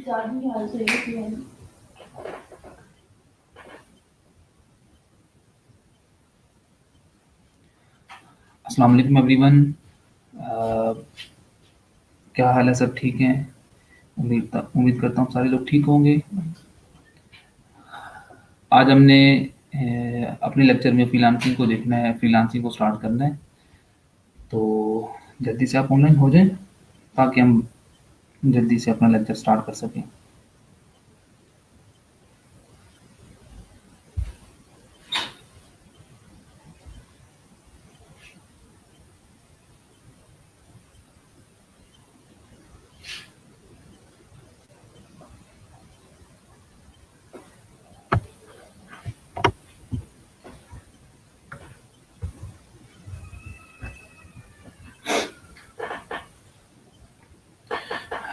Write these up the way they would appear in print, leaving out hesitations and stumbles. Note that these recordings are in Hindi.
अस्सलाम वालेकुम एवरीवन। क्या हाल है? सब ठीक हैं? उम्मीद करता हूँ सारे लोग ठीक होंगे। आज हमने अपने लेक्चर में फ्रीलांसिंग को देखना है, फ्रीलांसिंग को स्टार्ट करना है। तो जल्दी से आप ऑनलाइन हो जाएं ताकि हम जल्दी से अपना लेक्चर स्टार्ट कर सकें।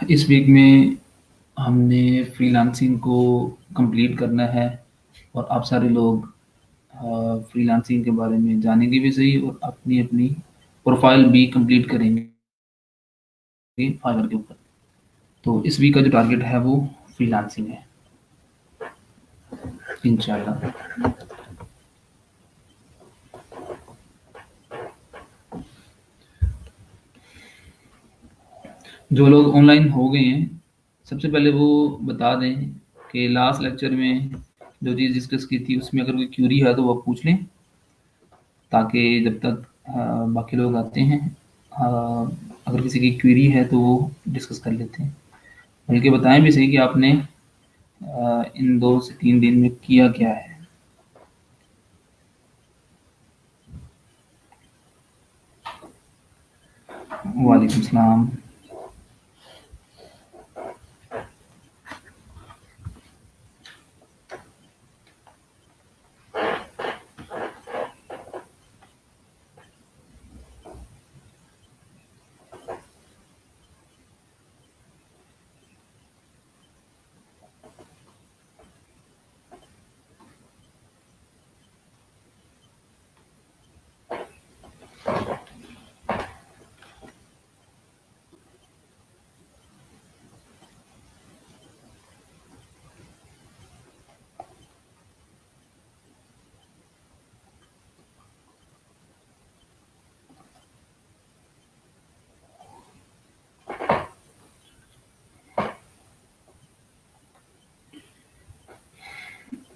इस वीक में हमने फ्रीलांसिंग को कंप्लीट करना है और आप सारे लोग फ्रीलांसिंग के बारे में जानेंगे भी सही और अपनी अपनी प्रोफाइल भी कंप्लीट करेंगे फाइवर के ऊपर। तो इस वीक का जो टारगेट है वो फ्रीलांसिंग है इंशाल्लाह। जो लोग ऑनलाइन हो गए हैं, सबसे पहले वो बता दें कि लास्ट लेक्चर में जो चीज़ डिस्कस की थी उसमें अगर कोई क्यूरी है तो वो आप पूछ लें, ताकि जब तक बाकी लोग आते हैं अगर किसी की क्यूरी है तो वो डिस्कस कर लेते हैं। बल्कि बताएं भी सही कि आपने इन 2 से 3 दिन में किया क्या है। वालेकुम सलाम।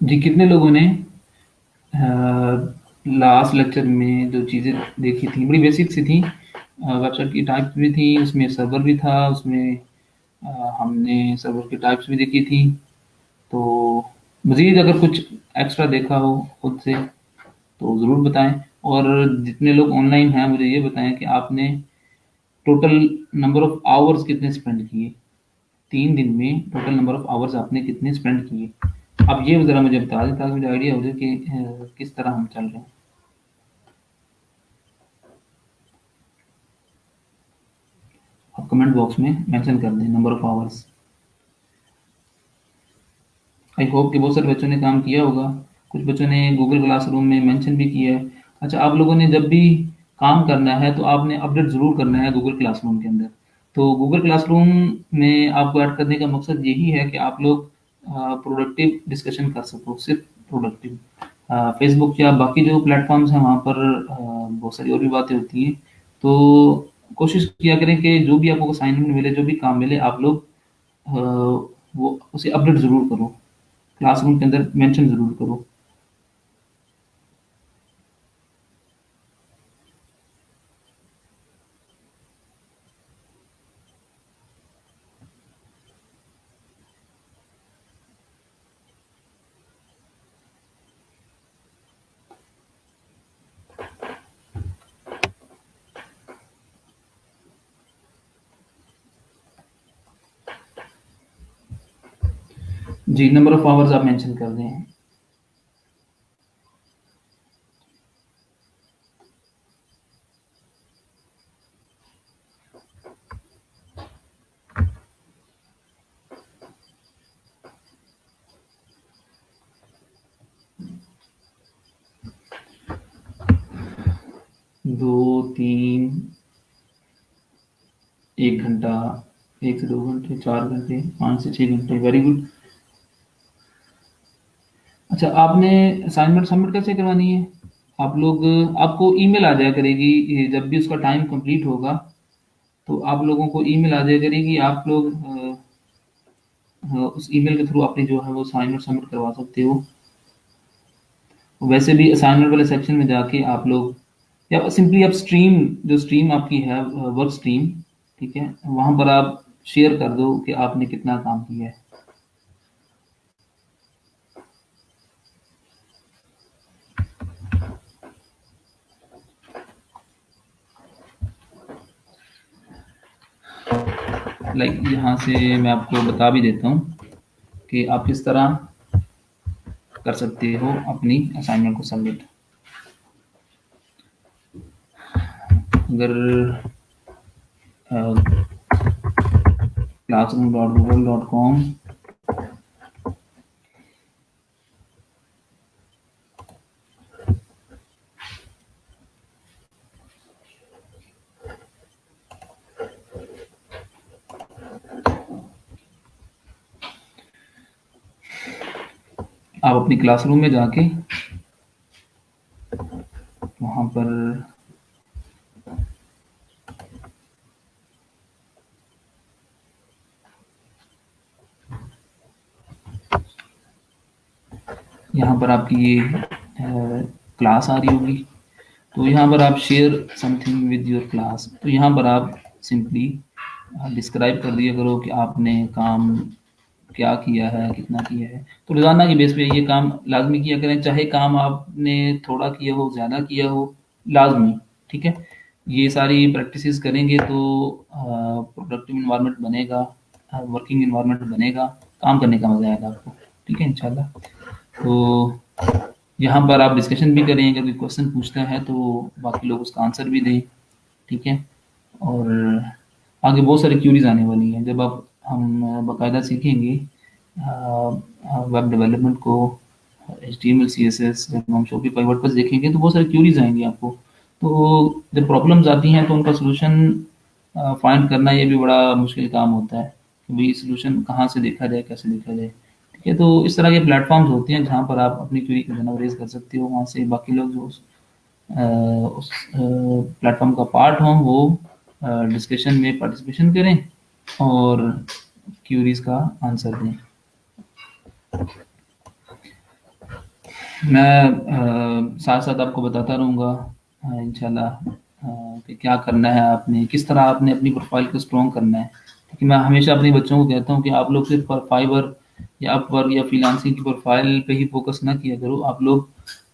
जी, कितने लोगों ने लास्ट लेक्चर में जो चीज़ें देखी थी बड़ी बेसिक सी थी। वेबसाइट की टाइप भी थी, उसमें सर्वर भी था, उसमें हमने सर्वर की टाइप्स भी देखी थी। तो मज़ीद अगर कुछ एक्स्ट्रा देखा हो खुद से तो ज़रूर बताएं। और जितने लोग ऑनलाइन हैं मुझे ये बताएं कि आपने टोटल नंबर ऑफ आवर्स कितने स्पेंड किए। 3 दिन में टोटल नंबर ऑफ आवर्स आपने कितने स्पेंड किए। आप ये ज़रा मुझे बता दें ताकि मुझे आइडिया हो जाए कि किस तरह हम चल रहे हैं। आप कमेंट बॉक्स में मेंशन कर दें number of hours. I hope कि बहुत सारे बच्चों ने काम किया होगा। कुछ बच्चों ने गूगल क्लासरूम में मेंशन भी किया है। अच्छा, आप लोगों ने जब भी काम करना है तो आपने अपडेट ज़रूर करना है गूगल क्लासरूम के अंदर। तो गूगल क्लासरूम में आपको ऐड करने का मकसद यही है कि आप लोग प्रोडक्टिव डिस्कशन कर सको, सिर्फ प्रोडक्टिव। फेसबुक या बाकी जो प्लेटफॉर्म्स हैं वहाँ पर बहुत सारी और भी बातें होती हैं। तो कोशिश किया करें कि जो भी आपको असाइनमेंट मिले, जो भी काम मिले, आप लोग वो उसे अपडेट ज़रूर करो, क्लासरूम के अंदर मेंशन ज़रूर करो। जी, नंबर ऑफ आवर्स आप मेंशन कर दें। दो, 3, 1 घंटा 1 से 2 घंटे, 4 घंटे, 5 से 6 घंटे, वेरी गुड। अच्छा, आपने असाइनमेंट सबमिट कैसे करवानी है? आप लोग आपको ईमेल आ जाया करेगी ये जब भी उसका टाइम कंप्लीट होगा, तो आप लोगों को ईमेल आ जाया करेगी, आप लोग उस ईमेल के थ्रू अपनी जो है वो असाइनमेंट सबमिट करवा सकते हो। वैसे भी असाइनमेंट वाले सेक्शन में जाके आप लोग या सिंपली आप स्ट्रीम जो स्ट्रीम आपकी है वर्क स्ट्रीम, ठीक है, वहाँ पर आप शेयर कर दो कि आपने कितना काम किया है। लाइक यहाँ से मैं आपको बता भी देता हूँ कि आप किस तरह कर सकते हो अपनी असाइनमेंट को सबमिट। अगर classroom.google.com आप अपनी क्लासरूम में जाके वहाँ पर यहाँ पर आपकी ये क्लास आ रही होगी, तो यहाँ पर आप share something with your class, तो यहाँ पर आप सिंपली डिस्क्राइब कर दिया करो कि आपने काम क्या किया है, कितना किया है। तो रोज़ाना की बेस पे ये काम लाज़मी किया करें, चाहे काम आपने थोड़ा किया हो, ज़्यादा किया हो, लाज़मी, ठीक है? ये सारी प्रैक्टिसेस करेंगे तो प्रोडक्टिव एनवायरनमेंट बनेगा, वर्किंग एनवायरनमेंट बनेगा, काम करने का मज़ा आएगा आपको, ठीक है इंशाल्लाह। तो यहाँ पर आप डिस्कशन भी करें, अगर कोई क्वेश्चन पूछता है तो बाकी लोग उसका आंसर भी दें, ठीक है? और आगे बहुत सारी क्यूरीज आने वाली हैं जब आप हम बाकायदा सीखेंगे वेब डेवलपमेंट को, HTML CSS, जब हम शॉपिफाई वर्डप्रेस देखेंगे तो बहुत सारी क्यूरीज आएंगी आपको। तो जब प्रॉब्लम्स आती हैं तो उनका सोल्यूशन फाइंड करना ये भी बड़ा मुश्किल काम होता है कि भाई सोल्यूशन कहाँ से देखा जाए, कैसे देखा जाए, ठीक है? तो इस तरह के प्लेटफॉर्म्स होते हैं जहाँ पर आप अपनी क्यूरी को जनरल रेज कर सकते हो, वहाँ से बाकी लोग जो उस प्लेटफॉर्म का पार्ट हों वो डिस्कशन में पार्टिसिपेशन करें और क्यूरीज का आंसर दें। मैं साथ साथ आपको बताता रहूँगा इंशाल्लाह कि क्या करना है आपने, किस तरह आपने अपनी प्रोफाइल को स्ट्रॉन्ग करना है, क्योंकि मैं हमेशा अपने बच्चों को कहता हूँ कि आप लोग सिर्फ फाइवर या अपवर्क या फ्रीलांसिंग की प्रोफाइल पे ही फोकस ना किया करो, आप लोग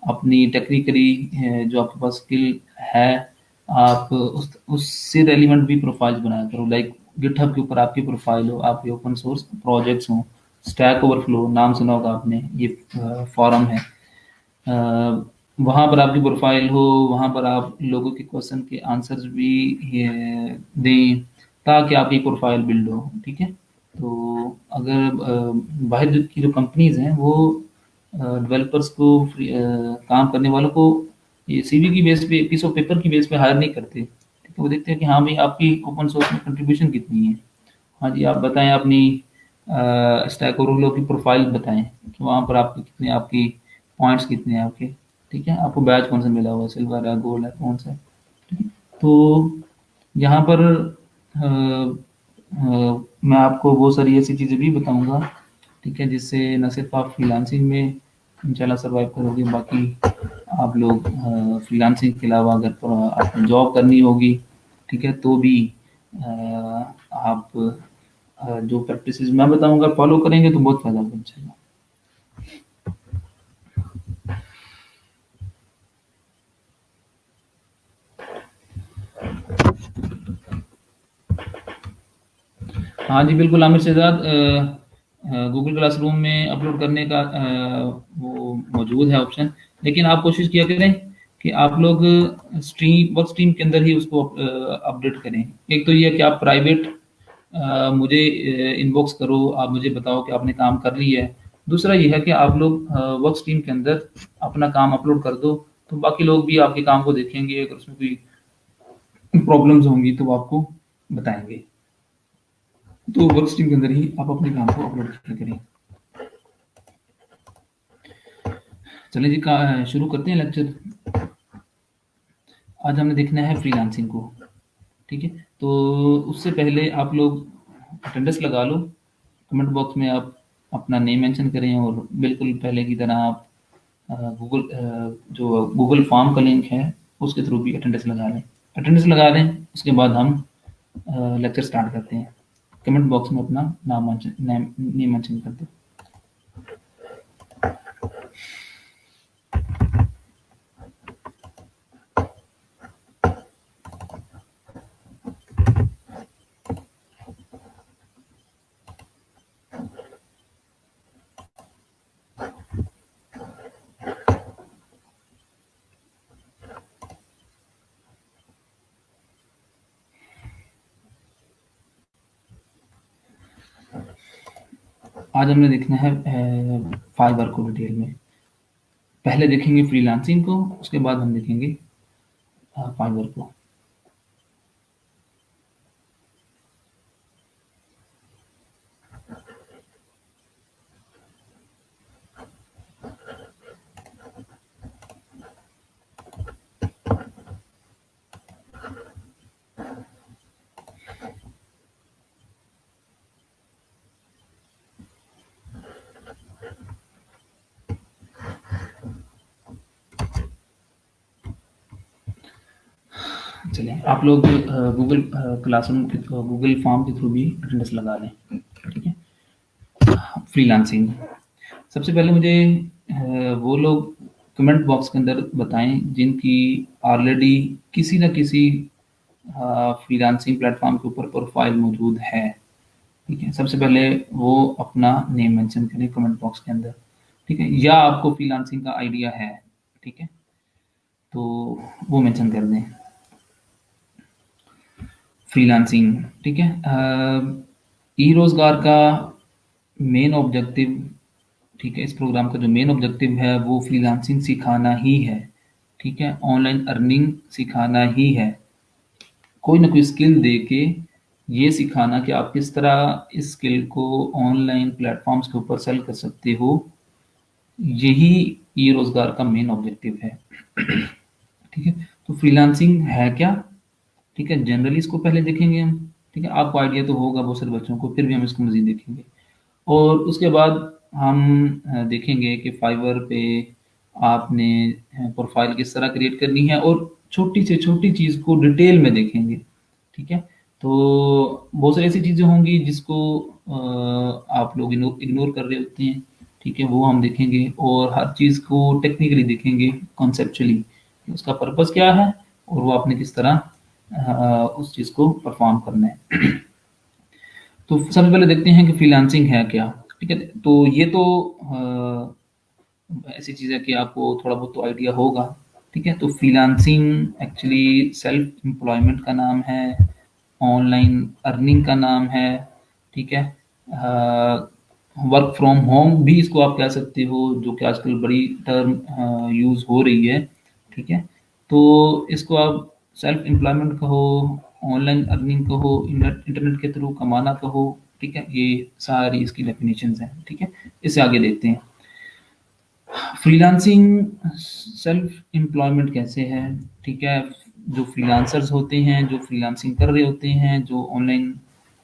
अपनी टेक्निकली जो आपके पास स्किल है आप उससे रेलिवेंट भी प्रोफाइल्स बनाया करो। लाइक गिटहब के ऊपर आपकी प्रोफाइल हो, आपके ओपन सोर्स प्रोजेक्ट्स हों, स्टैक ओवरफ्लो नाम सुना होगा आपने, ये फॉरम है, वहाँ पर आपकी प्रोफाइल हो, वहाँ पर आप लोगों के क्वेश्चन के आंसर्स भी दें ताकि आपकी प्रोफाइल बिल्ड हो, ठीक है? तो अगर बाहर की जो कंपनीज हैं वो डेवलपर्स को काम करने वालों को ये सीवी की बेस पे, पीस ऑफ पेपर की बेस पे हायर नहीं करते, ठीक है? वो देखते हैं कि हाँ भाई आपकी ओपन सोर्स में कंट्रीब्यूशन कितनी है, हाँ जी आप बताएं अपनी स्टैक ओवरफ्लो की प्रोफाइल बताएं कि वहाँ पर आपके कितने, आपकी पॉइंट्स कितने हैं आपके, ठीक है? आपको बैच कौन सा मिला हुआ है, सिल्वर है, गोल्ड है, कौन सा है, ठीक है? तो यहाँ पर मैं आपको बहुत सारी ऐसी चीज़ें भी बताऊंगा, ठीक है, जिससे न सिर्फ आप फ्रीलांसिंग में इंशाल्लाह सर्वाइव करोगे, बाकी आप लोग फ्रीलांसिंग के अलावा अगर आपको जॉब करनी होगी, ठीक है, तो भी आप जो प्रैक्टिसेस मैं बताऊंगा फॉलो करेंगे तो बहुत फायदा होगा इंशाल्लाह। हाँ जी, बिल्कुल आमिर शहजाद, गूगल क्लासरूम में अपलोड करने का वो मौजूद है ऑप्शन, लेकिन आप कोशिश किया करें कि आप लोग स्ट्रीम वर्क स्ट्रीम के अंदर ही उसको अपडेट करें। एक तो ये है कि आप प्राइवेट मुझे इनबॉक्स करो, आप मुझे बताओ कि आपने काम कर लिया है। दूसरा ये है कि आप लोग वर्क स्ट्रीम के अंदर अपना काम अपलोड कर दो, तो बाकी लोग भी आपके काम को देखेंगे, अगर उसमें कोई प्रॉब्लम्स होंगी तो वो आपको बताएंगे। तो वर्क स्ट्रीम के अंदर ही आप अपने काम को अपलोड किया करें। चलिए जी, शुरू करते हैं लेक्चर। आज हमने देखना है फ्रीलांसिंग को, ठीक है। तो उससे पहले आप लोग अटेंडेंस लगा लो, कमेंट बॉक्स में आप अपना नेम मेंशन करें, और बिल्कुल पहले की तरह आप गूगल जो गूगल फॉर्म का लिंक है उसके थ्रू भी अटेंडेंस लगा लें। अटेंडेंस लगा दें, उसके बाद हम लेक्चर स्टार्ट करते हैं। कमेंट बॉक्स में अपना नेम मेंशन कर दें। आज हमने देखना है फाइवर को डिटेल में। पहले देखेंगे फ्रीलांसिंग को, उसके बाद हम देखेंगे फाइवर को। चलिए, आप लोग गूगल क्लासरूम के गूगल फॉर्म के थ्रू भी अटेंडेंस लगा लें, ठीक है। फ्रीलांसिंग, सबसे पहले मुझे वो लोग कमेंट बॉक्स के अंदर बताएं जिनकी ऑलरेडी किसी न किसी फ्रीलांसिंग प्लेटफॉर्म के ऊपर प्रोफाइल मौजूद है, ठीक है। सबसे पहले वो अपना नेम मेंशन करें कमेंट बॉक्स के अंदर, ठीक है, या आपको फ्रीलांसिंग का आइडिया है, ठीक है, तो वो मेंशन कर दें। फ्रीलांसिंग, ठीक है। ई रोजगार का मेन ऑब्जेक्टिव, ठीक है, इस प्रोग्राम का जो मेन ऑब्जेक्टिव है वो फ्रीलांसिंग सिखाना ही है, ठीक है, ऑनलाइन अर्निंग सिखाना ही है। कोई ना कोई स्किल दे के ये सिखाना कि आप किस तरह इस स्किल को ऑनलाइन प्लेटफॉर्म्स के ऊपर सेल कर सकते हो, यही ये रोजगार का मेन ऑब्जेक्टिव है, ठीक है। तो फ्रीलांसिंग है क्या, ठीक है, जनरली इसको पहले देखेंगे हम, ठीक है। आपको आइडिया तो होगा बहुत सारे बच्चों को, फिर भी हम इसको मजीद देखेंगे। और उसके बाद हम देखेंगे कि फाइवर पे आपने प्रोफाइल किस तरह क्रिएट करनी है, और छोटी से छोटी चीज़ को डिटेल में देखेंगे, ठीक है। तो बहुत सारी ऐसी चीज़ें होंगी जिसको आप लोग इग्नोर कर रहे होते हैं, ठीक है, वो हम देखेंगे। और हर चीज़ को टेक्निकली देखेंगे, कॉन्सेप्चुअली उसका पर्पस क्या है, और वो आपने किस तरह उस चीज़ को परफॉर्म करना है। तो सबसे पहले देखते हैं कि फ्रीलांसिंग है क्या, ठीक है। तो ये तो ऐसी चीज़ है कि आपको थोड़ा बहुत तो आइडिया होगा, ठीक है। तो फ्रीलांसिंग एक्चुअली सेल्फ एम्प्लॉयमेंट का नाम है, ऑनलाइन अर्निंग का नाम है, ठीक है। वर्क फ्रॉम होम भी इसको आप कह सकते हो, जो कि आजकल बड़ी टर्म यूज़ हो रही है, ठीक है। तो इसको आप सेल्फ एम्प्लॉयमेंट कहो, ऑनलाइन अर्निंग कहो, इंटरनेट के थ्रू कमाना कहो, ठीक है, ये सारी इसकी डेफिनेशंस हैं, ठीक है। इससे आगे देखते हैं फ्रीलांसिंग सेल्फ एम्प्लॉयमेंट कैसे है, ठीक है। जो फ्रीलांसर्स होते हैं, जो फ्रीलांसिंग कर रहे होते हैं, जो ऑनलाइन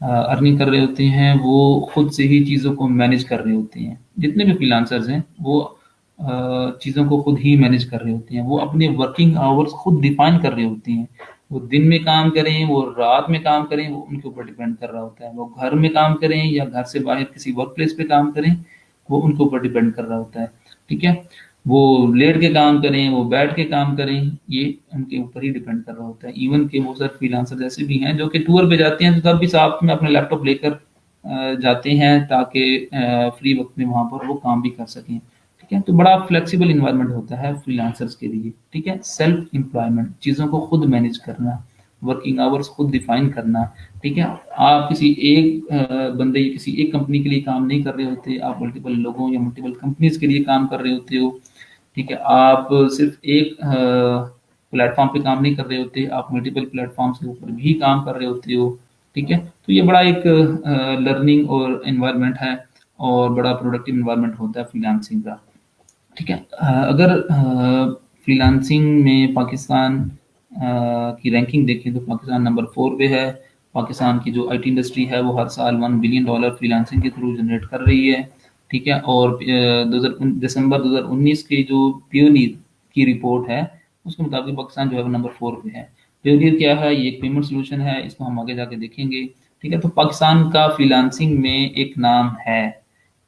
अर्निंग कर रहे होते हैं, वो खुद से ही चीज़ों को मैनेज कर रहे होते हैं। जितने भी फ्रीलांसर्स हैं वो चीज़ों को खुद ही मैनेज कर रहे होते हैं, वो अपने वर्किंग आवर्स खुद डिफाइन कर रहे होते हैं। वो दिन में काम करें, वो रात में काम करें, वो उनके ऊपर डिपेंड कर रहा होता है। वो घर में काम करें या घर से बाहर किसी वर्क प्लेस पे काम करें, वो उनके ऊपर डिपेंड कर रहा होता है, ठीक है। वो लेट के काम करें, वो बैठ के काम करें, ये उनके ऊपर ही डिपेंड कर रहा होता है। इवन के बहुत सारे फ्रीलांसर ऐसे भी हैं जो कि टूर पे जाते हैं, तो तब भी साथ में अपने लैपटॉप लेकर जाते हैं, ताकि फ्री वक्त में वहाँ पर वो काम भी कर सकें, ठीक है। तो बड़ा फ्लेक्सिबल इन्वायरमेंट होता है फ्रीलांसर्स के लिए, ठीक है। सेल्फ एम्प्लॉयमेंट, चीज़ों को खुद मैनेज करना, वर्किंग आवर्स खुद डिफाइन करना, ठीक है। आप किसी एक बंदे या किसी एक कंपनी के लिए काम नहीं कर रहे होते, आप मल्टीपल लोगों या मल्टीपल कंपनीज के लिए काम कर रहे होते हो, ठीक है। आप सिर्फ एक प्लेटफॉर्म पे काम नहीं कर रहे होते, आप मल्टीपल प्लेटफॉर्म्स के ऊपर भी काम कर रहे होते हो, ठीक है। तो ये बड़ा एक लर्निंग और एनवायरनमेंट है, और बड़ा प्रोडक्टिव एनवायरनमेंट होता है फ्रीलांसिंग का। ठीक है। अगर फ्रीलांसिंग में पाकिस्तान की रैंकिंग देखें तो पाकिस्तान नंबर 4 पे है। पाकिस्तान की जो आईटी इंडस्ट्री है वो हर साल $1 बिलियन फ्रीलांसिंग के थ्रू जनरेट कर रही है। ठीक है। और दिसंबर 2019 की जो पियोनियर की रिपोर्ट है उसके मुताबिक पाकिस्तान जो है वो नंबर 4 पे है। पियोनियर क्या है? ये एक पेमेंट सोल्यूशन है, इसको हम आगे जाके देखेंगे। ठीक है। तो पाकिस्तान का फ्रीलांसिंग में एक नाम है।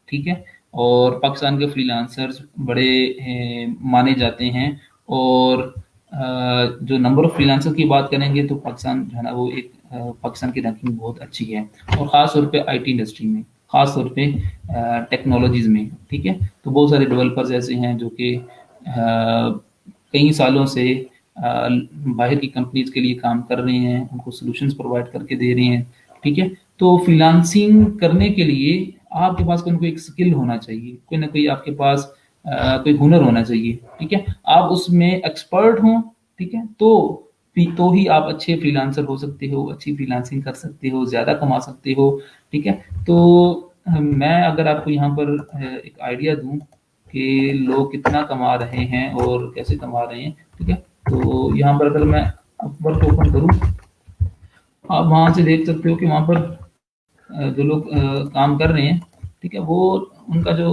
ठीक है। और पाकिस्तान के फ्रीलांसर्स बड़े माने जाते हैं। और जो नंबर ऑफ फ्रीलांसर की बात करेंगे तो पाकिस्तान जो है ना वो एक पाकिस्तान की रैंकिंग बहुत अच्छी है, और ख़ास तौर पे आईटी इंडस्ट्री में, ख़ास तौर पे टेक्नोलॉजीज़ में। ठीक है। तो बहुत सारे डेवलपर्स ऐसे हैं जो कि कई सालों से बाहर की कंपनीज के लिए काम कर रहे हैं, उनको सॉल्यूशंस प्रोवाइड करके दे रहे हैं। ठीक है। तो फ्रीलांसिंग करने के लिए आपके पास कोई ना कोई एक स्किल होना चाहिए, कोई ना कोई आपके पास कोई हुनर होना चाहिए। ठीक है। आप उसमें एक्सपर्ट हों। ठीक है। तो ही आप अच्छे फ्रीलांसर हो सकते हो, अच्छी फ्रीलांसिंग कर सकते हो, ज़्यादा कमा सकते हो। ठीक है। तो मैं अगर आपको यहाँ पर एक आइडिया दूँ कि लोग कितना कमा रहे हैं और कैसे कमा रहे हैं। ठीक है। तो यहाँ पर अगर मैं अपवर्क ओपन करूँ, आप वहाँ से देख सकते हो कि वहाँ पर जो लोग काम कर रहे हैं। ठीक है। वो उनका जो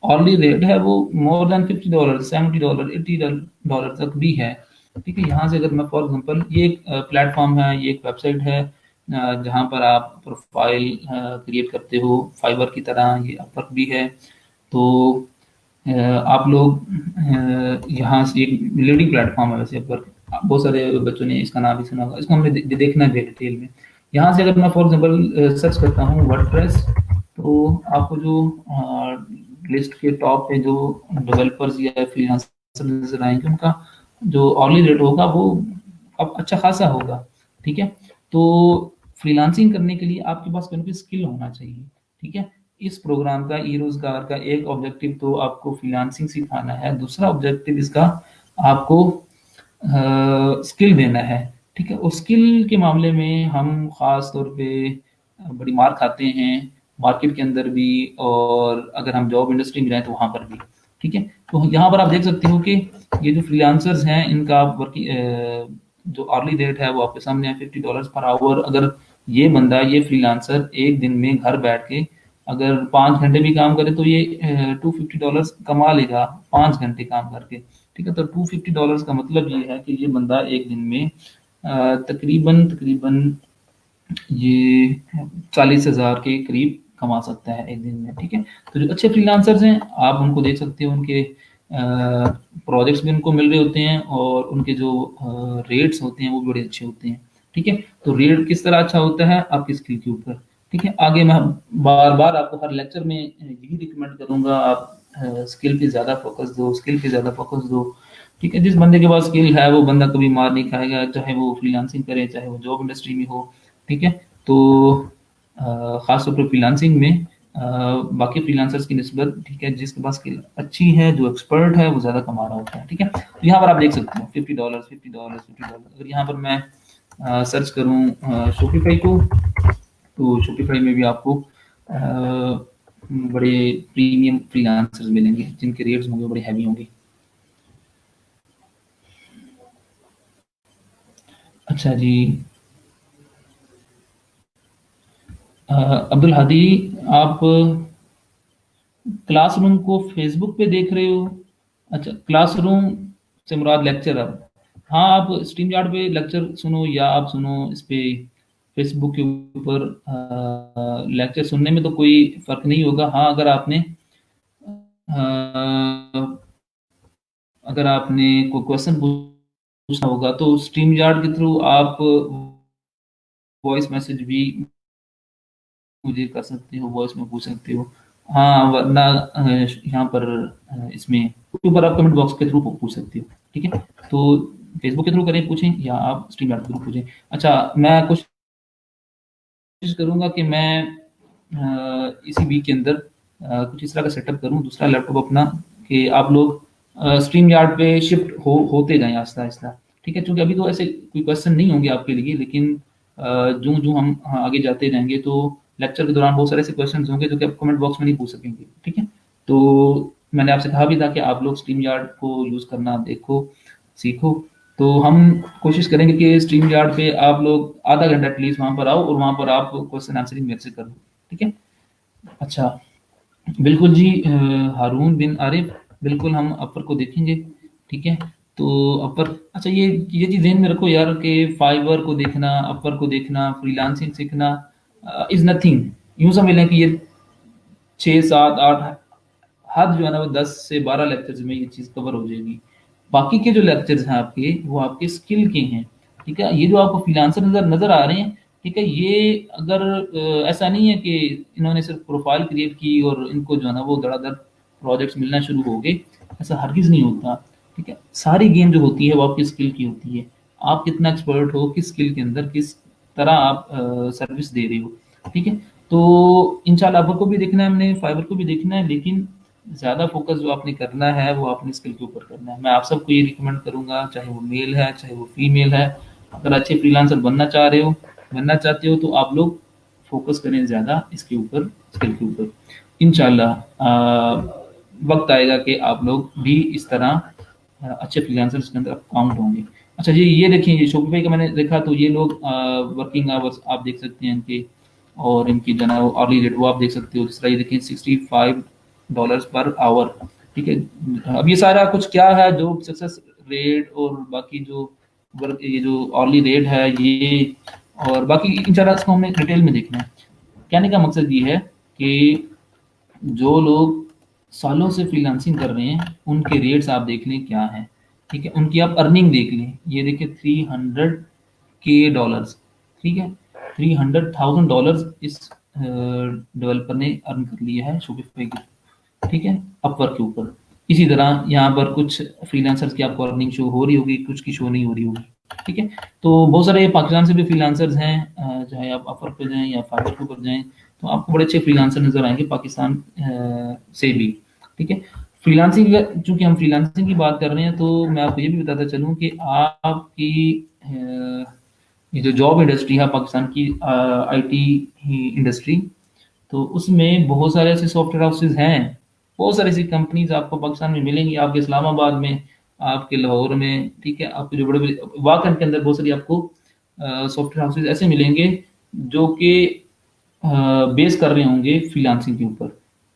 ऑनली रेट है वो मोर देन $50, $70, $80 तक भी है। ठीक है। यहाँ से अगर मैं फॉर एग्जांपल, ये एक प्लेटफॉर्म है, ये एक वेबसाइट है जहाँ पर आप प्रोफाइल क्रिएट करते हो फाइवर की तरह, ये अपवर्क भी है। तो आप लोग यहाँ से, एक लीडिंग प्लेटफॉर्म है वैसे अपवर्क, बहुत सारे बच्चों ने इसका नाम भी सुना होगा, इसको हमने देखना है डिटेल में। यहाँ से अगर मैं फॉर एग्जांपल सर्च करता हूँ वर्डप्रेस, तो आपको जो लिस्ट के टॉप पे जो डेवलपर्स या फ्रीलांसर नजर आएंगे, उनका जो ऑनली रेट होगा वो अब अच्छा खासा होगा। ठीक है। तो फ्रीलांसिंग करने के लिए आपके पास कोई ना कोई स्किल होना चाहिए। ठीक है। इस प्रोग्राम का, ई रोजगार का एक ऑब्जेक्टिव तो आपको फ्रीलांसिंग सिखाना है, दूसरा ऑब्जेक्टिव इसका आपको स्किल देना है। ठीक है। और स्किल के मामले में हम खास तौर पे बड़ी मार खाते हैं, मार्केट के अंदर भी, और अगर हम जॉब इंडस्ट्री में जाएँ तो वहाँ पर भी। ठीक है। तो यहाँ पर आप देख सकते हो कि ये जो फ्रीलांसर्स हैं इनका जो अर्ली रेट है वो आपके सामने है, $50 पर आवर। अगर ये बंदा, ये फ्रीलांसर एक दिन में घर बैठ के अगर 5 घंटे भी काम करे तो ये $250 कमा लेगा 5 घंटे काम करके। ठीक है। तो $250 का मतलब ये है कि ये बंदा एक दिन में तकरीबन तकरीबन ये 40,000 के करीब कमा सकता है एक दिन में। ठीक है। तो जो अच्छे फ्रीलांसर्स हैं आप उनको देख सकते हो, उनके प्रोजेक्ट्स भी उनको मिल रहे होते हैं, और उनके जो रेट्स होते हैं वो भी बड़े अच्छे होते हैं। ठीक है। तो रेट किस तरह अच्छा होता है? आपकी स्किल के ऊपर। ठीक है। आगे मैं बार बार आपको हर लेक्चर में यही रिकमेंड करूंगा, आप स्किल पे ज़्यादा फोकस दो, स्किल पे ज़्यादा फोकस दो। ठीक है। जिस बंदे के पास स्किल है वो बंदा कभी मार नहीं खाएगा, चाहे वो फ्रीलांसिंग करे, चाहे वो जॉब इंडस्ट्री में हो। ठीक है। तो ख़ास तौर पर फ्रीलांसिंग में बाकी फ्रीलांसर्स की निस्बत, ठीक है, जिसके पास स्किल अच्छी है, जो एक्सपर्ट है, वो ज़्यादा कमा रहा होता है। ठीक है। तो यहाँ पर आप देख सकते हो $50, $50, $50। अगर यहाँ पर मैं सर्च करूँ शॉपिफाई को, तो शॉपिफाई में भी आपको बड़े प्रीमियम फ्रीलांसर्स मिलेंगे जिनके रेट्स होंगे बड़े हैवी होंगे। अच्छा जी। अब्दुल हादी, आप क्लासरूम को फेसबुक पे देख रहे हो? अच्छा, क्लासरूम से मुराद लेक्चर अब। हाँ, आप स्ट्रीम यार्ड पे लेक्चर सुनो, या आप सुनो इस पे फेसबुक के ऊपर। लेक्चर सुनने में तो कोई फ़र्क नहीं होगा। हाँ, अगर आपने कोई क्वेश्चन पूछना होगा तो स्ट्रीम यार्ड के थ्रू आप वॉइस मैसेज भी मुझे कर सकते हो, वॉइस में पूछ सकते हो। हाँ, वरना यहाँ पर इसमें ऊपर आप कमेंट बॉक्स के थ्रू पूछ सकते हो। ठीक है। तो फेसबुक के थ्रू करें पूछें, या आप स्ट्रीम यार्ड के थ्रू पूछें। अच्छा, मैं कोशिश करूँगा कि मैं इसी वीक के अंदर कुछ इस तरह का सेटअप करूँ, दूसरा लैपटॉप अपना, कि आप लोग स्ट्रीम यार्ड पे शिफ्ट होते जाएँ आहिस्ता-आहिस्ता। ठीक है। चूँकि अभी तो ऐसे कोई क्वेश्चन नहीं होंगे आपके लिए, लेकिन जो हम आगे जाते जाएंगे तो लेक्चर के दौरान बहुत सारे ऐसे क्वेश्चन होंगे जो कि आप कमेंट बॉक्स में नहीं पूछ सकेंगे, ठीक है। तो मैंने आपसे कहा भी था कि आप लोग स्ट्रीम यार्ड को यूज़ करना देखो, सीखो। तो हम कोशिश करेंगे कि स्ट्रीम यार्ड पे आप लोग आधा घंटा एटलीस्ट वहाँ पर आओ और वहाँ पर आप क्वेश्चन आंसरिंग मेरे से करो, ठीक है। अच्छा, बिल्कुल जी, हारून बिन आरिफ, बिल्कुल हम अपर को देखेंगे, ठीक है। तो अपर, अच्छा ये चीज़ ध्यान में रखो यार कि फाइवर को देखना, अपर को देखना, फ्रीलांसिंग सीखना इज नथिंग। यूं समझ लें कि ये 6 7 8 हद जो है ना वो 10 से 12 लेक्चर्स में ये चीज़ कवर हो जाएगी। बाकी के जो लेक्चर्स हैं आपके वो आपके स्किल के हैं, ठीक है। ये जो आपको फ्रीलांसर नजर नजर आ रहे हैं, ठीक है, ये अगर ऐसा नहीं है कि इन्होंने सिर्फ प्रोफाइल क्रिएट की और इनको जो है ना वो धड़ाधड़ प्रोजेक्ट्स मिलना शुरू हो गए, ऐसा हरगिज नहीं होता, ठीक है। सारी गेम जो होती है वो आपकी स्किल की होती है। आप कितना एक्सपर्ट हो किस स्किल के अंदर, किस तरह आप सर्विस दे रहे हो, ठीक है। तो इंशाल्लाह अपर को भी देखना है हमने, फाइबर को भी देखना है, लेकिन ज़्यादा फोकस जो आपने करना है वो अपनी स्किल के ऊपर करना है। मैं आप सबको ये रिकमेंड करूँगा, चाहे वो मेल है चाहे वो फीमेल है, अगर अच्छे फ्रीलांसर बनना चाह रहे हो, बनना चाहते हो, तो आप लोग फोकस करें ज़्यादा इसके ऊपर, स्किल के ऊपर। इंशाल्लाह वक्त आएगा कि आप लोग भी इस तरह अच्छे फ्रीलांसर्स के अंदर काउंट होंगे। अच्छा जी, ये देखिए, ये शॉपिफाई का मैंने देखा, तो ये लोग वर्किंग आवर्स आप देख सकते हैं इनके, और इनकी जो है ना वो अर्ली रेट वो आप देख सकते हो। जिस तरह ये देखिए $65 पर आवर, ठीक है। अब ये सारा कुछ क्या है, जो सक्सेस रेट और बाकी जो वर्क, ये जो अर्ली रेट है ये, और बाकी इंशाल्लाह इसको हमें डिटेल में देखना है। कहने का मकसद ये है कि जो लोग सालों से फ्रीलांसिंग कर रहे हैं उनके रेट्स आप देख लें क्या हैं, ठीक है। उनकी आप अर्निंग देख लें, ये देखिए 300K डॉलर्स, ठीक है। $300,000 इस डेवलपर ने अर्न कर लिया है शोपिफाई के, ठीक है, अपवर्क के ऊपर। इसी तरह यहाँ पर कुछ फ्रीलांसर्स की आपको अर्निंग शो हो रही होगी, कुछ की शो नहीं हो रही होगी, ठीक है। तो बहुत सारे पाकिस्तान से भी फ्रीलांसर्स हैं, चाहे आप अपवर्क पे जाएं या फाइवर के ऊपर जाएं, तो आपको बड़े अच्छे फ्रीलांसर नजर आएंगे पाकिस्तान से भी, ठीक है। फ्रीलांसिंग, चूंकि हम फ्रीलांसिंग की बात कर रहे हैं, तो मैं आपको ये भी बताता चलूँ कि आपकी ये जो जॉब इंडस्ट्री है पाकिस्तान की, आईटी इंडस्ट्री, तो उसमें बहुत सारे ऐसे सॉफ्टवेयर हाउसेज हैं, बहुत सारी ऐसी कंपनीज आपको पाकिस्तान में मिलेंगी, आपके इस्लामाबाद में, आपके लाहौर में, ठीक है। आपके जो बड़े बड़े वाकन के अंदर बहुत सारी आपको सॉफ्टवेयर हाउसेज ऐसे मिलेंगे जो कि बेस कर रहे होंगे फ्रीलांसिंग के ऊपर।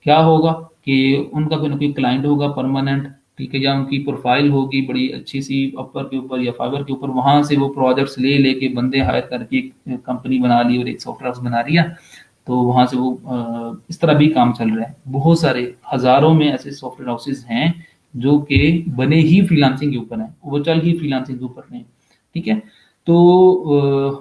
क्या होगा कि उनका कोई ना कोई क्लाइंट होगा परमानेंट, ठीक है, या उनकी प्रोफाइल होगी बड़ी अच्छी सी अपर के ऊपर या फाइबर के ऊपर, वहां से वो प्रोजेक्ट्स ले लेके बंदे हायर करके एक कंपनी बना ली और एक सॉफ्टवेयर हाउस बना लिया। तो वहां से वो इस तरह भी काम चल रहा है। बहुत सारे हजारों में ऐसे सॉफ्टवेयर हाउसेज हैं जो कि बने ही फ्रीलांसिंग के ऊपर हैं, वो चल ही फ्रीलांसिंग के ऊपर हैं, ठीक है। तो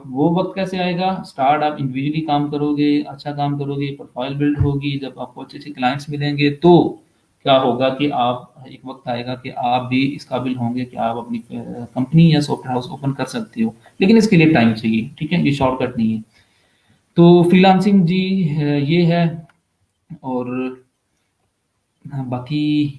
वो वक्त कैसे आएगा, स्टार्ट आप इंडिविजुअली काम करोगे, अच्छा काम करोगे, प्रोफाइल बिल्ड होगी, जब आपको अच्छे अच्छे क्लाइंट्स मिलेंगे, तो क्या होगा कि आप, एक वक्त आएगा कि आप भी इस काबिल होंगे कि आप अपनी कंपनी या सॉफ्टवेयर हाउस ओपन कर सकते हो। लेकिन इसके लिए टाइम चाहिए, ठीक है, ये शॉर्टकट नहीं है। तो फ्रीलांसिंग जी ये है। और बाकी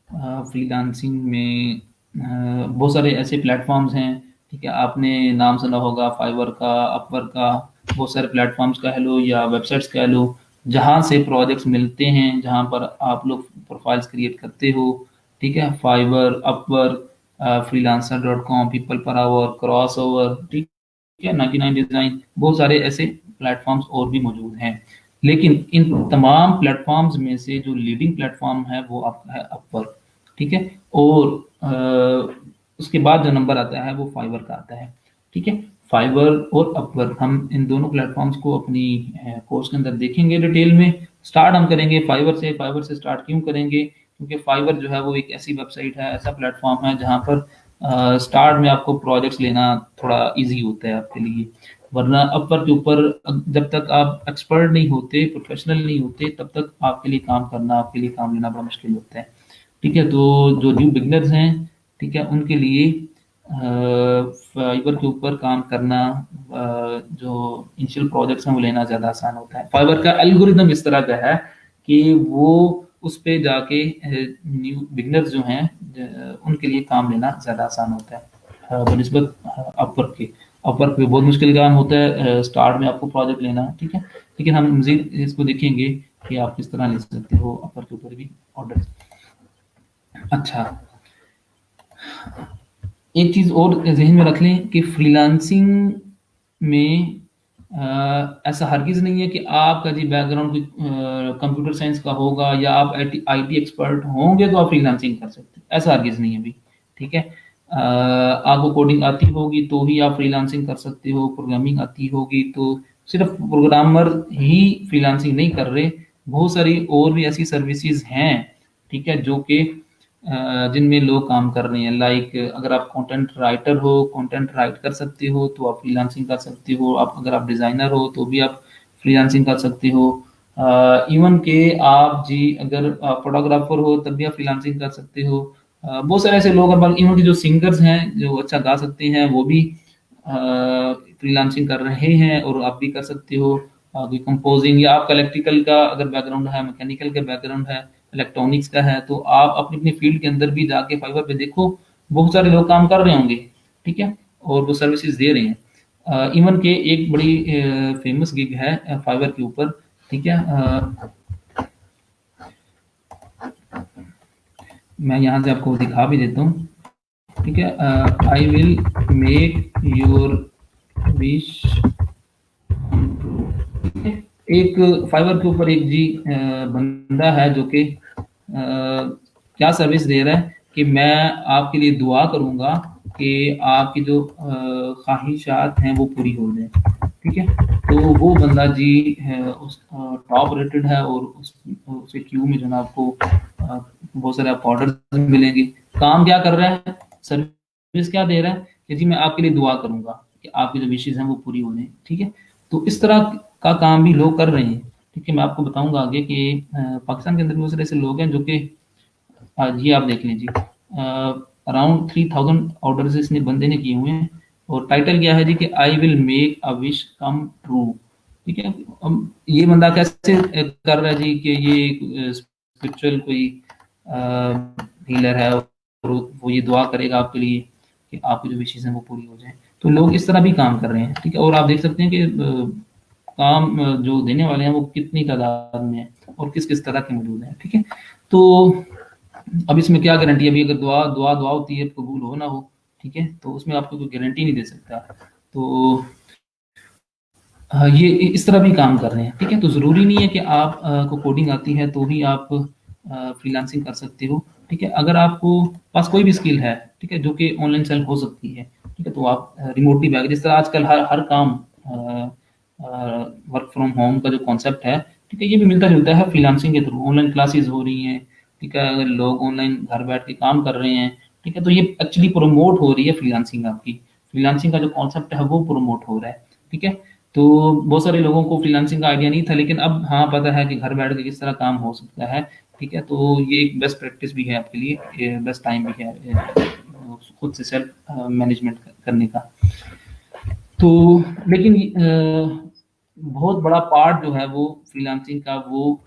फ्रीलांसिंग में बहुत सारे ऐसे प्लेटफॉर्म्स हैं, ठीक है। आपने नाम सुना होगा फाइवर का, अपवर्क का, बहुत सारे प्लेटफॉर्म्स कह लो या वेबसाइट्स कह लो, जहाँ से प्रोजेक्ट्स मिलते हैं, जहाँ पर आप लोग प्रोफाइल्स क्रिएट करते हो, ठीक है। Fiverr, Upwork, freelancer.com, people per hour, cross over, ठीक है, 99 डिजाइन, बहुत सारे ऐसे प्लेटफॉर्म्स और भी मौजूद हैं। लेकिन इन तमाम प्लेटफॉर्म्स में से जो लीडिंग प्लेटफॉर्म है वो आपका है अपवर्क, ठीक है। और उसके बाद जो नंबर आता है वो फाइवर का आता है, ठीक है। फाइवर और अपवर्क, हम इन दोनों प्लेटफॉर्म्स को अपनी कोर्स के अंदर देखेंगे डिटेल में। स्टार्ट हम करेंगे फाइवर से। फाइवर से स्टार्ट क्यों करेंगे, क्योंकि फाइवर जो है वो एक ऐसी वेबसाइट है, ऐसा प्लेटफॉर्म है जहाँ पर स्टार्ट में आपको प्रोजेक्ट्स लेना थोड़ा इजी होता है आपके लिए। वरना अपवर्क के ऊपर जब तक आप एक्सपर्ट नहीं होते, प्रोफेशनल नहीं होते, तब तक आपके लिए काम करना, आपके लिए काम लेना बड़ा मुश्किल होता है, ठीक है। तो जो न्यू बिगनर्स हैं, ठीक है, उनके लिए फाइबर के ऊपर काम करना, जो इनिशियल प्रोजेक्ट्स हैं वो लेना ज़्यादा आसान होता है। फाइबर का एल्गोरिदम इस तरह का है कि वो उस पे जाके न्यू बिगनर्स जो हैं उनके लिए काम लेना ज़्यादा आसान होता है बनिस्बत अपवर्क के। अपवर्क पे बहुत मुश्किल काम होता है स्टार्ट में आपको प्रोजेक्ट लेना, ठीक है। लेकिन हम मज़ीद इसको देखेंगे कि आप किस तरह ले सकते हो अपवर्क के ऊपर भी ऑर्डर। अच्छा, एक चीज़ और ज़हन में रख लें कि फ्रीलांसिंग में ऐसा हरगिज़ नहीं है कि आपका जी बैकग्राउंड कोई कंप्यूटर साइंस का होगा या आप आईटी एक्सपर्ट होंगे तो आप फ्रीलांसिंग कर सकते हैं, ऐसा हरगिज़ नहीं है अभी, ठीक है। आपको कोडिंग आती होगी तो ही आप फ्रीलांसिंग कर सकते हो, प्रोग्रामिंग आती होगी तो सिर्फ प्रोग्रामर ही फ्रीलांसिंग नहीं कर रहे, बहुत सारी और भी ऐसी सर्विसेज हैं, ठीक है, जो कि जिनमें लोग काम कर रहे हैं। लाइक अगर आप कंटेंट राइटर हो, कंटेंट राइट कर सकते हो तो आप फ्रीलांसिंग कर सकते हो। आप अगर आप डिज़ाइनर हो तो भी आप फ्रीलांसिंग कर सकते हो। इवन के आप जी अगर फोटोग्राफर हो तब भी आप फ्रीलांसिंग कर सकते हो। बहुत सारे ऐसे लोग हैं, इवन के जो सिंगर्स हैं जो अच्छा गा सकते हैं वो भी फ्रीलांसिंग कर रहे हैं और आप भी कर सकते हो। कोई कंपोजिंग या आपका इलेक्ट्रिकल का अगर बैकग्राउंड है, मैकेनिकल का बैकग्राउंड है, इलेक्ट्रॉनिक्स का है, तो आप अपनी अपनी फील्ड के अंदर भी जाके फाइवर पे देखो, बहुत सारे लोग काम कर रहे होंगे, ठीक है, और वो सर्विसेज दे रहे हैं। इवन के एक बड़ी फेमस गिग है फाइवर के ऊपर, ठीक है। मैं यहाँ से आपको दिखा भी देता हूँ, ठीक है। I will make your wish, एक फाइवर के ऊपर एक जी बंदा है जो कि क्या सर्विस दे रहा है कि मैं आपके लिए दुआ करूंगा कि आपकी जो ख्वाहिशात हैं वो पूरी हो जाए, ठीक है। तो वो बंदा जी है उस टॉप रेटेड है और उसके क्यू में जो है ना आपको बहुत सारे आपको ऑर्डर मिलेंगे। काम क्या कर रहा है, सर्विस क्या दे रहा है कि जी मैं आपके लिए दुआ करूंगा कि आपकी जो विशेष हैं वो पूरी हो जाए, ठीक है। तो इस तरह का काम भी लोग कर रहे हैं, ठीक है। मैं आपको बताऊंगा आगे कि पाकिस्तान के अंदर भी बहुत सारे ऐसे लोग हैं जो कि ये आप देख लीजिए, अराउंड 3000 ऑर्डर्स इसने बंदे ने किए हुए हैं और टाइटल क्या है जी कि I will make a wish come true, ठीक है। अब ये बंदा कैसे कर रहा है जी कि ये स्पिरिचुअल कोई हीलर है और वो ये दुआ करेगा आपके लिए कि आपकी जो विशेष हैं वो पूरी हो जाए। तो लोग इस तरह भी काम कर रहे हैं, ठीक है। और आप देख सकते हैं कि काम जो देने वाले हैं वो कितनी तादाद में है और किस किस तरह के मौजूद हैं, ठीक है। तो अब इसमें क्या गारंटी है, अभी अगर दुआ दुआ दुआ होती है कबूल हो ना हो, ठीक है, तो उसमें आपको कोई गारंटी नहीं दे सकता। तो ये इस तरह भी काम कर रहे हैं, ठीक है। तो ज़रूरी नहीं है कि आप को कोडिंग आती है तो ही आप फ्रीलांसिंग कर सकते हो, ठीक है। अगर आपको पास कोई भी स्किल है, ठीक है, जो कि ऑनलाइन सेल हो सकती है, ठीक है, तो आप रिमोटली बैक जिस तरह आजकल हर हर काम वर्क फ्रॉम होम का जो कॉन्सेप्ट है, ठीक है, ये भी मिलता जुलता है फ्रीलांसिंग के थ्रू। ऑनलाइन क्लासेस हो रही हैं, ठीक है, अगर लोग ऑनलाइन घर बैठ के काम कर रहे हैं, ठीक है, तो ये एक्चुअली प्रमोट हो रही है फ्रीलांसिंग आपकी। फ्रीलांसिंग का जो कॉन्सेप्ट है वो प्रमोट हो रहा है, ठीक है। तो बहुत सारे लोगों को फ्रीलांसिंग का आइडिया नहीं था, लेकिन अब हाँ पता है कि घर बैठ के किस तरह काम हो सकता है, ठीक है। तो ये एक बेस्ट प्रैक्टिस भी है आपके लिए, बेस्ट टाइम भी है खुद से सेल्फ मैनेजमेंट करने का। तो लेकिन बहुत बड़ा पार्ट जो है वो फ्रीलांसिंग का वो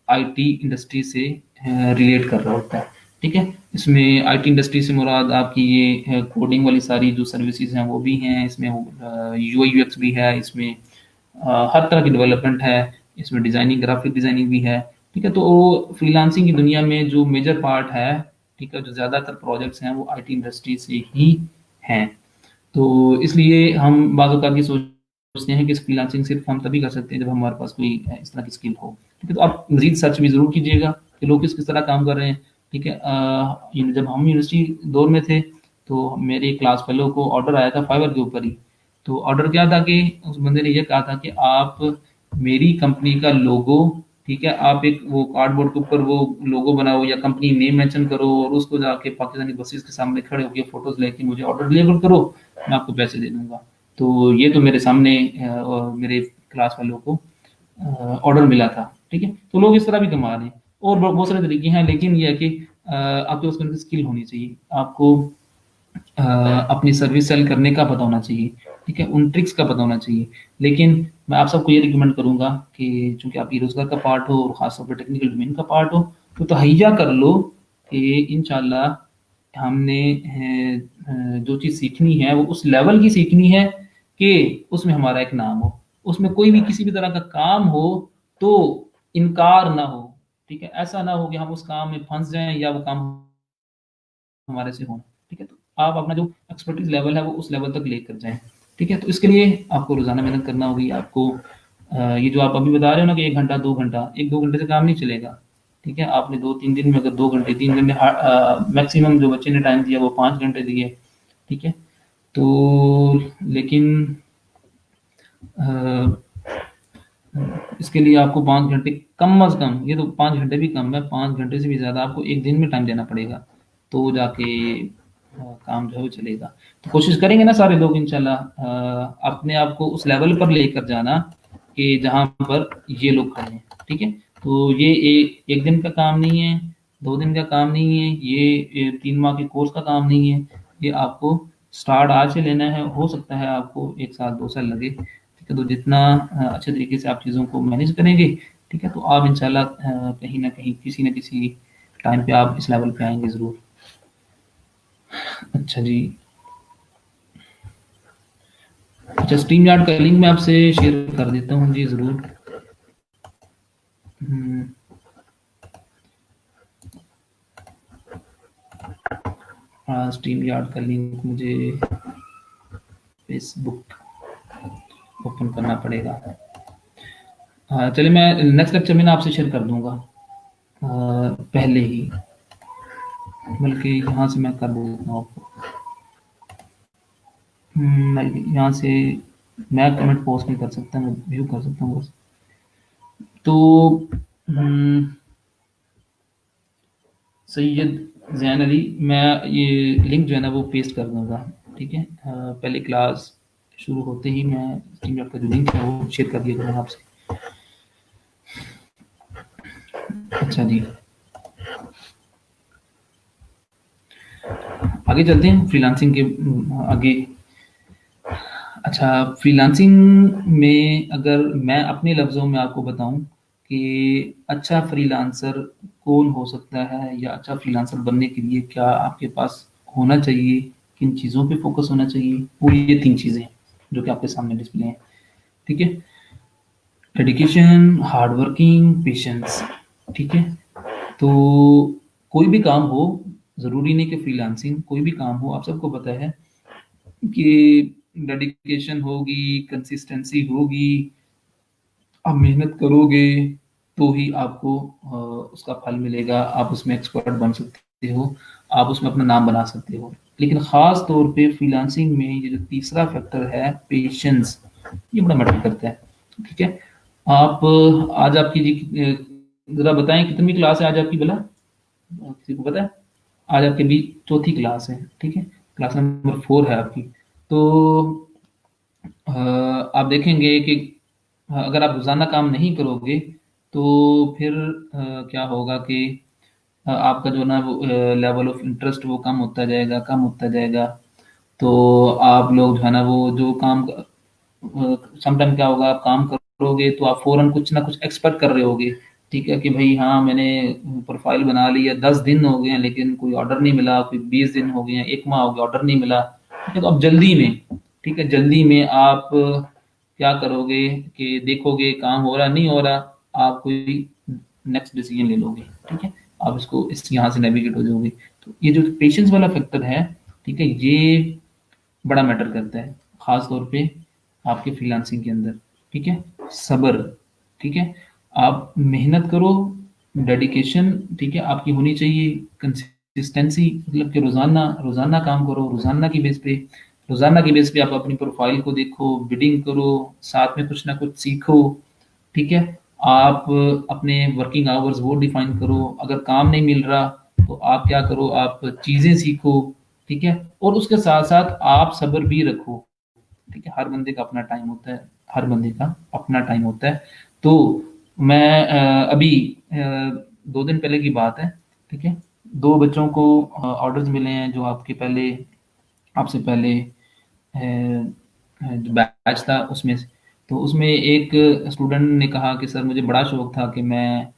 आईटी इंडस्ट्री से रिलेट कर रहा होता है, ठीक है। इसमें आईटी इंडस्ट्री से मुराद आपकी ये कोडिंग वाली सारी जो सर्विसेज हैं वो भी हैं, इसमें यूआई यूएक्स भी है, इसमें हर तरह की डेवलपमेंट है, इसमें डिजाइनिंग ग्राफिक डिजाइनिंग भी है, ठीक है। तो फ्रीलांसिंग की दुनिया में जो मेजर पार्ट है, ठीक है, जो ज़्यादातर प्रोजेक्ट्स हैं वो आईटी इंडस्ट्री से ही हैं। तो इसलिए हम बाज़ औक़ात ये सोचते हैं कि फ्रीलांसिंग सिर्फ हम तभी कर सकते हैं जब हमारे पास कोई इस तरह की स्किल हो, ठीक है। तो आप मज़ीद सर्च भी ज़रूर कीजिएगा कि लोग किस तरह काम कर रहे हैं, ठीक है। जब हम यूनिवर्सिटी दौर में थे तो मेरे क्लास फेलो को ऑर्डर आया था फाइवर के ऊपर ही। तो ऑर्डर क्या था कि उस बंदे ने ये कहा था कि आप मेरी कंपनी का लोगो, ठीक है, आप एक वो कार्डबोर्ड के ऊपर वो लोगो बनाओ या कंपनी नेम मेंशन करो और उसको जाके पाकिस्तानी बसेस के सामने खड़े होकर फोटोज लेके मुझे ऑर्डर डिलीवर करो, मैं आपको पैसे दे दूंगा। तो ये तो मेरे सामने मेरे क्लास वालों को ऑर्डर मिला था, ठीक है। तो लोग इस तरह भी कमा रहे हैं और बहुत सारे तरीके हैं, लेकिन ये है कि आपके पास कोई स्किल होनी चाहिए, आपको अपनी सर्विस सेल करने का पता होना चाहिए, ठीक है, उन ट्रिक्स का पता होना चाहिए। लेकिन मैं आप सबको ये रिकमेंड करूंगा कि चूंकि आप बेरोजगार का पार्ट हो और खासतौर पर टेक्निकल डोमेन का पार्ट हो, तो तहैया कर लो कि इंशाल्लाह हमने जो चीज़ सीखनी है वो उस लेवल की सीखनी है कि उसमें हमारा एक नाम हो, उसमें कोई भी किसी भी तरह का काम हो तो इनकार ना हो, ठीक है? ऐसा ना हो कि हम उस काम में फंस जाएं या वो काम हमारे से हो, ठीक है? तो आप अपना जो एक्सपर्टीज लेवल है वो उस लेवल तक लेकर जाएं, ठीक है? तो इसके लिए आपको रोजाना मेहनत करना होगी। आपको ये जो आप अभी बता रहे हो ना कि 1 घंटा 2 घंटा, 1-2 घंटे से काम नहीं चलेगा, ठीक है? आपने 2-3 दिन में अगर 2 घंटे 3 घंटे मैक्सिमम जो बच्चे ने टाइम दिया वो 5 घंटे दिए, ठीक है? तो लेकिन अ, इसके लिए आपको 5 घंटे कम अज कम, ये तो 5 घंटे भी कम है, 5 घंटे से भी ज्यादा आपको एक दिन में टाइम देना पड़ेगा, तो जाके काम जो है वो चलेगा। तो कोशिश करेंगे ना सारे लोग इंशाल्लाह अपने आप को उस लेवल पर लेकर जाना कि जहां पर ये लोग खड़े हैं, ठीक है? तो ये एक दिन का काम नहीं है, 2 दिन का काम नहीं है, ये 3 माह के कोर्स का काम नहीं है। ये आपको स्टार्ट आज से लेना है, हो सकता है आपको 1 साल 2 साल लगे, ठीक है? तो जितना अच्छे तरीके से आप चीज़ों को मैनेज करेंगे, ठीक है, तो आप इंशाल्लाह कहीं ना कहीं किसी न किसी टाइम पे आप इस लेवल पे आएंगे ज़रूर। अच्छा जी। अच्छा, स्ट्रीम यार्ड का लिंक मैं आपसे शेयर कर देता हूँ जी, ज़रूर। हम्म, हाँ, स्ट्रीम यार्ड का लिंक मुझे फेसबुक ओपन करना पड़ेगा। हाँ, चलिए मैं नेक्स्ट लेक्चर में ना आपसे शेयर कर दूंगा पहले ही, बल्कि यहाँ से मैं कर देता हूँ आपको। मैं यहाँ से मैं कमेंट पोस्ट नहीं कर सकता, मैं व्यू कर सकता हूँ बस। तो हम्म, सैयद जैन अली, मैं ये लिंक जो है ना वो पेस्ट कर दूंगा, ठीक है? पहले क्लास शुरू होते ही मैं स्ट्रीम यार्ड का जो लिंक है वो शेयर कर दिया करूँगा आपसे। अच्छा जी, आगे चलते हैं फ्रीलांसिंग के आगे। अच्छा, फ्रीलांसिंग में अगर मैं अपने लफ्ज़ों में आपको बताऊं कि अच्छा फ्रीलांसर कौन हो सकता है, या अच्छा फ्रीलांसर बनने के लिए क्या आपके पास होना चाहिए, किन चीज़ों पे फोकस होना चाहिए, वो ये 3 चीज़ें हैं जो कि आपके सामने डिस्प्ले हैं, ठीक है? डेडिकेशन, हार्ड वर्किंग, पेशेंस, ठीक है? तो कोई भी काम हो, ज़रूरी नहीं कि फ्रीलांसिंग, कोई भी काम हो, आप सबको पता है कि डेडिकेशन होगी, कंसिस्टेंसी होगी, आप मेहनत करोगे तो ही आपको उसका फल मिलेगा, आप उसमें एक्सपर्ट बन सकते हो, आप उसमें अपना नाम बना सकते हो। लेकिन ख़ास तौर पे फ्रीलांसिंग में ये जो तीसरा फैक्टर है पेशेंस, ये बड़ा मैटर करता है, ठीक है? आप आज आपकी जी ज़रा बताएं कितनी क्लास है आज आपकी भला? किसी को पता है? आज आपके भी चौथी क्लास है, ठीक है? क्लास नंबर 4 है आपकी। तो आप देखेंगे कि अगर आप रोज़ाना काम नहीं करोगे तो फिर क्या होगा कि आपका जो ना वो लेवल ऑफ इंटरेस्ट वो कम होता जाएगा, कम होता जाएगा। तो आप लोग जो है ना वो जो काम समटाइम क्या होगा, आप काम करोगे तो आप फौरन कुछ ना कुछ एक्सपेक्ट कर रहे होगे, ठीक है? कि भाई हाँ, मैंने प्रोफाइल बना ली है, 10 दिन हो गए हैं लेकिन कोई ऑर्डर नहीं मिला, कोई 20 दिन हो गए हैं, 1 माह हो गया, ऑर्डर नहीं मिला, ठीक है? तो अब जल्दी में, ठीक है, जल्दी में आप क्या करोगे कि देखोगे काम हो रहा नहीं हो रहा, आप कोई नेक्स्ट डिसीजन ले लोगे, ठीक है? आप इसको इस यहाँ से नेविगेट हो जाओगे। तो ये जो पेशेंस वाला फैक्टर है, ठीक है, ये बड़ा मैटर करता है, खास तौर पे आपके फ्रीलांसिंग के अंदर, ठीक है? सब्र, ठीक है? आप मेहनत करो, डेडिकेशन, ठीक है, आपकी होनी चाहिए, कंसिस्टेंसी, मतलब कि रोजाना रोजाना काम करो, रोजाना की बेस पे आप अपनी प्रोफाइल को देखो, बिडिंग करो, साथ में कुछ ना कुछ सीखो, ठीक है? आप अपने वर्किंग आवर्स वो डिफाइन करो, अगर काम नहीं मिल रहा तो आप क्या करो, आप चीजें सीखो, ठीक है? और उसके साथ साथ आप सब्र भी रखो, ठीक है? हर बंदे का अपना टाइम होता है, हर बंदे का अपना टाइम होता है। तो मैं अभी 2 दिन पहले की बात है, ठीक है? 2 बच्चों को ऑर्डर्स मिले हैं जो आपसे पहले जो बैच था उसमें से। तो उसमें एक स्टूडेंट ने कहा कि सर मुझे बड़ा शौक था कि मैं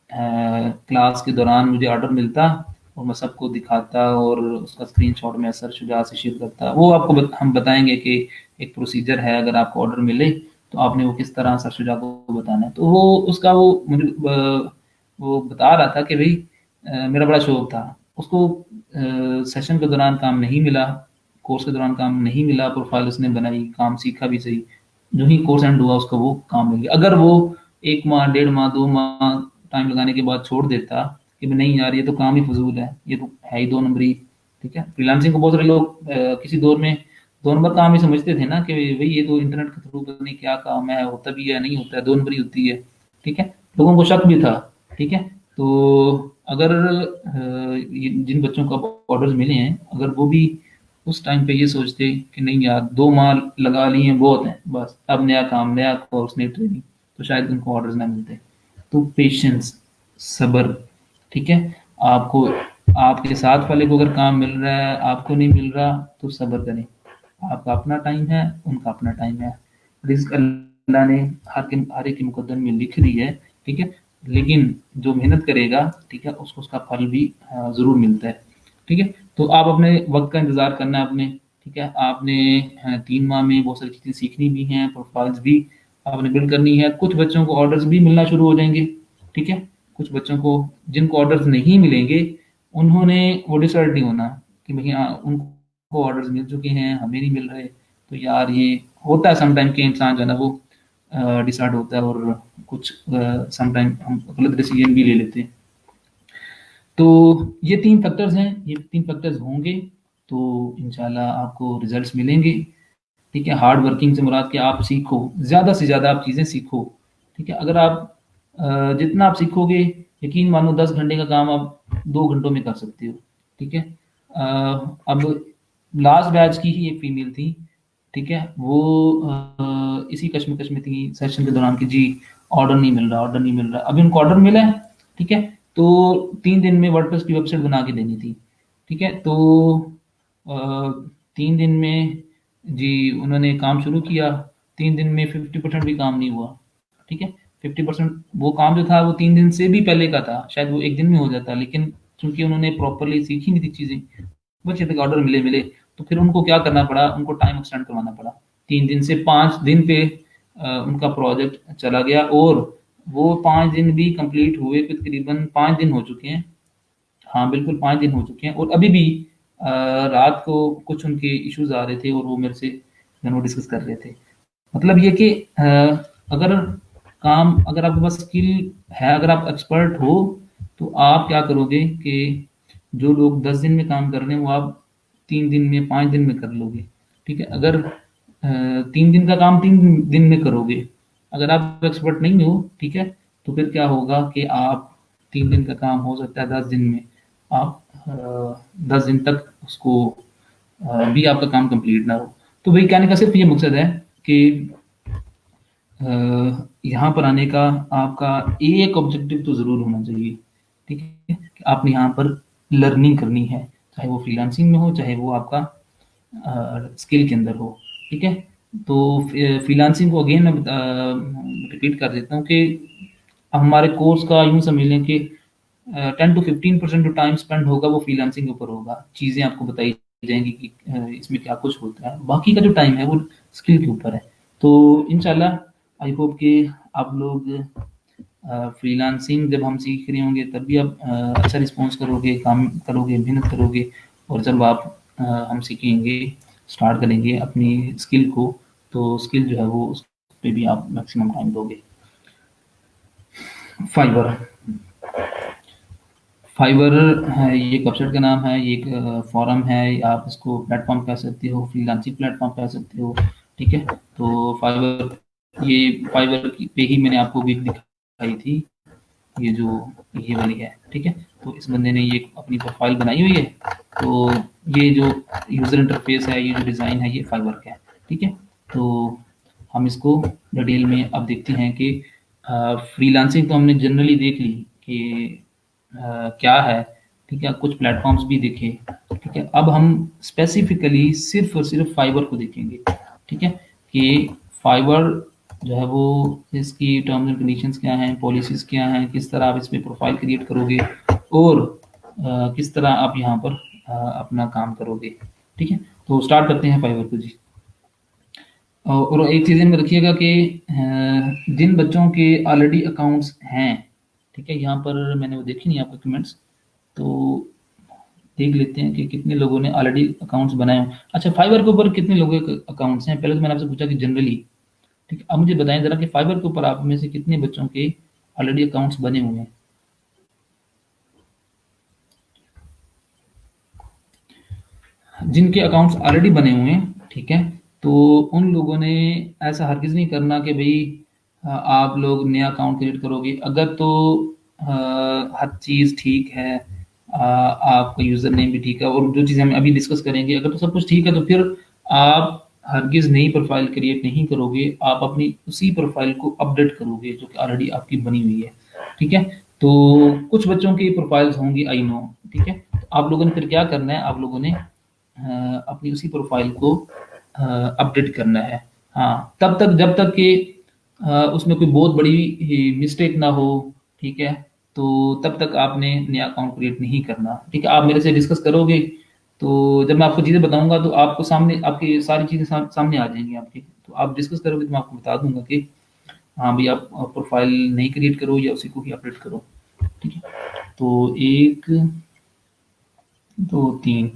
क्लास के दौरान मुझे ऑर्डर मिलता और मैं सबको दिखाता और उसका स्क्रीनशॉट मैं सर शुजा से शेयर करता। वो आपको हम बताएंगे कि एक प्रोसीजर है, अगर आपको ऑर्डर मिले तो आपने वो किस तरह सर शुजा को बताना है। तो वो उसका वो मुझे वो बता रहा था कि भाई मेरा बड़ा शौक था उसको, सेशन के दौरान काम नहीं मिला, कोर्स के दौरान काम नहीं मिला, प्रोफाइल उसने बनाई, काम सीखा भी सही, जो ही कोर्स एंड हुआ उसको वो काम मिल गया। अगर वो 1 माह, 1.5 माह, 2 माह टाइम लगाने के बाद छोड़ देता कि भाई नहीं यार ये तो काम ही फजूल है, ये तो है ही 2 नंबरी, ठीक है। फ्रीलांसिंग को बहुत सारे लोग किसी दौर में 2 नंबर काम ही समझते थे ना, कि भाई ये तो इंटरनेट के थ्रू पता नहीं क्या काम है, होता भी है नहीं होता है, 2 नंबरी होती है, ठीक है। लोगों को शक भी था, ठीक है। तो अगर जिन बच्चों को ऑर्डर्स मिले हैं, अगर वो भी उस टाइम पे ये सोचते कि नहीं यार 2 माह लगा लिए हैं बहुत हैं, बस अब नया काम, नया कोर्स, नई ट्रेनिंग, तो शायद उनको ऑर्डर्स ना मिलते। तो पेशेंस, सब्र, ठीक है। आपको आपके साथ वाले को अगर काम मिल रहा है, आपको नहीं मिल रहा, तो सब्र करें। आपका अपना टाइम है, उनका अपना टाइम है। रिज़्क अल्लाह ने हर एक के मुकद्दर में लिख दी है, ठीक है। लेकिन जो मेहनत करेगा, ठीक है, उसको उसका फल भी ज़रूर मिलता है, ठीक है। तो आप अपने वक़्त का इंतज़ार करना है आपने, ठीक है। आपने 3 माह में बहुत सारी चीज़ें सीखनी भी हैं, प्रोफाइल्स भी आपने बिल्ड करनी है। कुछ बच्चों को ऑर्डर्स भी मिलना शुरू हो जाएँगे, ठीक है। कुछ बच्चों को जिनको ऑर्डर्स नहीं मिलेंगे, उन्होंने वो डिसर्ट नहीं होना कि भैया उनको ऑर्डर्स मिल चुके हैं, हमें नहीं मिल रहे। तो यार ये होता है सम टाइम कि इंसान जो है ना वो डिसर्ट होता है और कुछ सम टाइम हम गलत डिसीजन भी ले लेते हैं। तो ये 3 फैक्टर्स हैं, ये 3 फैक्टर्स होंगे तो इंशाल्लाह आपको रिजल्ट्स मिलेंगे, ठीक है। हार्ड वर्किंग से मुराद कि आप सीखो, ज़्यादा से ज़्यादा आप चीज़ें सीखो, ठीक है। अगर आप जितना आप सीखोगे, यकीन मानो 10 घंटे का काम आप 2 घंटों में कर सकते हो, ठीक है। अब लास्ट बैच की ही एक फीमेल थी, ठीक है। वो इसी कश्मकश में थी सेशन के दौरान कि जी ऑर्डर नहीं मिल रहा, ऑर्डर नहीं मिल रहा। अभी उनको ऑर्डर मिला है, ठीक है। तो 3 दिन में वर्डप्रेस की वेबसाइट बना के देनी थी, ठीक है। तो 3 दिन में जी उन्होंने काम शुरू किया, 3 दिन में 50% भी काम नहीं हुआ, ठीक है। 50% वो काम जो था वो 3 दिन से भी पहले का था, शायद वो 1 दिन में हो जाता, लेकिन चूँकि उन्होंने प्रॉपर्ली सीखी नहीं थी चीज़ें, बस ये था कि ऑर्डर मिले, तो फिर उनको क्या करना पड़ा, उनको टाइम एक्सटेंड करवाना पड़ा। 3 दिन से 5 दिन पे उनका प्रोजेक्ट चला गया और वो 5 दिन भी कंप्लीट हुए, तकरीबन 5 दिन हो चुके हैं। हाँ, बिल्कुल 5 दिन हो चुके हैं और अभी भी रात को कुछ उनके इश्यूज़ आ रहे थे और वो मेरे से वो डिस्कस कर रहे थे। मतलब ये कि अगर अगर आपके पास स्किल है, अगर आप एक्सपर्ट हो, तो आप क्या करोगे कि जो लोग 10 दिन में काम कर रहे हैं, वो आप 3 दिन में, 5 दिन में कर लोगे, ठीक है। अगर 3 दिन का काम 3 दिन में करोगे, अगर आप एक्सपर्ट नहीं हो, ठीक है, तो फिर क्या होगा कि आप 3 दिन का काम हो सकता है 10 दिन में, आप 10 दिन तक उसको भी आपका काम कंप्लीट ना हो। तो वही कहने का सिर्फ ये मकसद है कि यहाँ पर आने का आपका एक ऑब्जेक्टिव तो ज़रूर होना चाहिए, ठीक है, कि आपने यहाँ पर लर्निंग करनी है, चाहे वो फ्रीलांसिंग में हो, चाहे वो आपका स्किल के अंदर हो, ठीक है। तो फ्रीलांसिंग को अगेन मैं रिपीट कर देता हूँ कि हमारे कोर्स का यूँ समझ लें कि 10 to 15% जो टाइम स्पेंड होगा वो फ्रीलांसिंग के ऊपर होगा। चीज़ें आपको बताई जाएँगी कि इसमें क्या कुछ होता है। बाकी का जो टाइम है वो स्किल के ऊपर है। तो इंशाल्लाह आई होप कि आप लोग फ्रीलांसिंग जब हम सीख रहे होंगे तब भी आप अच्छा रिस्पॉन्स करोगे, काम करोगे, मेहनत करोगे और जब आप हम सीखेंगे, स्टार्ट करेंगे अपनी स्किल को, तो स्किल जो है वो उस पे भी आप मैक्सिमम टाइम दोगे। फाइवर फाइवर है, ये एक वेबसाइट का नाम है, ये एक फोरम है, आप इसको प्लेटफ़ॉर्म कह सकते हो, फ्रीलांसिंग प्लेटफ़ॉर्म कह सकते हो, ठीक है। तो फाइवर की पे ही मैंने आपको गिग दिखाई थी, ये जो ये वाली है, ठीक है। तो इस बंदे ने ये अपनी प्रोफ़ाइल बनाई हुई है, तो ये जो यूज़र इंटरफ़ेस है, ये जो डिज़ाइन है, ये फाइवर का है, ठीक है। तो हम इसको डिटेल में अब देखते हैं कि फ्रीलांसिंग तो हमने जनरली देख ली कि क्या है, ठीक है, कुछ प्लेटफ़ॉर्म्स भी देखे, ठीक है। अब हम स्पेसिफ़िकली सिर्फ़ और सिर्फ़ फाइवर को देखेंगे, ठीक है, कि फाइवर जो है वो इसकी टर्म्स एंड कंडीशंस क्या हैं, पॉलिसीज़ क्या हैं, किस तरह आप इसमें प्रोफ़ाइल क्रिएट करोगे और किस तरह आप यहाँ पर अपना काम करोगे। ठीक है, तो स्टार्ट करते हैं फाइवर को जी। और एक चीज़ में रखिएगा कि जिन बच्चों के ऑलरेडी अकाउंट्स हैं, ठीक है, यहाँ पर मैंने वो देखी नहीं आपके कमेंट्स, तो देख लेते हैं कि कितने लोगों ने ऑलरेडी अकाउंट्स बनाए हों। अच्छा, फाइवर के ऊपर कितने लोगों के अकाउंट्स हैं? पहले तो मैंने आपसे पूछा कि जनरली, ठीक है, अब मुझे बताएं ज़रा कि फाइवर के ऊपर आप में से कितने बच्चों के ऑलरेडी अकाउंट्स बने हुए हैं? जिनके अकाउंट्स ऑलरेडी बने हुए हैं, ठीक है, तो उन लोगों ने ऐसा हरगिज़ नहीं करना कि भई आप लोग नया अकाउंट क्रिएट करोगे। अगर तो हर चीज़ ठीक है, आपका यूज़र नेम भी ठीक है और जो चीज़ें हम अभी डिस्कस करेंगे, अगर तो सब कुछ ठीक है, तो फिर आप हरगिज़ नई प्रोफ़ाइल क्रिएट नहीं करोगे, आप अपनी उसी प्रोफ़ाइल को अपडेट करोगे जो कि ऑलरेडी आपकी बनी हुई है, ठीक है? तो कुछ बच्चों की प्रोफ़ाइल्स होंगी, आई नो, ठीक है? तो आप लोगों ने फिर क्या करना है, आप लोगों ने अपनी उसी प्रोफाइल को अपडेट करना है। हाँ, तब तक जब तक कि उसमें कोई बहुत बड़ी मिस्टेक ना हो, ठीक है? तो तब तक आपने नया अकाउंट क्रिएट नहीं करना, ठीक है? आप मेरे से डिस्कस करोगे, तो जब मैं आपको चीज़ें बताऊँगा तो आपको सामने आपकी सारी चीज़ें सामने आ जाएँगी आपकी। तो आप डिस्कस करोगे तो मैं आपको बता दूँगा कि हाँ, भई आप प्रोफाइल नई क्रिएट करो या उसी को ही अपडेट करो, ठीक है? तो 1, 2, 3,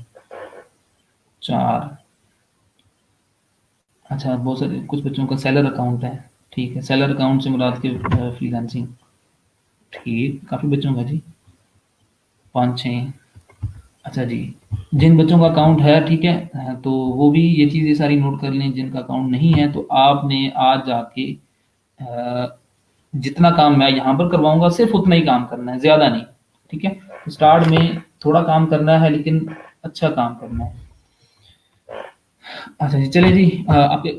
4, अच्छा, बहुत सारे कुछ बच्चों का सेलर अकाउंट है, ठीक है, सेलर अकाउंट से मुराद के फ्रीलांसिंग, ठीक, काफ़ी बच्चों का जी, 5-6, अच्छा जी। जिन बच्चों का अकाउंट है, ठीक है, तो वो भी ये चीज़ें सारी नोट कर लें। जिनका अकाउंट नहीं है, तो आपने आज जाके जितना काम मैं यहाँ पर करवाऊँगा, सिर्फ़ उतना ही काम करना है, ज़्यादा नहीं, ठीक है? तो स्टार्ट में थोड़ा काम करना है, लेकिन अच्छा काम करना है। अच्छा जी, चलिए जी, आपके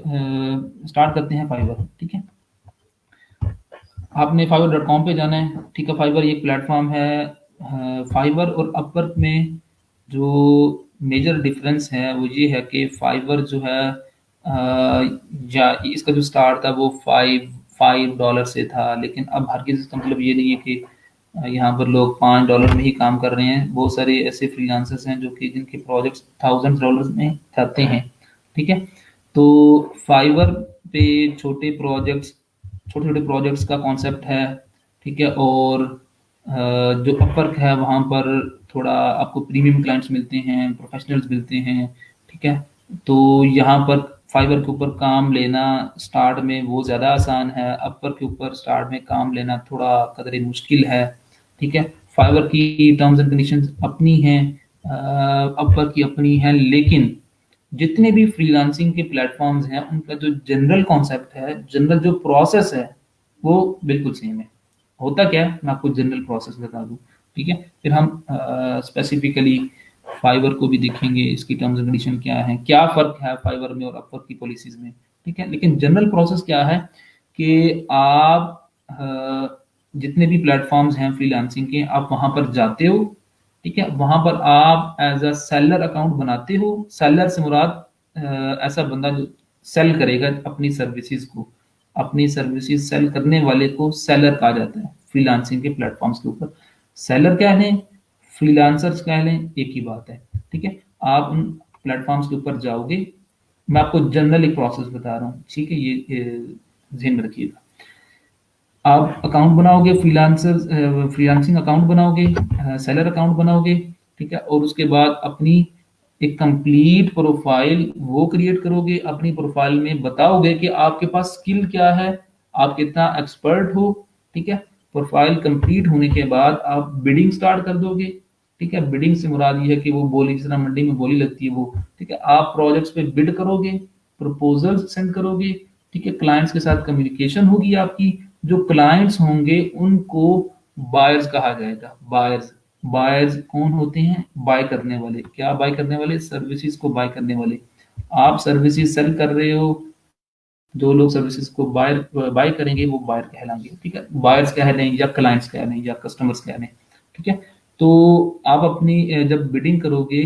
स्टार्ट करते हैं फाइवर, ठीक है? आपने fiverr.com पे जाना है, ठीक है? फाइवर एक प्लेटफॉर्म है। फाइवर और अपवर्क में जो मेजर डिफरेंस है वो ये है कि फाइवर जो है या इसका जो स्टार्ट था वो $5 से था, लेकिन अब हरगिज़ इसका मतलब ये नहीं है कि यहाँ पर लोग $5 में ही काम कर रहे हैं। बहुत सारे ऐसे फ्रीलांसर्स हैं जो कि जिनके प्रोजेक्ट्स $1000 में जाते हैं, ठीक है? तो फाइवर पे छोटे प्रोजेक्ट्स छोटे-छोटे प्रोजेक्ट्स का कॉन्सेप्ट है, ठीक है? और जो अपवर्क है वहाँ पर थोड़ा आपको प्रीमियम क्लाइंट्स मिलते हैं, प्रोफेशनल्स मिलते हैं, ठीक है? तो यहाँ पर फाइवर के ऊपर काम लेना स्टार्ट में वो ज़्यादा आसान है, अपवर्क के ऊपर स्टार्ट में काम लेना थोड़ा कदरे मुश्किल है, ठीक है? फाइवर की टर्म्स एंड कंडीशंस अपनी हैं, अपवर्क की अपनी हैं, लेकिन जितने भी फ्रीलांसिंग के प्लेटफॉर्म्स हैं उनका जो जनरल कॉन्सेप्ट है, जनरल जो प्रोसेस है, वो बिल्कुल सेम है। होता क्या है, मैं आपको जनरल प्रोसेस बता दूं, ठीक है? फिर हम स्पेसिफिकली फाइवर को भी देखेंगे, इसकी टर्म्स एंड कंडीशन क्या है, क्या फर्क है फाइवर में और अपवर्क की पॉलिसीज में, ठीक है? लेकिन जनरल प्रोसेस क्या है कि आप जितने भी प्लेटफॉर्म्स हैं फ्रीलांसिंग के, आप वहां पर जाते हो, ठीक है? वहां पर आप एज अ सेलर अकाउंट बनाते हो। सेलर से मुराद ऐसा बंदा जो सेल करेगा अपनी सर्विसेज को, अपनी सर्विसेज सेल करने वाले को सेलर कहा जाता है फ्रीलांसिंग के प्लेटफॉर्म्स के ऊपर। सेलर क्या है, फ्रीलांसर्स क्या है, एक ही बात है, ठीक है? आप उन प्लेटफॉर्म्स के ऊपर जाओगे, मैं आपको जनरल एक प्रोसेस बता रहा हूँ, ठीक है? ये ध्यान में रखिएगा। आप अकाउंट बनाओगे, फ्रीलांसिंग अकाउंट बनाओगे, सेलर अकाउंट बनाओगे, ठीक है? और उसके बाद अपनी एक कंप्लीट प्रोफाइल वो क्रिएट करोगे। अपनी प्रोफाइल में बताओगे कि आपके पास स्किल क्या है, आप कितना एक्सपर्ट हो, ठीक है? प्रोफाइल कंप्लीट होने के बाद आप बिडिंग स्टार्ट कर दोगे, ठीक है? बिडिंग से मुराद ये है कि वो बोली, जिस तरह मंडी में बोली लगती है वो, ठीक है? आप प्रोजेक्ट्स पे बिड करोगे, प्रपोजल्स सेंड करोगे, ठीक है? क्लाइंट्स के साथ कम्युनिकेशन होगी आपकी। जो क्लाइंट्स होंगे उनको बायर्स कहा जाएगा। बायर्स, बायर्स कौन होते हैं? बाय करने वाले। क्या बाय करने वाले? सर्विसेज को बाय करने वाले। आप सर्विसेज सेल कर रहे हो, जो लोग सर्विसेज को बाय बाय करेंगे वो बायर कहलाएंगे, ठीक है? बायर्स कह लें या क्लाइंट्स कह लें या कस्टमर्स कह लें, ठीक है? तो आप अपनी जब बिडिंग करोगे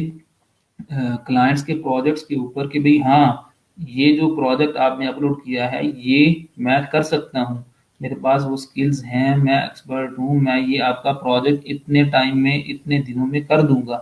क्लाइंट्स के प्रोजेक्ट्स के ऊपर कि भाई हाँ, ये जो प्रोजेक्ट आपने अपलोड किया है ये मैं कर सकता हूँ, मेरे पास वो स्किल्स हैं, मैं एक्सपर्ट हूँ, मैं ये आपका प्रोजेक्ट इतने टाइम में, इतने दिनों में कर दूंगा।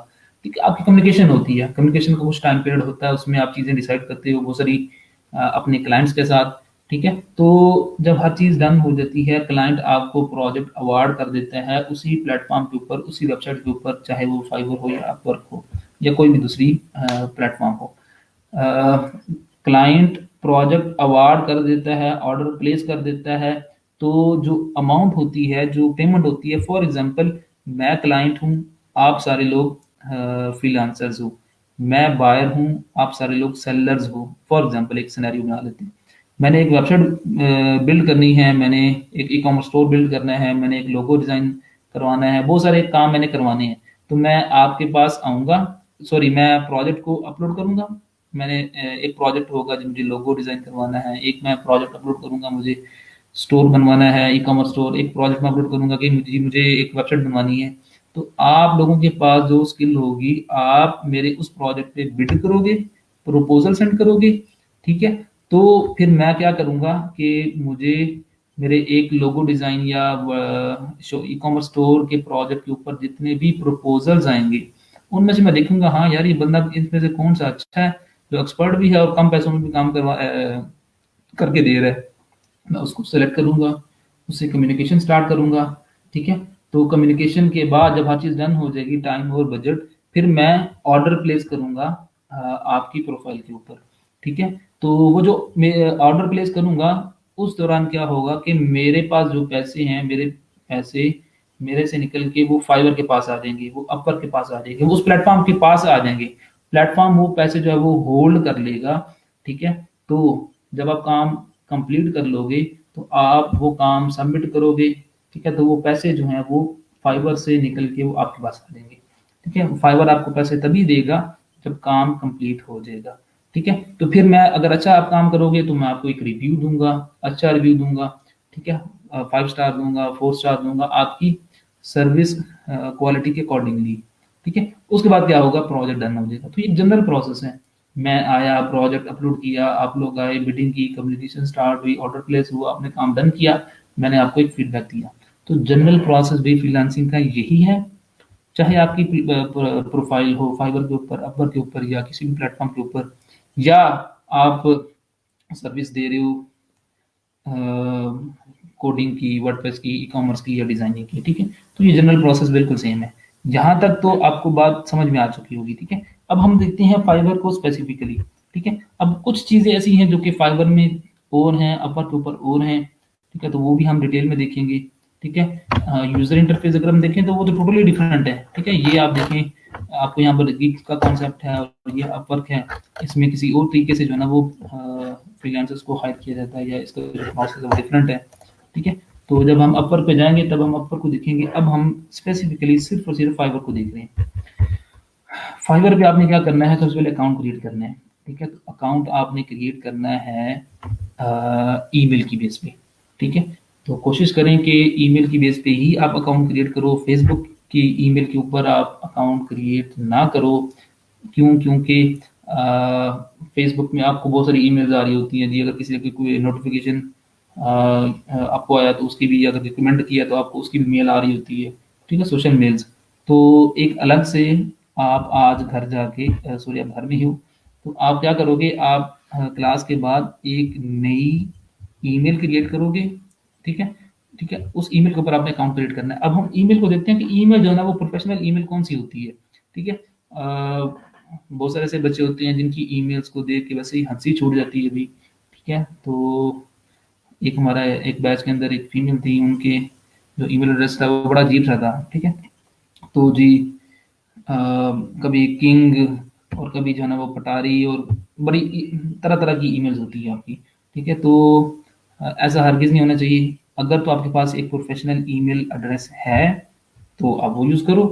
ठीक है, आपकी कम्युनिकेशन होती है, कम्युनिकेशन का कुछ टाइम पीरियड होता है, उसमें आप चीज़ें डिसाइड करते हो बहुत सारी अपने क्लाइंट्स के साथ। ठीक है, तो जब हर चीज़ डन हो जाती है, क्लाइंट आपको प्रोजेक्ट अवार्ड कर देता है उसी प्लेटफॉर्म के ऊपर, उसी वेबसाइट के ऊपर, चाहे वो फाइवर हो या अपवर्क हो या कोई भी दूसरी प्लेटफॉर्म हो। क्लाइंट प्रोजेक्ट अवार्ड कर देता है, ऑर्डर प्लेस कर देता है, तो जो अमाउंट होती है, जो पेमेंट होती है, फॉर एग्जांपल मैं क्लाइंट हूँ, आप सारे लोग फ्रीलांसर्स हो, मैं बायर हूँ, आप सारे लोग सेलर्स हो, फॉर एग्जांपल एक सिनेरियो बना लेते हैं। मैंने एक वेबसाइट बिल्ड करनी है, मैंने एक ई कॉमर्स स्टोर बिल्ड करना है, मैंने एक लोगो डिज़ाइन करवाना है, बहुत सारे काम मैंने करवाने हैं। तो मैं आपके पास आऊँगा, सॉरी, मैं प्रोजेक्ट को अपलोड करूँगा। मैंने एक प्रोजेक्ट होगा जो मुझे लोगो डिज़ाइन करवाना है, एक मैं प्रोजेक्ट अपलोड करूँगा, मुझे स्टोर बनवाना है, ई कॉमर्स स्टोर, एक प्रोजेक्ट में अपलोड करूँगा कि मुझे मुझे एक वेबसाइट बनवानी है। तो आप लोगों के पास जो स्किल होगी, आप मेरे उस प्रोजेक्ट पे बिड करोगे, प्रपोजल सेंड करोगे। ठीक है, तो फिर मैं क्या करूँगा कि मुझे मेरे एक लोगो डिज़ाइन या ई कॉमर्स स्टोर के प्रोजेक्ट के ऊपर जितने भी प्रपोजल्स आएंगे, उनमें से मैं देखूंगा, हाँ यार, ये बंदा इसमें से कौन सा अच्छा है, जो एक्सपर्ट भी है और कम पैसों में भी काम करके दे रहा है। मैं उसको सेलेक्ट करूंगा, उससे कम्युनिकेशन स्टार्ट करूंगा। ठीक है, तो कम्युनिकेशन के बाद जब हर चीज़ डन हो जाएगी, टाइम और बजट, फिर मैं ऑर्डर प्लेस करूंगा आपकी प्रोफाइल के ऊपर। ठीक है, तो वो जो मैं ऑर्डर प्लेस करूंगा, उस दौरान क्या होगा कि मेरे पास जो पैसे हैं, मेरे पैसे मेरे से निकल के वो फाइवर के पास आ जाएंगे, वो अपर के पास आ जाएंगे, वो उस प्लेटफॉर्म के पास आ जाएंगे। प्लेटफॉर्म वो पैसे जो है वो होल्ड कर लेगा। ठीक है, तो जब आप काम कंप्लीट कर लोगे, तो आप वो काम सबमिट करोगे। ठीक है, तो वो पैसे जो हैं वो फाइवर से निकल के वो आपके पास आ जाएंगे। ठीक है, फाइवर आपको पैसे तभी देगा जब काम कंप्लीट हो जाएगा। ठीक है, तो फिर मैं, अगर अच्छा आप काम करोगे तो मैं आपको एक रिव्यू दूंगा, अच्छा रिव्यू दूंगा। ठीक है, 5 स्टार दूंगा, 4 स्टार दूंगा, आपकी सर्विस क्वालिटी के अकॉर्डिंगली। ठीक है, उसके बाद क्या होगा, प्रोजेक्ट डन हो जाएगा। तो ये जनरल प्रोसेस है। मैं आया, प्रोजेक्ट अपलोड किया, आप लोग आए, बिडिंग की, कम्युनिकेशन स्टार्ट हुई, ऑर्डर प्लेस हुआ, आपने काम डन किया, मैंने आपको एक फीडबैक दिया। तो जनरल प्रोसेस भी फ्रीलांसिंग का यही है। चाहे आपकी प्रोफाइल हो फाइवर के ऊपर, अपवर के ऊपर, या किसी भी प्लेटफॉर्म के ऊपर, या आप सर्विस दे रहे हो कोडिंग की, वर्डप्रेस की, ई कॉमर्स की या डिजाइनिंग की। ठीक है, तो ये जनरल प्रोसेस बिल्कुल सेम है। यहाँ तक तो आपको बात समझ में आ चुकी होगी। ठीक है, अब हम देखते हैं फाइवर को स्पेसिफिकली। ठीक है, अब कुछ चीज़ें ऐसी हैं जो कि फाइवर में और हैं, अपर के ऊपर और हैं। ठीक है, तो वो भी हम डिटेल में देखेंगे। ठीक है, यूजर इंटरफेस अगर हम देखें तो वो तो टोटली डिफरेंट है। ठीक है, ये आप देखें, आपको यहाँ पर गिग का कॉन्सेप्ट है और ये अपवर्क है। इसमें किसी और तरीके से जो है ना वो फ्रीलांसर्स को हायर किया जाता है, या इसका जो प्रोसेस है वो डिफरेंट है। ठीक है, तो जब हम अपर पे जाएंगे तब हम अपर को देखेंगे। अब हम स्पेसिफिकली सिर्फ और सिर्फ फाइवर को देख रहे हैं। फाइवर पे आपने क्या करना है, सबसे पहले अकाउंट क्रिएट करना है। ठीक है, तो अकाउंट आपने क्रिएट करना है ईमेल की बेस पे। ठीक है, तो कोशिश करें कि ईमेल की बेस पे ही आप अकाउंट क्रिएट करो, फेसबुक की ईमेल के ऊपर आप अकाउंट क्रिएट ना करो। क्यों? क्योंकि फेसबुक में आपको बहुत सारी ईमेल्स आ रही होती हैं जी, अगर किसी की कोई नोटिफिकेशन आपको आया तो उसकी भी, अगर रिकमेंड किया तो आपको उसकी भी मेल आ रही होती है। ठीक है, सोशल मेल्स। तो एक अलग से आप आज घर जाके, सॉरी आप घर में ही हो, तो आप क्या करोगे, आप क्लास के बाद एक नई ईमेल क्रिएट करोगे। ठीक है, ठीक है, उस ईमेल के ऊपर आपने अकाउंट क्रिएट करना है। अब हम ईमेल को देखते हैं कि ईमेल जो है ना वो प्रोफेशनल ईमेल कौन सी होती है। ठीक है, बहुत सारे ऐसे बच्चे होते हैं जिनकी ईमेल्स को देख के वैसे ही हंसी छूट जाती है भी। ठीक है, तो एक हमारा एक बैच के अंदर एक फीमेल थी, उनके जो ईमेल एड्रेस था वो बड़ा अजीब सा था। ठीक है, तो जी कभी किंग और कभी जो है ना वो पटारी, और बड़ी तरह तरह की ईमेल्स होती है आपकी। ठीक है, तो ऐसा हरगिज़ नहीं होना चाहिए। अगर तो आपके पास एक प्रोफेशनल ईमेल एड्रेस है तो आप वो यूज़ करो।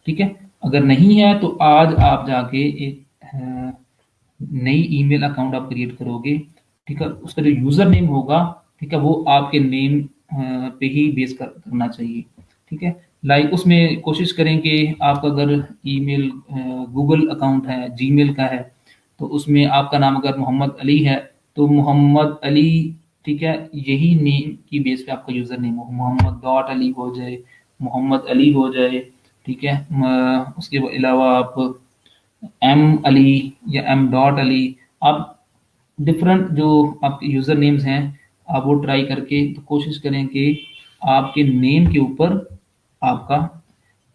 ठीक है, अगर नहीं है तो आज आप जाके एक नई ईमेल अकाउंट आप क्रिएट करोगे। ठीक है, उसका जो यूज़र नेम होगा, ठीक है, वो आपके नेम पे ही बेस करना चाहिए। ठीक है, लाइक उसमें कोशिश करें कि आपका अगर ईमेल गूगल अकाउंट है, जीमेल का है, तो उसमें आपका नाम अगर मोहम्मद अली है, तो मोहम्मद अली ठीक है, यही नेम की बेस पे आपका यूज़र नेम हो, मोहम्मद डॉट अली हो जाए, मोहम्मद अली हो जाए, ठीक है। उसके अलावा आप एम अली या एम डॉट अली, आप डिफरेंट जो आपके यूज़र नेम्स हैं, आप वो ट्राई करके तो कोशिश करें कि आपके नेम के ऊपर आपका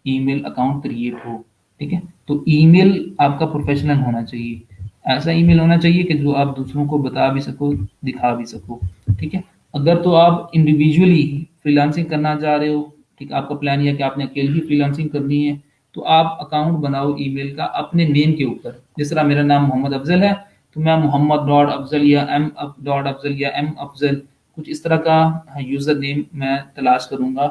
ईमेल अकाउंट क्रिएट हो, ठीक है। तो ईमेल आपका प्रोफेशनल होना चाहिए, ऐसा ईमेल होना चाहिए कि जो आप दूसरों को बता भी सको, दिखा भी सको, ठीक है। अगर तो आप इंडिविजुअली फ्रीलांसिंग करना चाह रहे हो, ठीक, आपका प्लान यह है कि आपने अकेले ही फ्रीलांसिंग करनी है, तो आप अकाउंट बनाओ ईमेल का अपने नेम के ऊपर। जिस तरह मेरा नाम मोहम्मद अफजल है, तो मैं मोहम्मद डॉट अफजल या एम डॉट अफजल या एम अफजल, कुछ इस तरह का यूज़र नेम मैं तलाश करूंगा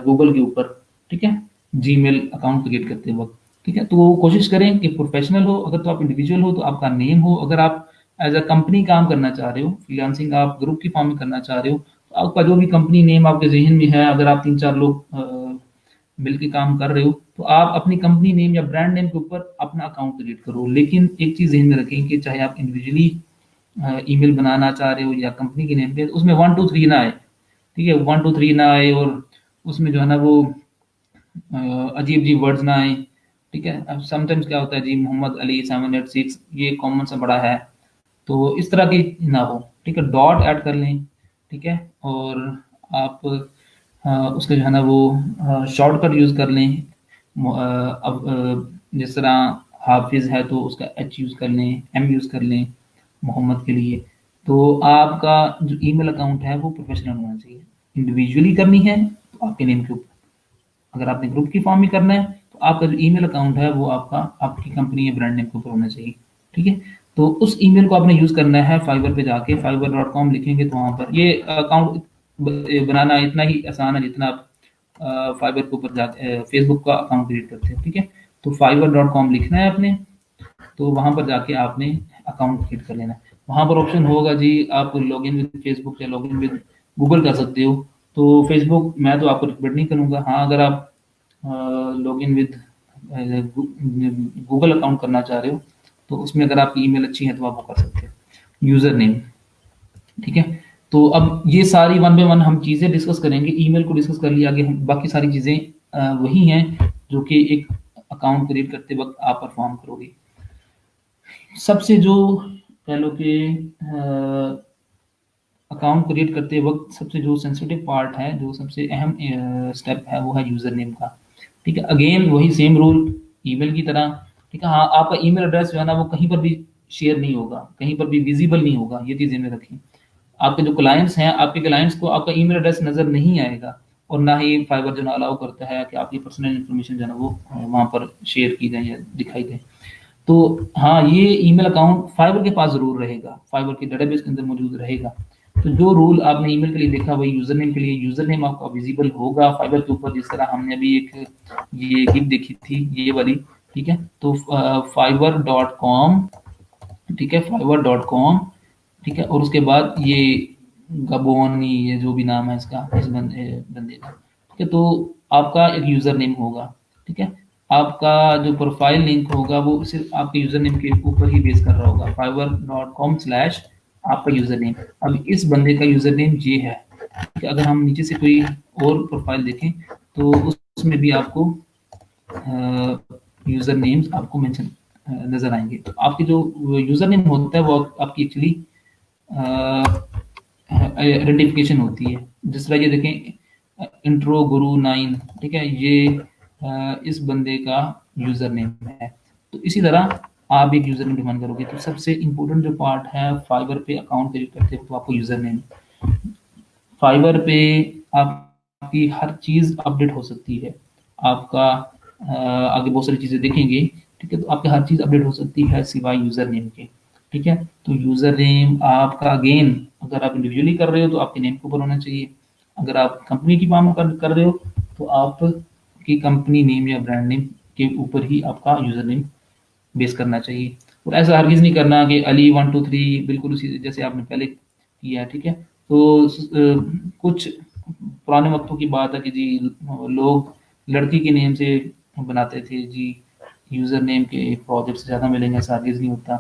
गूगल के ऊपर, ठीक है, जीमेल अकाउंट क्रिएट करते वक्त, ठीक है। तो कोशिश करें कि प्रोफेशनल हो, अगर तो आप इंडिविजुअल हो तो आपका नेम हो, अगर आप एज अ कंपनी काम करना चाह रहे हो, फ्रीलांसिंग आप ग्रुप की फॉर्म में करना चाह रहे हो, तो आपका जो भी कंपनी नेम आपके जहन में है, अगर आप 3-4 लोग मिलके काम कर रहे हो, तो आप अपनी कंपनी नेम या ब्रांड नेम के ऊपर अपना अकाउंट क्रिएट करो। लेकिन एक चीज़ ज़हन में रखें कि चाहे आप इंडिविजुअली ईमेल बनाना चाह रहे हो या कंपनी के नेम पे, उसमें 1 2 3 ना आए, ठीक है, 1 2 3 ना आए, और उसमें जो है ना वो अजीब अजीब वर्ड्स ना आए, ठीक है। अब समटाइम्स क्या होता है जी, मोहम्मद अली 786, ये कॉमन सा बड़ा है, तो इस तरह की ना हो, ठीक है। डॉट ऐड कर लें, ठीक है, और आप उसके जो है ना वो शॉर्टकट यूज़ कर लें। अब जिस तरह हाफिज़ है तो उसका एच यूज़ कर लें, एम यूज़ कर लें मोहम्मद के लिए। तो आपका जो ईमेल अकाउंट है वो प्रोफेशनल होना चाहिए। इंडिविजुअली करनी है तो आपके नेम के ऊपर, अगर आपने ग्रुप की फॉर्म में करना है तो आपका जो ईमेल अकाउंट है वो आपका आपकी कंपनी या ब्रांड नेम के ऊपर होना चाहिए, ठीक है। तो उस ईमेल को आपने यूज़ करना है, फाइवर पे जाके fiverr.com लिखेंगे तो वहाँ पर ये अकाउंट बनाना इतना ही आसान है जितना आप फाइवर के ऊपर जाके फेसबुक का अकाउंट क्रिएट करते हो, ठीक है। तो fiverr.com लिखना है आपने, तो वहाँ पर जाके आपने अकाउंट क्रिएट कर लेना है। वहाँ पर ऑप्शन होगा जी, आप लॉगिन विद फेसबुक या लॉगिन विद गूगल कर सकते हो। तो फेसबुक मैं तो आपको रिकमेंड नहीं करूँगा। हाँ, अगर आप लॉगिन विद गूगल अकाउंट करना चाह रहे हो तो उसमें अगर आपकी ईमेल अच्छी है तो आप वो कर सकते हो, यूज़र नेम, ठीक है। तो अब ये सारी वन बाय वन हम चीज़ें डिस्कस करेंगे। ईमेल को डिस्कस कर लिया, आगे हम बाकी सारी चीज़ें वही हैं जो कि एक अकाउंट क्रिएट करते वक्त आप परफॉर्म करोगे। सबसे जो कह लो कि अकाउंट क्रिएट करते वक्त सबसे जो सेंसिटिव पार्ट है, जो सबसे अहम स्टेप है, वो है यूज़र नेम का, ठीक है। अगेन वही सेम रूल ईमेल की तरह, ठीक है। हाँ, आपका ईमेल एड्रेस जो है ना वो कहीं पर भी शेयर नहीं होगा, कहीं पर भी विजिबल नहीं होगा, ये चीज़ में रखें। आपके जो क्लाइंट्स हैं, आपके क्लाइंट्स को आपका ईमेल एड्रेस नज़र नहीं आएगा, और ना ही फाइवर जो है ना अलाउ करता है कि आपकी पर्सनल इन्फॉर्मेशन जो है ना वो वहाँ पर शेयर की जाए या दिखाई दे। तो हाँ, ये ईमेल अकाउंट फाइवर के पास ज़रूर रहेगा, फाइवर के डेटाबेस के अंदर मौजूद रहेगा। तो जो रूल आपने ईमेल के लिए देखा वही यूज़र नेम के लिए, यूज़र नेम आपका विजिबल होगा फाइवर के ऊपर, जिस तरह हमने अभी एक ये गिग देखी थी ये वाली, ठीक है। तो fiverr.com, ठीक है, fiverr.com, ठीक है, और उसके बाद ये गबोनी, ये जो भी नाम है इसका, इस बंदे का, ठीक है। तो आपका एक यूज़र नेम होगा, ठीक है। आपका जो प्रोफाइल लिंक होगा वो सिर्फ आपके यूज़र नेम के ऊपर ही बेस कर रहा होगा, fiverr.com/ आपका यूज़र नेम। अब इस बंदे का यूज़र नेम ये है, ठीक है। अगर हम नीचे से कोई और प्रोफाइल देखें तो उसमें भी आपको यूज़र नेम्स आपको मेंशन नज़र आएंगे। तो आपकी जो यूज़र नेम होता है वो आपकी एक्चुअली आइडेंटिफिकेशन होती है। जिस तरह ये देखें, इंट्रो गुरु 9, ठीक है, ये इस बंदे का यूज़र नेम है। तो इसी तरह आप एक यूज़र नेम डिफाइन करोगे। तो सबसे इम्पोर्टेंट जो पार्ट है फाइवर पे अकाउंट क्रिएट करते हो तो आपको यूज़र नेम, फाइवर पे आपकी हर चीज़ अपडेट हो सकती है। आपका आगे बहुत सारी चीज़ें देखेंगे, ठीक है। तो आपकी हर चीज़ अपडेट हो सकती है सिवाय यूज़र नेम के, ठीक है। तो यूज़र नेम आपका अगेन, अगर आप इंडिविजुअली कर रहे हो तो आपके नेम के ऊपर होना चाहिए, अगर आप कंपनी की फॉर्म कर रहे हो तो आपकी कंपनी नेम या ब्रांड नेम के ऊपर ही आपका यूज़र नेम बेस करना चाहिए। और ऐसा हरगिज़ नहीं करना कि अली 1 2 3 बिल्कुल उसी जैसे आपने पहले किया है, ठीक है। तो कुछ पुराने वक्तों की बात है कि जी लोग लड़की के नेम से बनाते थे जी, यूज़र नेम के प्रोजेक्ट से ज़्यादा मिलेंगे, ऐसा हरगिज़ नहीं होता,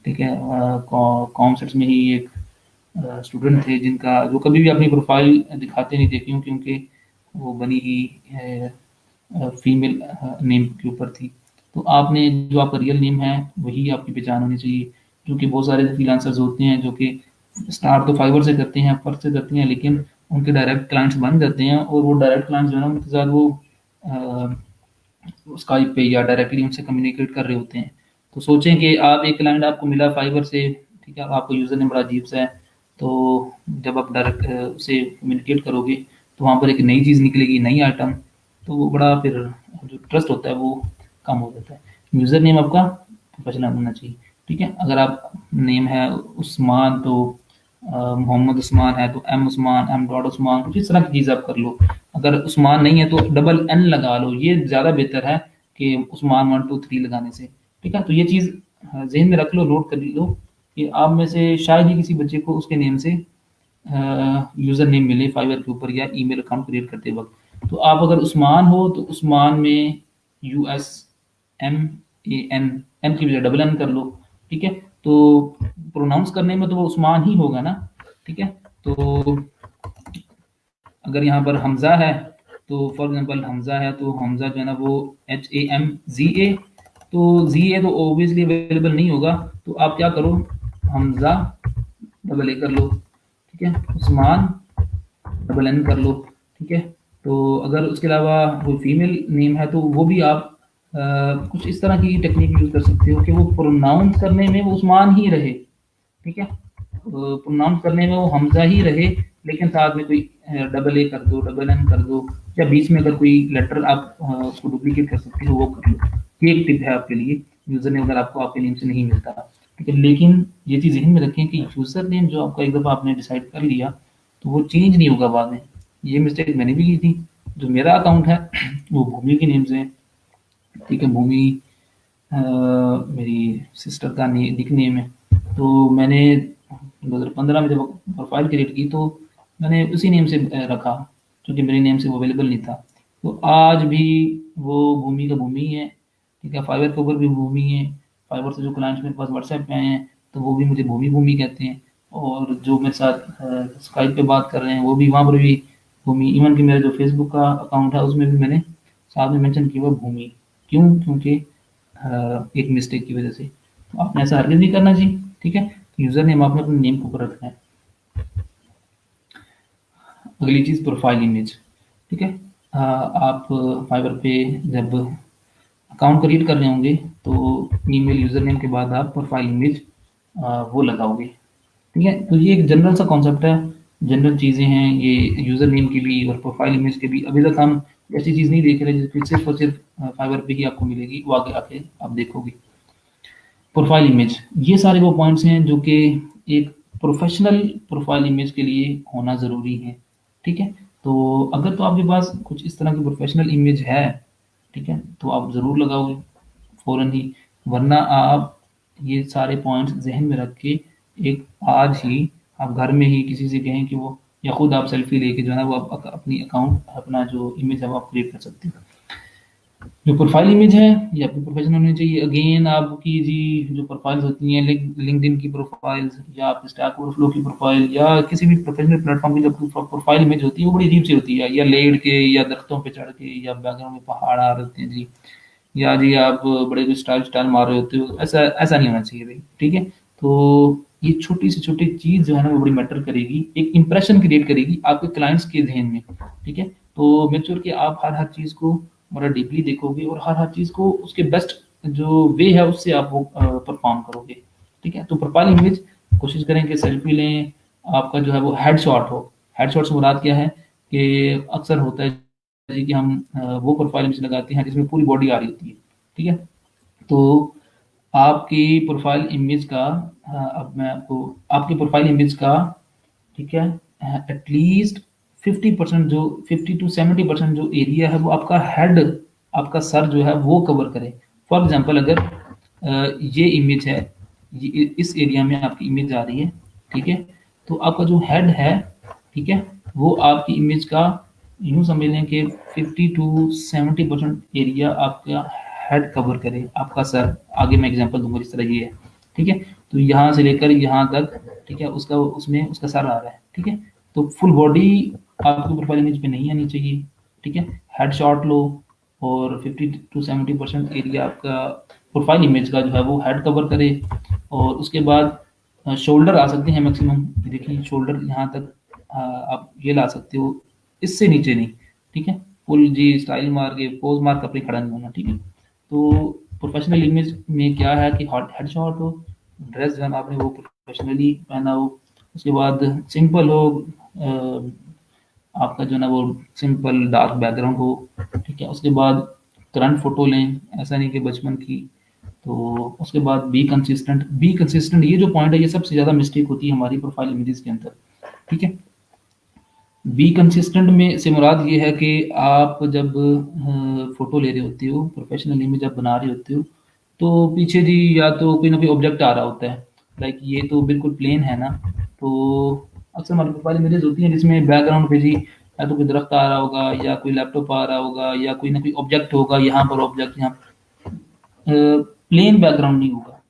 ठीक है। कॉम सेट्स में ही एक स्टूडेंट थे जिनका जो कभी भी अपनी प्रोफाइल दिखाते नहीं थे, क्योंकि वो बनी ही फीमेल नेम के ऊपर थी। तो आपने जो आपका रियल नेम है वही आपकी पहचान होनी चाहिए, क्योंकि बहुत सारे फ्रीलांसर्स होते हैं जो कि स्टार्ट तो फाइवर से करते हैं, अपवर्क से करते हैं, लेकिन उनके डायरेक्ट क्लाइंट्स बन जाते हैं और वो डायरेक्ट क्लाइंट्स जो है ना उनके साथ वो स्काइप पे या डायरेक्टली उनसे कम्युनिकेट कर रहे होते हैं। तो सोचें कि आप एक क्लाइंट आपको मिला फाइवर से, ठीक है, आपका यूज़र नेम बड़ा अजीब सा है, तो जब आप डायरेक्ट उससे कम्युनिकेट करोगे तो वहाँ पर एक नई चीज़ निकलेगी, नई आइटम, तो वो बड़ा फिर जो ट्रस्ट होता है वो कम हो जाता है। यूज़र नेम आपका प्रोफेशनल होना चाहिए, ठीक है। अगर आप नेम है उस्मान, तो मोहम्मद उस्मान है तो M Usman, M dot Usman, कुछ इस तरह की चीज़ आप कर लो। अगर उस्मान नहीं है तो डबल एन लगा लो, ये ज़्यादा बेहतर है कि उस्मान 1 2 3 लगाने से, ठीक है। तो ये चीज़ जहन में रख लो, नोट कर लो कि आप में से शायद ही किसी बच्चे को उसके नेम से यूज़र नेम मिले फाइवर के ऊपर या ईमेल अकाउंट क्रिएट करते वक्त। तो आप अगर उस्मान हो तो उस्मान में USMAN, एन की बजाय डबल एन कर लो, ठीक है। तो प्रोनाउंस करने में तो वो उस्मान ही होगा ना, ठीक है। तो अगर यहाँ पर हमज़ा है, तो फॉर एग्जांपल हमज़ा है तो हमज़ा जो है ना वो HAMZA, तो ZA तो ऑब्वियसली अवेलेबल नहीं होगा, तो आप क्या करो, हमज़ा डबल ए कर लो, ठीक है, उस्मान डबल एन कर लो, ठीक है। तो अगर उसके अलावा कोई फीमेल नेम है तो वो भी आप कुछ इस तरह की टेक्निक यूज़ कर सकते हो कि वो प्रोनाउंस करने में वो उस्मान ही रहे, ठीक है। प्रोनाउंस करने में वो हमज़ा ही रहे, लेकिन साथ में कोई डबल ए कर दो, डबल एन कर दो, या बीच में अगर कोई लेटर आप उसको डुप्लीकेट कर सकते हो वो कर लो। ये एक टिप है आपके लिए, यूज़र नेम अगर आपको आपके नेम से नहीं मिलता, ठीक है। लेकिन ये चीज़ ज़हन में रखें कि यूज़र नेम जो आपका एक दफ़ा आपने डिसाइड कर लिया तो वो चेंज नहीं होगा बाद में। ये मिस्टेक मैंने भी की थी। जो मेरा अकाउंट है वो भूमि के नेम से है, ठीक है। भूमि मेरी सिस्टर का निक नेम है। तो मैंने 2015 में जब प्रोफाइल क्रिएट की तो मैंने उसी नेम से रखा, क्योंकि मेरे नेम से वो अवेलेबल नहीं था। तो आज भी वो भूमि का भूमि ही है, ठीक है। फाइवर के ऊपर भी भूमि है। फाइवर से जो क्लाइंट्स मेरे पास व्हाट्सएप पे आए हैं तो वो भी मुझे भूमि भूमि कहते हैं, और जो मेरे साथ स्काइप पे बात कर रहे हैं वो भी वहाँ पर भी भूमि। इवन कि मेरा जो फेसबुक का अकाउंट है उसमें भी मैंने साथ में मेंशन किया हुआ भूमि। क्यों? क्योंकि एक मिस्टेक की वजह से। तो आपने ऐसा हरगिज़ नहीं करना चाहिए, ठीक है। तो यूज़र नेम आपने अपने नेम के ऊपर रखना है। अगली चीज़ प्रोफाइल इमेज, ठीक है। आप फाइवर पे जब अकाउंट क्रिएट कर रहे होंगे तो ईमेल यूज़र नेम के बाद आप प्रोफाइल इमेज वो लगाओगे, ठीक है। तो ये एक जनरल सा कॉन्सेप्ट है, जनरल चीज़ें हैं ये यूज़र नेम की भी और प्रोफाइल इमेज के भी। अभी तक हम ऐसी चीज़ नहीं देख रहे जिसकी सिर्फ और सिर्फ फाइवर पे ही आपको मिलेगी, वो आगे आके आप देखोगे। प्रोफाइल इमेज, ये सारे वो पॉइंट्स हैं जो कि एक प्रोफेशनल प्रोफाइल इमेज के लिए होना ज़रूरी है, ठीक है। तो अगर तो आपके पास कुछ इस तरह की प्रोफेशनल इमेज है, ठीक है, तो आप ज़रूर लगाओगे फ़ौरन ही, वरना आप ये सारे पॉइंट्स ज़हन में रख के एक आज ही आप घर में ही किसी से कहें कि वो, या खुद आप सेल्फी लेके जो है ना वो आप अपनी अकाउंट अपना जो इमेज है वो आप क्रिएट कर सकते हो। जो प्रोफाइल इमेज है ये आपकी प्रोफेशनल होनी चाहिए। अगेन आपकी जी जो प्रोफाइल्स होती हैं लिंक्डइन की प्रोफाइल्स या आप स्टैक ओवरफ्लो की प्रोफाइल या किसी भी प्रोफेशनल प्लेटफॉर्म की जो प्रोफाइल इमेज होती है वो बड़ी अजीब सी होती है, या लेट के या दरख्तों पे चढ़ के या बैकग्राउंड में पहाड़ आ रहे होते हैं जी, या जी आप बड़े जो स्टाइल स्टाइल मार रहे होते हो, ऐसा ऐसा नहीं होना चाहिए भाई, ठीक है। तो ये छोटी से छोटी चीज़ जो है ना वो बड़ी मैटर करेगी, एक इंप्रेशन क्रिएट करेगी आपके क्लाइंट्स के ज़हन में, ठीक है। तो मेक श्योर कि आप हर चीज़ को बड़ा डीपली देखोगे और हर चीज़ को उसके बेस्ट जो वे है उससे आप वो परफॉर्म करोगे, ठीक है। तो प्रोफाइल इमेज कोशिश करें कि सेल्फी लें, आपका जो है वो हेडशॉट हो। हेडशॉट से मुराद क्या है कि अक्सर होता है जी कि हम वो प्रोफाइल इमेज लगाते हैं जिसमें पूरी बॉडी आ रही होती है, ठीक है। तो आपकी प्रोफाइल इमेज का अब मैं आपको आपकी प्रोफाइल इमेज का, ठीक है, एटलीस्ट 50% जो 50 to 70% जो एरिया है वो आपका हेड, आपका सर जो है वो कवर करे। फॉर एग्जांपल अगर ये इमेज है, ये इस एरिया में आपकी इमेज आ रही है, ठीक है, तो आपका जो हेड है, ठीक है, वो आपकी इमेज का यूं समझ लें कि 50 to 70% एरिया आपका हेड कवर करे, आपका सर। आगे मैं एग्जांपल दूंगा जिस तरह ये है, ठीक है। तो यहाँ से लेकर यहाँ तक, ठीक है, उसका उसमें उसका सर आ रहा है, ठीक है। तो फुल बॉडी आपकी प्रोफाइल इमेज पे नहीं आनी चाहिए, ठीक है। हेड शॉट लो और 50 to 70% एरिया आपका प्रोफाइल इमेज का जो है वो हेड कवर करे। और उसके बाद शोल्डर आ सकते हैं मैक्सिमम, देखिए शोल्डर यहाँ तक आप ये ला सकते हो, इससे नीचे नहीं, ठीक है। फुल जी स्टाइल मार के पोज मार के अपने खड़ा नहीं होना, ठीक है। तो प्रोफेशनल इमेज में क्या है कि हॉट हेड शॉट हो, ड्रेस जो है ना आपने वो प्रोफेशनली पहना हो, उसके बाद सिंपल हो, आपका जो है ना वो सिंपल डार्क बैकग्राउंड हो, ठीक है। उसके बाद करंट फोटो लें, ऐसा नहीं कि बचपन की। तो उसके बाद बी कंसिस्टेंट, ये जो पॉइंट है ये सबसे ज़्यादा मिस्टेक होती है हमारी प्रोफाइल इमेजेस के अंदर, ठीक है। बी कंसिस्टेंट में से मुराद ये है कि आप जब फोटो ले रहे होते हो, प्रोफेशनल इमेज आप बना रहे होते हो, तो पीछे जी या तो कोई ना कोई ऑब्जेक्ट आ रहा होता है, लाइक ये तो बिल्कुल प्लेन है ना। तो अक्सर हमारी प्रोफाइल इमेजेस होती हैं जिसमें बैकग्राउंड पे जी या तो कोई दरख्त आ रहा होगा, या कोई लैपटॉप आ रहा होगा, या कोई ना कोई ऑब्जेक्ट होगा, यहाँ पर ऑब्जेक्ट, यहाँ प्लेन बैकग्राउंड नहीं होगा।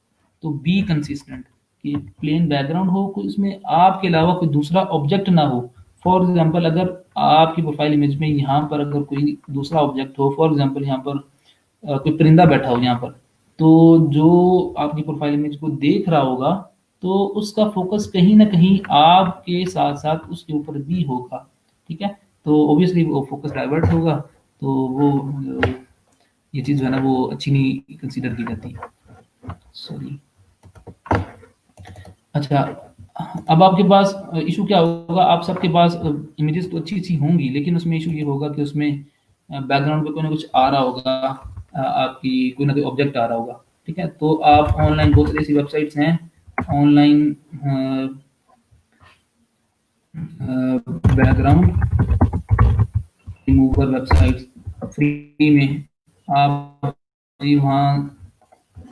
तो बी कंसिस्टेंट कि प्लेन बैकग्राउंड हो, कोई उसमें आपके अलावा कोई दूसरा ऑब्जेक्ट ना हो। फॉर एग्जांपल अगर आपकी प्रोफाइल इमेज में यहाँ पर अगर कोई दूसरा ऑब्जेक्ट हो, फॉर एग्जांपल यहाँ पर कोई परिंदा बैठा हो यहाँ पर, तो जो आपकी प्रोफाइल इमेज को देख रहा होगा, तो उसका फोकस कहीं ना कहीं आपके साथ साथ उसके ऊपर भी होगा, ठीक है। तो ऑब्वियसली वो फोकस डाइवर्ट होगा, तो वो ये चीज़ जो है ना वो अच्छी नहीं कंसीडर की जाती। सॉरी। अच्छा, अब आपके पास इशू क्या होगा, आप सबके पास इमेजेस तो अच्छी अच्छी होंगी, लेकिन उसमें इशू ये होगा कि उसमें बैकग्राउंड पे कोई ना कुछ आ रहा होगा, आपकी कोई ना कोई ऑब्जेक्ट आ रहा होगा, ठीक है। तो आप ऑनलाइन बहुत सारी ऐसी वेबसाइट्स हैं online, background remover websites free में, आप वहाँ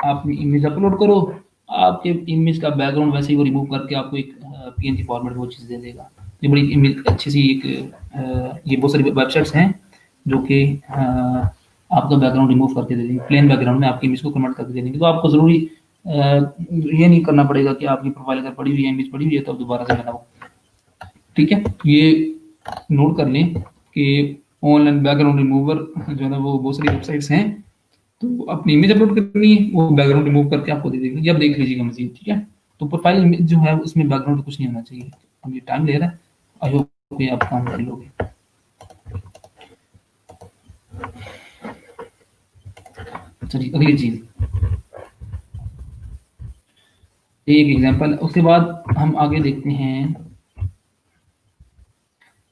आप इमेज अपलोड करो, आपके इमेज का बैकग्राउंड वैसे ही वो रिमूव करके आपको एक पीएनजी फॉर्मेट वो चीज़ दे देगा। ये बड़ी इमेज अच्छी सी एक ये बहुत सारी वेबसाइट्स हैं जो कि आपका बैकग्राउंड रिमूव करके दे देंगे, प्लेन बैकग्राउंड में आपकी इमेज को कन्वर्ट करके दे देंगे। तो आपको ज़रूरी ये नहीं करना पड़ेगा कि आपकी प्रोफाइल अगर पड़ी हुई है, इमेज पड़ी हुई है, तो आप दोबारा से बनाओ, ठीक है। ये नोट कर लें कि ऑनलाइन बैकग्राउंड रिमूवर जो है ना वो बहुत सारी वेबसाइट्स हैं, तो अपनी इमेज अपलोड करनी है, वो बैकग्राउंड रिमूव करके आपको दे देगी, ये आप देख लीजिएगा मजीद, ठीक है। तो प्रोफाइल इमेज जो है उसमें बैकग्राउंड कुछ नहीं होना चाहिए। अब ये टाइम ले रहा है, आई होप कि आप काम कर लोगे। चलिए अगली चीज, एक एग्जांपल, उसके बाद हम आगे देखते हैं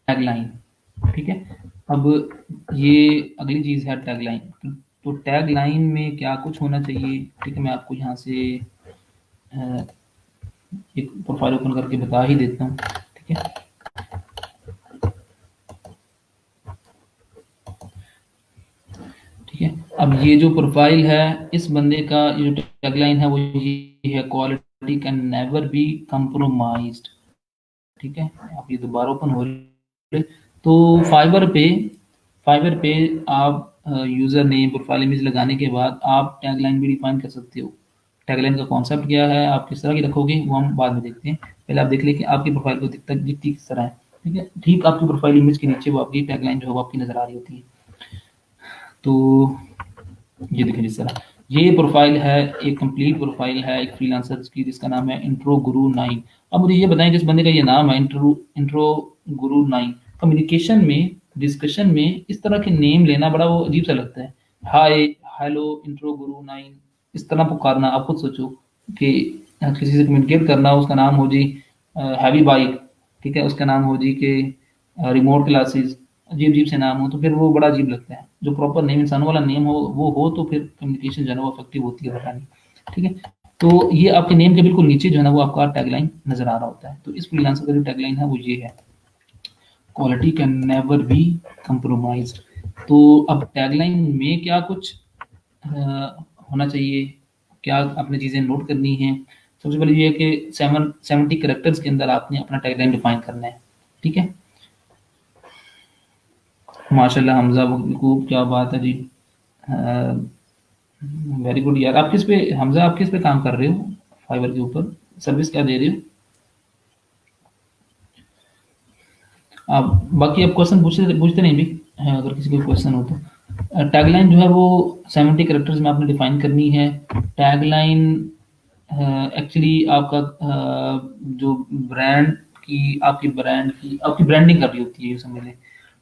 टैगलाइन, ठीक है। अब ये अगली चीज है टैगलाइन। तो टैगलाइन में क्या कुछ होना चाहिए, ठीक है। मैं आपको यहाँ से एक प्रोफाइल ओपन करके बता ही देता हूँ, ठीक है। ठीक है, अब ये जो प्रोफाइल है इस बंदे का, ये जो टैगलाइन है वो ये है, quality can never be compromised, ठीक है। आप ये दोबारा ओपन हो रहे, तो फाइवर पे आप यूजर नेम प्रोफाइल इमेज लगाने के बाद आप टैगलाइन भी डिफाइन कर सकते हो। टैगलाइन का कॉन्सेप्ट क्या है, आप किस तरह की रखोगे, वो हम बाद में देखते हैं। पहले आप देख लें कि आपकी प्रोफाइल को दिखती किस तरह है, ठीक है। ठीक आपकी प्रोफाइल इमेज के नीचे वो आपकी टैगलाइन जो है वो आपकी नजर आ रही होती है। तो ये देखिए जिस तरह ये प्रोफाइल है, एक कंप्लीट प्रोफाइल है एक फ्रीलांसर की जिसका नाम है इंट्रो गुरु 9। अब मुझे ये बताएं, जिस बंदे का ये नाम है इंट्रो इंट्रो गुरु 9, कम्युनिकेशन में डिस्कशन में इस तरह के नेम लेना बड़ा वो अजीब सा लगता है। हाय, हेलो, इंट्रो गुरु 9, इस तरह पुकारना। आप खुद सोचो कि किसी से कम्युनिकेट करना, उसका नाम हो जी हैवी बाइक, ठीक है, उसका नाम हो जी के रिमोट क्लासेस, अजीब अजीब से नाम हो, तो फिर वो बड़ा अजीब लगता है। जो प्रॉपर नेम इंसानों वाला नेम हो वो हो, तो फिर कम्युनिकेशन जो है ना वो इफेक्टिव होती है, पता नहीं, ठीक है। तो ये आपके नेम के बिल्कुल नीचे जो है ना वो आपका टैगलाइन नजर आ रहा होता है। तो इस फ्रीलांसर का जो टैगलाइन है वो ये है, quality can never be compromised. तो अब टैगलाइन में क्या कुछ होना चाहिए, क्या आपने चीज़ें नोट करनी है। सबसे पहले ये है कि 70 करेक्टर्स के अंदर आपने अपना टैगलाइन डिफाइन करना है, ठीक है। माशाल्लाह हमजा वकूब, क्या बात है जी, वेरी गुड यार। आप किस पे हमजा, आप किस पे काम कर रहे हो फाइवर के ऊपर, सर्विस क्या दे रहे हो? आप बाकी आप क्वेश्चन पूछते पूछते नहीं भी है, अगर किसी को क्वेश्चन हो तो। टैगलाइन जो है वो 70 कैरेक्टर्स में आपने डिफाइन करनी है। टैगलाइन एक्चुअली आपका जो ब्रांड आपकी ब्रांडिंग कर रही होती है, ये समझ लें।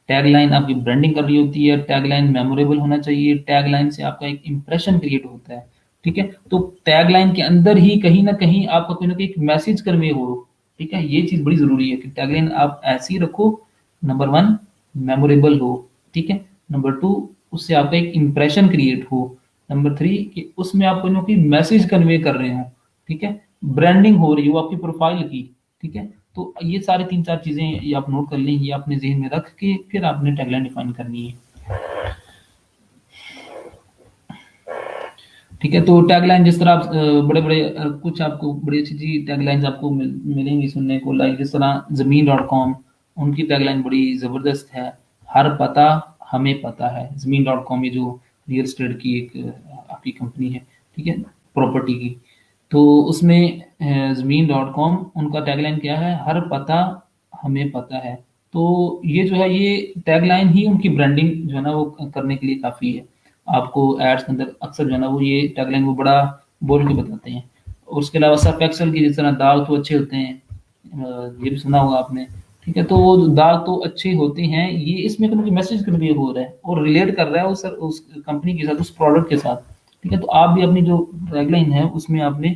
टैगलाइन आपकी ब्रांडिंग कर रही होती है, टैगलाइन मेमोरेबल होना चाहिए, टैगलाइन से आपका एक इंप्रेशन क्रिएट होता है। ठीक है, तो टैगलाइन के अंदर ही कहीं ना कहीं आपका कोई ना कोई एक मैसेज कन्वे हो। ठीक है, ये चीज बड़ी जरूरी है कि टैगलाइन आप ऐसी रखो, नंबर वन, मेमोरेबल हो। ठीक है, नंबर टू, उससे आपका एक इंप्रेशन क्रिएट हो। नंबर थ्री, कि उसमें आप कोई ना कोई मैसेज कन्वे कर रहे हो। ठीक है, ब्रांडिंग हो रही हो आपकी प्रोफाइल की। ठीक है, तो ये सारे तीन चार चीजें ये आप नोट कर लें, ये अपने जहन में रख के फिर आपने टैगलाइन डिफाइन करनी है। ठीक है, तो टैगलाइन जिस तरह आप बड़े बड़े कुछ आपको बड़ी अच्छी अच्छी टैगलाइंस आपको मिलेंगी सुनने को, लाइक जिस तरह ज़मीन.com, उनकी टैगलाइन बड़ी ज़बरदस्त है। हर पता हमें पता है। ज़मीन.com ये जो रियल एस्टेट की एक आपकी कंपनी है, ठीक है, प्रॉपर्टी की। तो उसमें ज़मीन.com उनका टैगलाइन क्या है, हर पता हमें पता है। तो ये जो है ये टैगलाइन ही उनकी ब्रांडिंग जो है ना वो करने के लिए काफ़ी है। आपको एड्स के अंदर अक्सर जो है ना वो ये टैगलाइन वो बड़ा बोल के बताते हैं। और उसके अलावा सर्फ एक्सेल की जिस तरह दाग तो अच्छे होते हैं, ये भी सुना होगा आपने। ठीक है, तो वो दाग तो अच्छे होते हैं, ये इसमें कोई मैसेज कन्वे हो रहा है और रिलेट कर रहा है उस कंपनी के साथ, उस प्रोडक्ट के साथ। ठीक है, तो आप भी अपनी जो टैगलाइन है उसमें आपने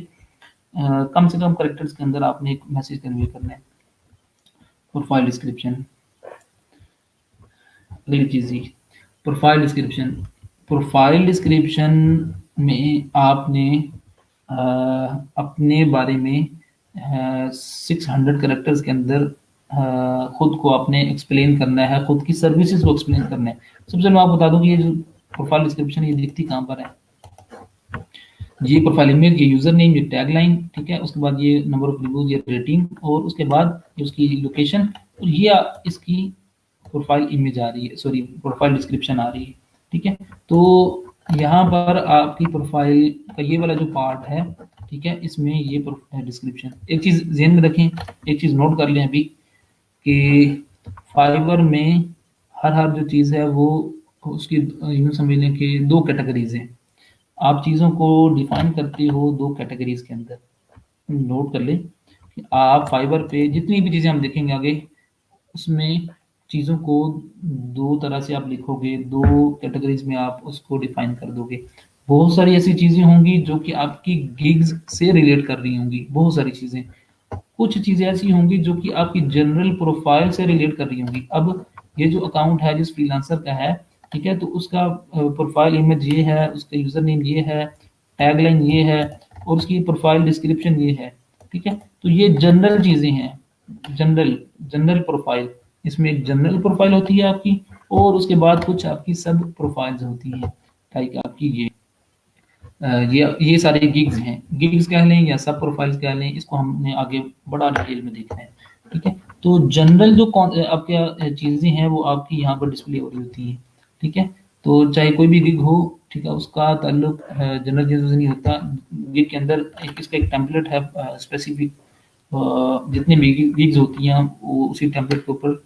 कम से कम कैरेक्टर्स के अंदर आपने एक मैसेज कन्वे करना है। प्रोफाइल डिस्क्रिप्शन, अगली चीज़ जी, प्रोफाइल डिस्क्रिप्शन। प्रोफाइल डिस्क्रिप्शन में आपने अ, अपने बारे में 600 कैरेक्टर्स के अंदर खुद को आपने एक्सप्लेन करना है, खुद की सर्विसेज को एक्सप्लेन करना है। सबसे पहले मैं आपको बता दूं कि ये जो प्रोफाइल डिस्क्रिप्शन ये दिखती कहाँ पर है। ये प्रोफाइल इमेज, ये यूजर नेम, ये टैगलाइन। ठीक है, उसके बाद ये नंबर ऑफ रिव्यूज, ये रेटिंग, और उसके बाद ये उसकी लोकेशन, और ये इसकी प्रोफाइल इमेज आ रही है, सॉरी प्रोफाइल डिस्क्रिप्शन आ रही है। ठीक है, तो यहाँ पर आपकी प्रोफाइल का ये वाला जो पार्ट है, ठीक है, इसमें ये डिस्क्रिप्शन, एक चीज ध्यान में रखें, एक चीज नोट कर लें अभी, कि फाइवर में हर हर जो चीज़ है वो उसकी यूं समझ लें कि दो कैटेगरीज हैं। आप चीज़ों को डिफाइन करते हो दो कैटेगरीज के अंदर। नोट कर लें कि आप फाइबर पे जितनी भी चीज़ें हम देखेंगे आगे, उसमें चीज़ों को दो तरह से आप लिखोगे, दो कैटेगरीज में आप उसको डिफाइन कर दोगे। बहुत सारी ऐसी चीज़ें होंगी जो कि आपकी गिग्स से रिलेट कर रही होंगी, बहुत सारी चीज़ें। कुछ चीज़ें ऐसी होंगी जो कि आपकी जनरल प्रोफाइल से रिलेट कर रही होंगी। अब ये जो अकाउंट है जिस फ्रीलांसर का है, ठीक है, तो उसका प्रोफाइल इमेज ये है, उसका यूज़र नेम ये है, टैगलाइन ये है, और उसकी प्रोफाइल डिस्क्रिप्शन ये है। ठीक है, तो ये जनरल चीज़ें हैं, जनरल जनरल प्रोफाइल। इसमें एक जनरल प्रोफाइल होती है आपकी, और उसके बाद कुछ आपकी सब प्रोफाइल्स होती हैं, लाइक आपकी ये सारे गिग्स हैं, गिग्स कह लें या सब प्रोफाइल्स कह लें, इसको हमने आगे बड़ा डिटेल में देखना है। ठीक है, तो जनरल जो आपके चीज़ें हैं वो आपकी यहाँ पर डिस्प्ले हो रही होती हैं। ठीक है, तो चाहे कोई भी गिग हो, ठीक है, उसका ताल्लुक जनरल चीज़ों से नहीं होता। गिग के अंदर इसका एक टेम्पलेट है स्पेसिफिक, जितनी भी गिग्स होती हैं वो उसी टेम्पलेट के ऊपर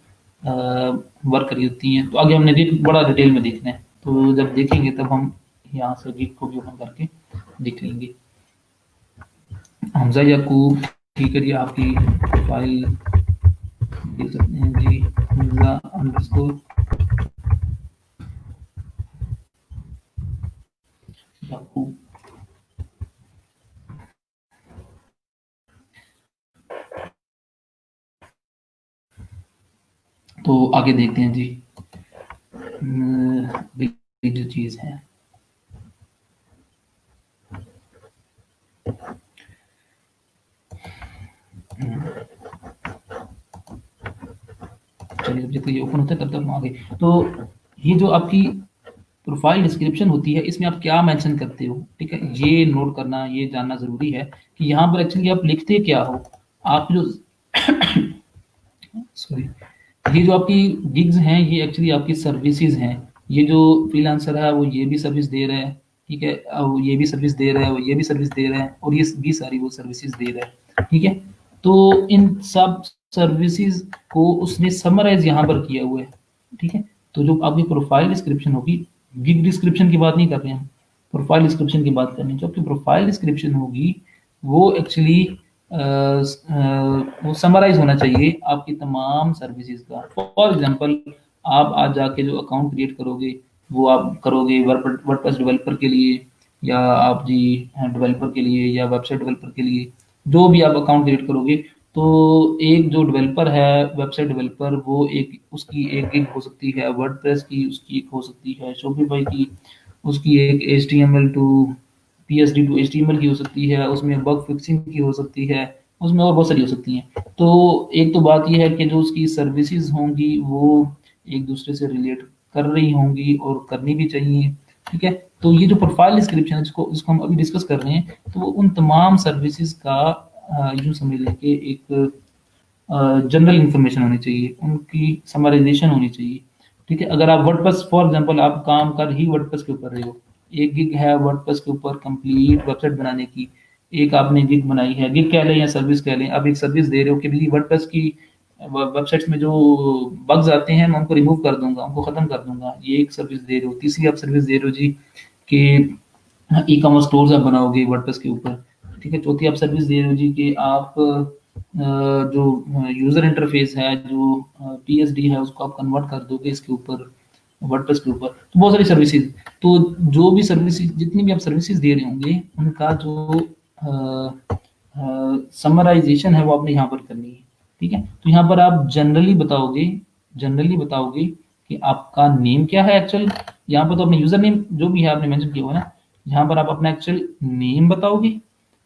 वर्क करी होती हैं। तो आगे हमने बड़ा डिटेल में देखना है, तो जब देखेंगे तब हम यहाँ से गिग को भी ओपन करके देख लेंगे। हमजा याकूब, ठीक है जी, आपकी प्रोफाइल देख सकते हैं जी, हमजा अंडरस्कोर याकूब। तो आगे देखते हैं जी, अगली जो चीज़ है, चलिए जब तक ये ओपन होता है तब तक हम आगे। तो ये जो आपकी प्रोफाइल डिस्क्रिप्शन होती है, इसमें आप क्या मेंशन करते हो, ठीक है, ये नोट करना, ये जानना ज़रूरी है कि यहाँ पर एक्चुअली आप लिखते क्या हो। आप जो सॉरी, ये जो आपकी गिग्स हैं ये एक्चुअली आपकी सर्विसेज हैं। ये जो फ्रीलांसर है वो ये भी सर्विस दे रहा है, ठीक है, वो ये भी सर्विस दे रहा है, वो ये भी सर्विस दे रहा है, और ये भी सारी वो सर्विसेज दे रहा है। ठीक है, तो इन सब सर्विसेज को उसने समराइज यहाँ पर किया हुआ है, ठीक है। तो जो आपकी प्रोफाइल डिस्क्रिप्शन होगी, गिग डिस्क्रिप्शन की बात नहीं कर रहे हैं हम, प्रोफाइल डिस्क्रिप्शन की बात करनी है। जो आपकी प्रोफाइल डिस्क्रिप्शन होगी वो एक्चुअली वो समराइज होना चाहिए आपकी तमाम सर्विसेज का। फॉर एग्जांपल, आप आज जाके जो अकाउंट क्रिएट करोगे वो आप करोगे वर्डप्रेस डेवलपर के लिए, या आप जी डेवलपर के लिए, या वेबसाइट डेवलपर के लिए, जो भी आप अकाउंट क्रिएट करोगे। तो एक जो डेवलपर है, वेबसाइट डेवलपर, वो एक उसकी एक गिग हो सकती है, वर्डप्रेस की उसकी एक हो सकती है, शॉपिफाई की उसकी एक HTML to PSD to HTML की हो सकती है, उसमें बग फिक्सिंग की हो सकती है, उसमें और बहुत सारी हो सकती हैं। तो एक तो बात ये है कि जो उसकी सर्विसेज होंगी वो एक दूसरे से रिलेट कर रही होंगी और करनी भी चाहिए, ठीक है। तो ये जो प्रोफाइल डिस्क्रिप्शन है जिसको हम अभी डिस्कस कर रहे हैं, तो वो उन तमाम सर्विसेज का यूँ समझ लें कि एक जनरल इंफॉर्मेशन होनी चाहिए, उनकी समराइजेशन होनी चाहिए, ठीक है। अगर आप वर्डप्रेस, फॉर एग्जांपल, आप काम कर ही वर्डप्रेस के ऊपर रहे हो, एक गिग है वर्डप्रेस के ऊपर कंप्लीट वेबसाइट बनाने की, एक आपने गिग बनाई है, गिग कह लें या सर्विस कह लें, आप एक सर्विस दे रहे हो कि भाई वर्डप्रेस की वेबसाइट्स में जो बग्स आते हैं मैं उनको रिमूव कर दूंगा, उनको खत्म कर दूंगा, ये एक सर्विस दे रहे हो। तीसरी आप सर्विस दे रहे हो जी कि ई कॉमर्स स्टोर्स आप बनाओगे वर्डप्रेस के ऊपर, ठीक है। चौथी आप सर्विस दे रहे हो जी कि आप जो यूजर इंटरफेस है, जो PSD है, उसको आप कन्वर्ट कर दोगे इसके ऊपर, वर्डप्रेस के ऊपर। तो बहुत सारी सर्विसेज, तो जो भी सर्विसेज, जितनी भी आप सर्विसेज दे रहे होंगे, उनका जो समराइजेशन है वो आपने यहाँ पर करनी है, ठीक है। तो यहाँ पर आप जनरली बताओगे कि आपका नेम क्या है एक्चुअल। यहाँ पर तो अपने यूजर नेम जो भी है आपने मेंशन किया हुआ है ना, यहाँ पर आप अपना एक्चुअल नेम बताओगे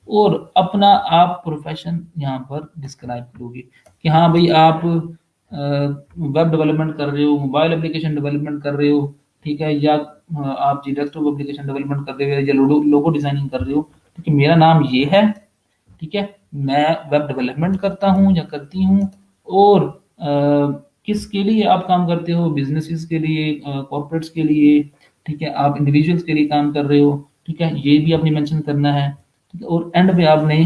और अपना आप प्रोफेशन यहाँ पर डिस्क्राइब करोगे कि हाँ भाई आप वेब डेवलपमेंट कर रहे हो, मोबाइल एप्लीकेशन डेवलपमेंट कर रहे हो, ठीक है, या आप जी डेस्कटॉप एप्लीकेशन डेवलपमेंट कर रहे हो, या लोगो डिजाइनिंग कर रहे हो, ठीक है, मेरा नाम ये है, ठीक है, मैं वेब डेवलपमेंट करता हूँ या करती हूँ, और किसके लिए आप काम करते हो, बिजनेसेस के लिए, कॉर्पोरेट्स के लिए, ठीक है, आप इंडिविजुअल्स के लिए काम कर रहे हो, ठीक है, ये भी आपने मेंशन करना है, ठीक है। और एंड पे आपने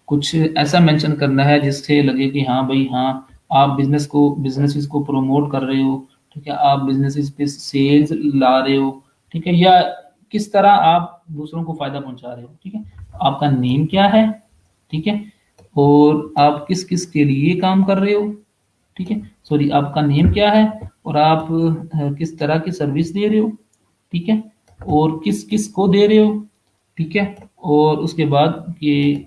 कुछ ऐसा मेंशन करना है जिससे लगे कि हाँ भाई हाँ, आप बिजनेसेस को प्रमोट कर रहे हो, ठीक है, आप बिजनेसेस पे सेल्स ला रहे हो, ठीक है, या किस तरह आप दूसरों को फायदा पहुंचा रहे हो, ठीक है। आपका नेम क्या है, ठीक है, और आप किस किस के लिए काम कर रहे हो, ठीक है, सॉरी, आपका नेम क्या है, और आप किस तरह की सर्विस दे रहे हो, ठीक है, और किस किस को दे रहे हो, ठीक है, और उसके बाद ये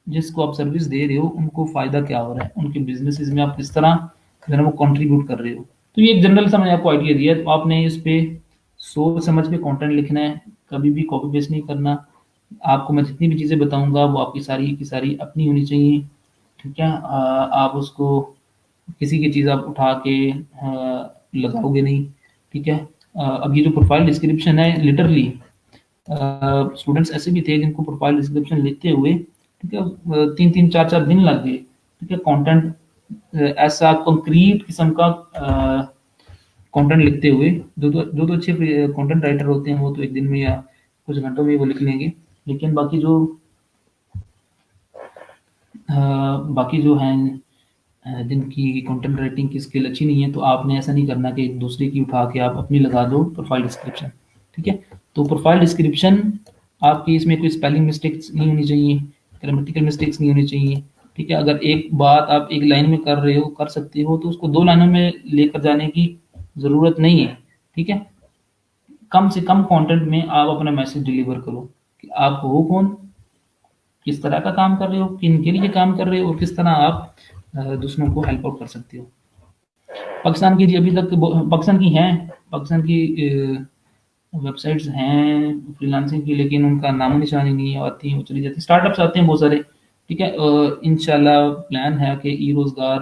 जिसको आप सर्विस दे रहे हो उनको फायदा क्या हो रहा है, उनके बिजनेसेस में आप किस तरह जो है ना वो कंट्रीब्यूट कर रहे हो। तो ये एक जनरल सा मैंने आपको आइडिया दिया है, तो आपने इस पे सोच समझ के कंटेंट लिखना है, कभी भी कॉपी पेस्ट नहीं करना। आपको मैं जितनी भी चीज़ें बताऊंगा वो आपकी सारी की सारी अपनी होनी चाहिए, ठीक है। आप उसको किसी की चीज़ आप उठा के लगाओगे नहीं, ठीक है। अब ये जो प्रोफाइल डिस्क्रिप्शन है, लिटरली स्टूडेंट्स ऐसे भी थे जिनको प्रोफाइल डिस्क्रिप्शन लिखते हुए, ठीक है, 3-3 4-4 दिन लग गए, ठीक है, कंटेंट ऐसा कंक्रीट किस्म का कंटेंट लिखते हुए। जो तो अच्छे कंटेंट राइटर होते हैं वो तो एक दिन में या कुछ घंटों में वो लिख लेंगे, लेकिन बाकी जो हैं जिनकी कंटेंट राइटिंग की स्किल अच्छी नहीं है, तो आपने ऐसा नहीं करना कि दूसरे की उठा के आप अपनी लगा दो प्रोफाइल डिस्क्रिप्शन, ठीक है। तो प्रोफाइल डिस्क्रिप्शन आपकी इसमें कोई स्पेलिंग मिस्टेक्स नहीं होनी चाहिए, ग्रामेटिकल मिस्टेक्स नहीं होनी चाहिए, ठीक है। अगर एक बात आप एक लाइन में कर रहे हो, कर सकते हो, तो उसको 2 लाइनों में लेकर जाने की ज़रूरत नहीं है, ठीक है। कम से कम कंटेंट में आप अपना मैसेज डिलीवर करो कि आप हो कौन, किस तरह का काम कर रहे हो, किन के लिए काम कर रहे हो, और किस तरह आप दूसरों को हेल्प आउट कर सकते हो। पाकिस्तान की जी अभी तक पाकिस्तान की हैं, पाकिस्तान की वेबसाइट्स हैं फ्रीलांसिंग की, लेकिन उनका नामो निशान ही नहीं है, आती हैं वो चली जाती हैं, स्टार्टअप्स आते हैं बहुत सारे, ठीक है। इंशाल्लाह प्लान है कि ई रोज़गार,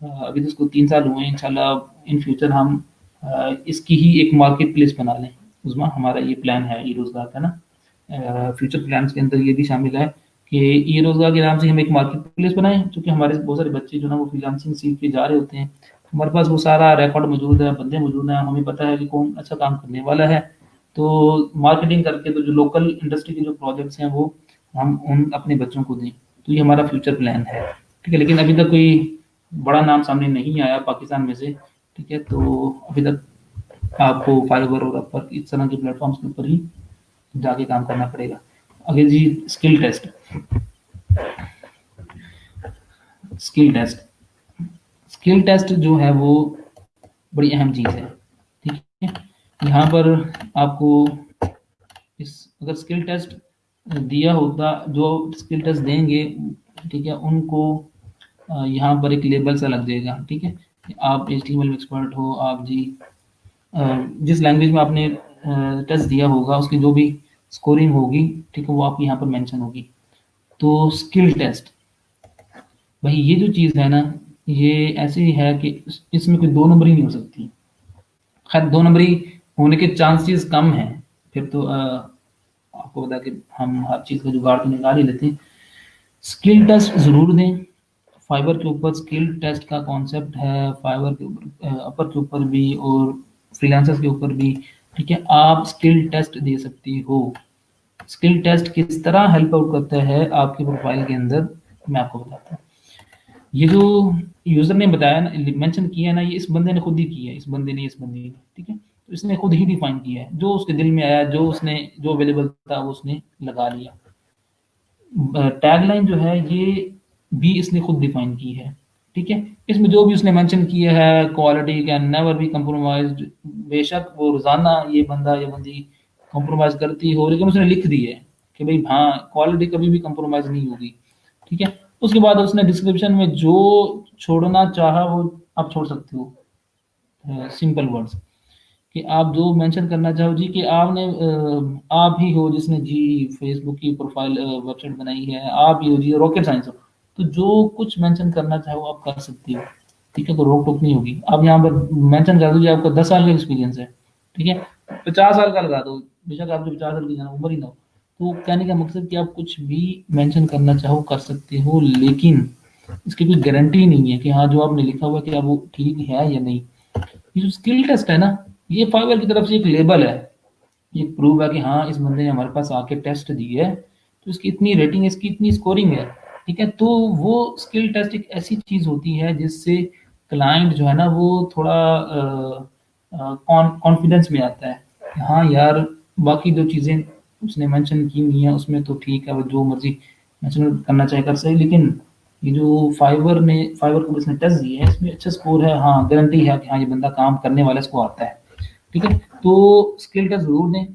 अभी तो इसको 3 साल हुए हैं, इंशाल्लाह इन फ्यूचर हम इसकी ही एक मार्केट प्लेस बना लें। उस्मा, हमारा ये प्लान है ई रोज़गार का ना, फ्यूचर प्लान्स के अंदर ये भी शामिल है कि ई रोज़गार के नाम से हम एक मार्केट प्लेस बनाएं, क्योंकि हमारे बहुत सारे बच्चे जो ना वो फ्रीलांसिंग सीख के जा रहे होते हैं, हमारे पास वो सारा रिकॉर्ड मौजूद है, बंदे मौजूद हैं, हमें पता है कि कौन अच्छा काम करने वाला है। तो मार्केटिंग करके तो जो लोकल इंडस्ट्री के जो प्रोजेक्ट्स हैं वो हम उन अपने बच्चों को दें, तो ये हमारा फ्यूचर प्लान है। ठीक है, लेकिन अभी तक कोई बड़ा नाम सामने नहीं आया पाकिस्तान में से, ठीक है, तो अभी तक आपको फाइवर और अपवर इस तरह के प्लेटफॉर्म्स के ऊपर ही जाके काम करना पड़ेगा। आगे जी, skill test. Skill test skill test जो है वो बड़ी अहम चीज़ है, ठीक है। यहाँ पर आपको इस अगर स्किल टेस्ट दिया होता, जो स्किल टेस्ट देंगे, ठीक है, उनको यहाँ पर एक लेबल सा लग जाएगा, ठीक है, कि आप HTML में एक्सपर्ट हो, आप जी जिस लैंग्वेज में आपने टेस्ट दिया होगा उसकी जो भी स्कोरिंग होगी, ठीक है, वो आपकी यहाँ पर मेंशन होगी। तो स्किल टेस्ट, भाई ये जो चीज़ है ना, ये ऐसी है कि इसमें कोई दो नंबरी नहीं हो सकती। खैर, दो नंबरी होने के चांसेस कम हैं, फिर तो आपको बता कि हम हर चीज़ का जुगाड़ तो निकाल ही लेते हैं। स्किल टेस्ट ज़रूर दें। फाइवर के ऊपर स्किल टेस्ट का कॉन्सेप्ट है, फाइवर के ऊपर अपर के ऊपर भी और फ्रीलांसर्स के ऊपर भी, ठीक है, आप स्किल टेस्ट दे सकती हो। स्किल टेस्ट किस तरह हेल्प आउट करता है आपकी प्रोफाइल के अंदर, मैं आपको बताता हूँ। ये जो यूज़र ने बताया ना, मेंशन किया है ना, ये इस बंदे ने खुद ही किया है, इस बंदे ने, ठीक है, तो इसने खुद ही डिफाइन किया है, जो उसके दिल में आया, जो उसने जो अवेलेबल था वो उसने लगा लिया। टैगलाइन जो है ये भी इसने खुद डिफाइन की है, ठीक है। इसमें जो भी उसने मेंशन किया है, quality can never be compromised, बेशक वो रोजाना ये बंदा या बंदी कंप्रोमाइज करती हो, लेकिन उसने लिख दी है कि भाई हाँ, क्वालिटी कभी भी कंप्रोमाइज नहीं होगी, ठीक है। उसके बाद उसने डिस्क्रिप्शन में जो छोड़ना चाहा वो आप छोड़ सकते हो, सिंपल वर्ड्स, कि आप जो मेंशन करना चाहो जी, कि आपने आप ही हो जिसने जी फेसबुक की प्रोफाइल वेबसाइट बनाई है, आप ही हो जी, रॉकेट साइंस हो, तो जो कुछ मेंशन करना चाहो आप कर सकते हो, ठीक है, तो रोक टोक नहीं होगी। आप यहाँ पर मेंशन कर दो जी आपका 10 साल का एक्सपीरियंस है, ठीक है, 50 साल का लगा दो, बेशक आपकी 50 साल की उम्र ही ना हो। तो कहने का मकसद कि आप कुछ भी मेंशन करना चाहो कर सकते हो, लेकिन इसकी कोई गारंटी नहीं है कि हाँ, जो आपने लिखा हुआ है कि आप वो ठीक है या नहीं। ये जो स्किल टेस्ट है ना, ये फाइवर की तरफ से एक लेबल है, ये प्रूव है कि हाँ, इस बंदे ने हमारे पास आके टेस्ट दी है, तो इसकी इतनी रेटिंग है, इसकी इतनी स्कोरिंग है, ठीक है। तो वो स्किल टेस्ट एक ऐसी चीज होती है जिससे क्लाइंट जो है ना वो थोड़ा कॉन्फिडेंस में आता है कि हाँ यार, बाकी जो चीज़ें उसने मेंशन की हुई है उसमें तो ठीक है, वो जो मर्जी मेंशन करना चाहे कर सके, लेकिन ये जो फाइवर को इसने टेस्ट दिया है, इसमें अच्छा स्कोर है, हाँ, गारंटी है कि हाँ, ये बंदा काम करने वाला, इसको आता है, ठीक है। तो स्किल टेस्ट जरूर दें।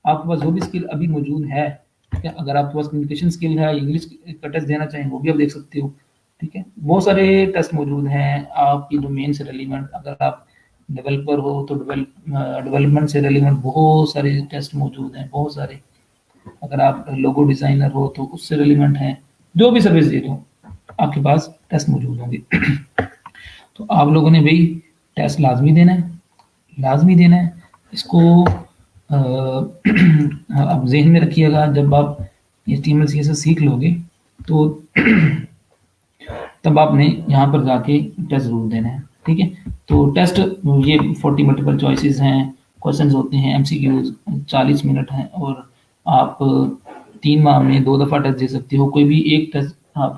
आपके पास जो भी स्किल अभी मौजूद है, ठीक है, अगर आपके पास कम्युनिकेशन स्किल है, इंग्लिश का टेस्ट देना चाहें वो भी आप देख सकते हो, ठीक है। बहुत सारे टेस्ट मौजूद हैं आपकी डोमेन से रेलिवेंट। अगर आप डेवलपर हो तो डेवलपमेंट से रेलिवेंट बहुत सारे टेस्ट मौजूद हैं, बहुत सारे। अगर आप लोगो डिजाइनर हो तो उससे रेलिवेंट हैं। जो भी सर्विस दे रहे हो आपके पास टेस्ट मौजूद होंगे। तो आप लोगों ने भाई टेस्ट लाजमी देना है, लाजमी देना है। इसको आप जहन में रखिएगा, जब आप HTML CSS सीख लोगे तो तब आपने यहाँ पर जाके टेस्ट ज़रूर देना है, ठीक है। तो टेस्ट ये 40 मल्टीपल चॉइसेस हैं, क्वेश्चंस होते हैं, MCQs 40 मिनट हैं, और आप 3 माह में 2 दफ़ा टेस्ट दे सकते हो। कोई भी एक टेस्ट आप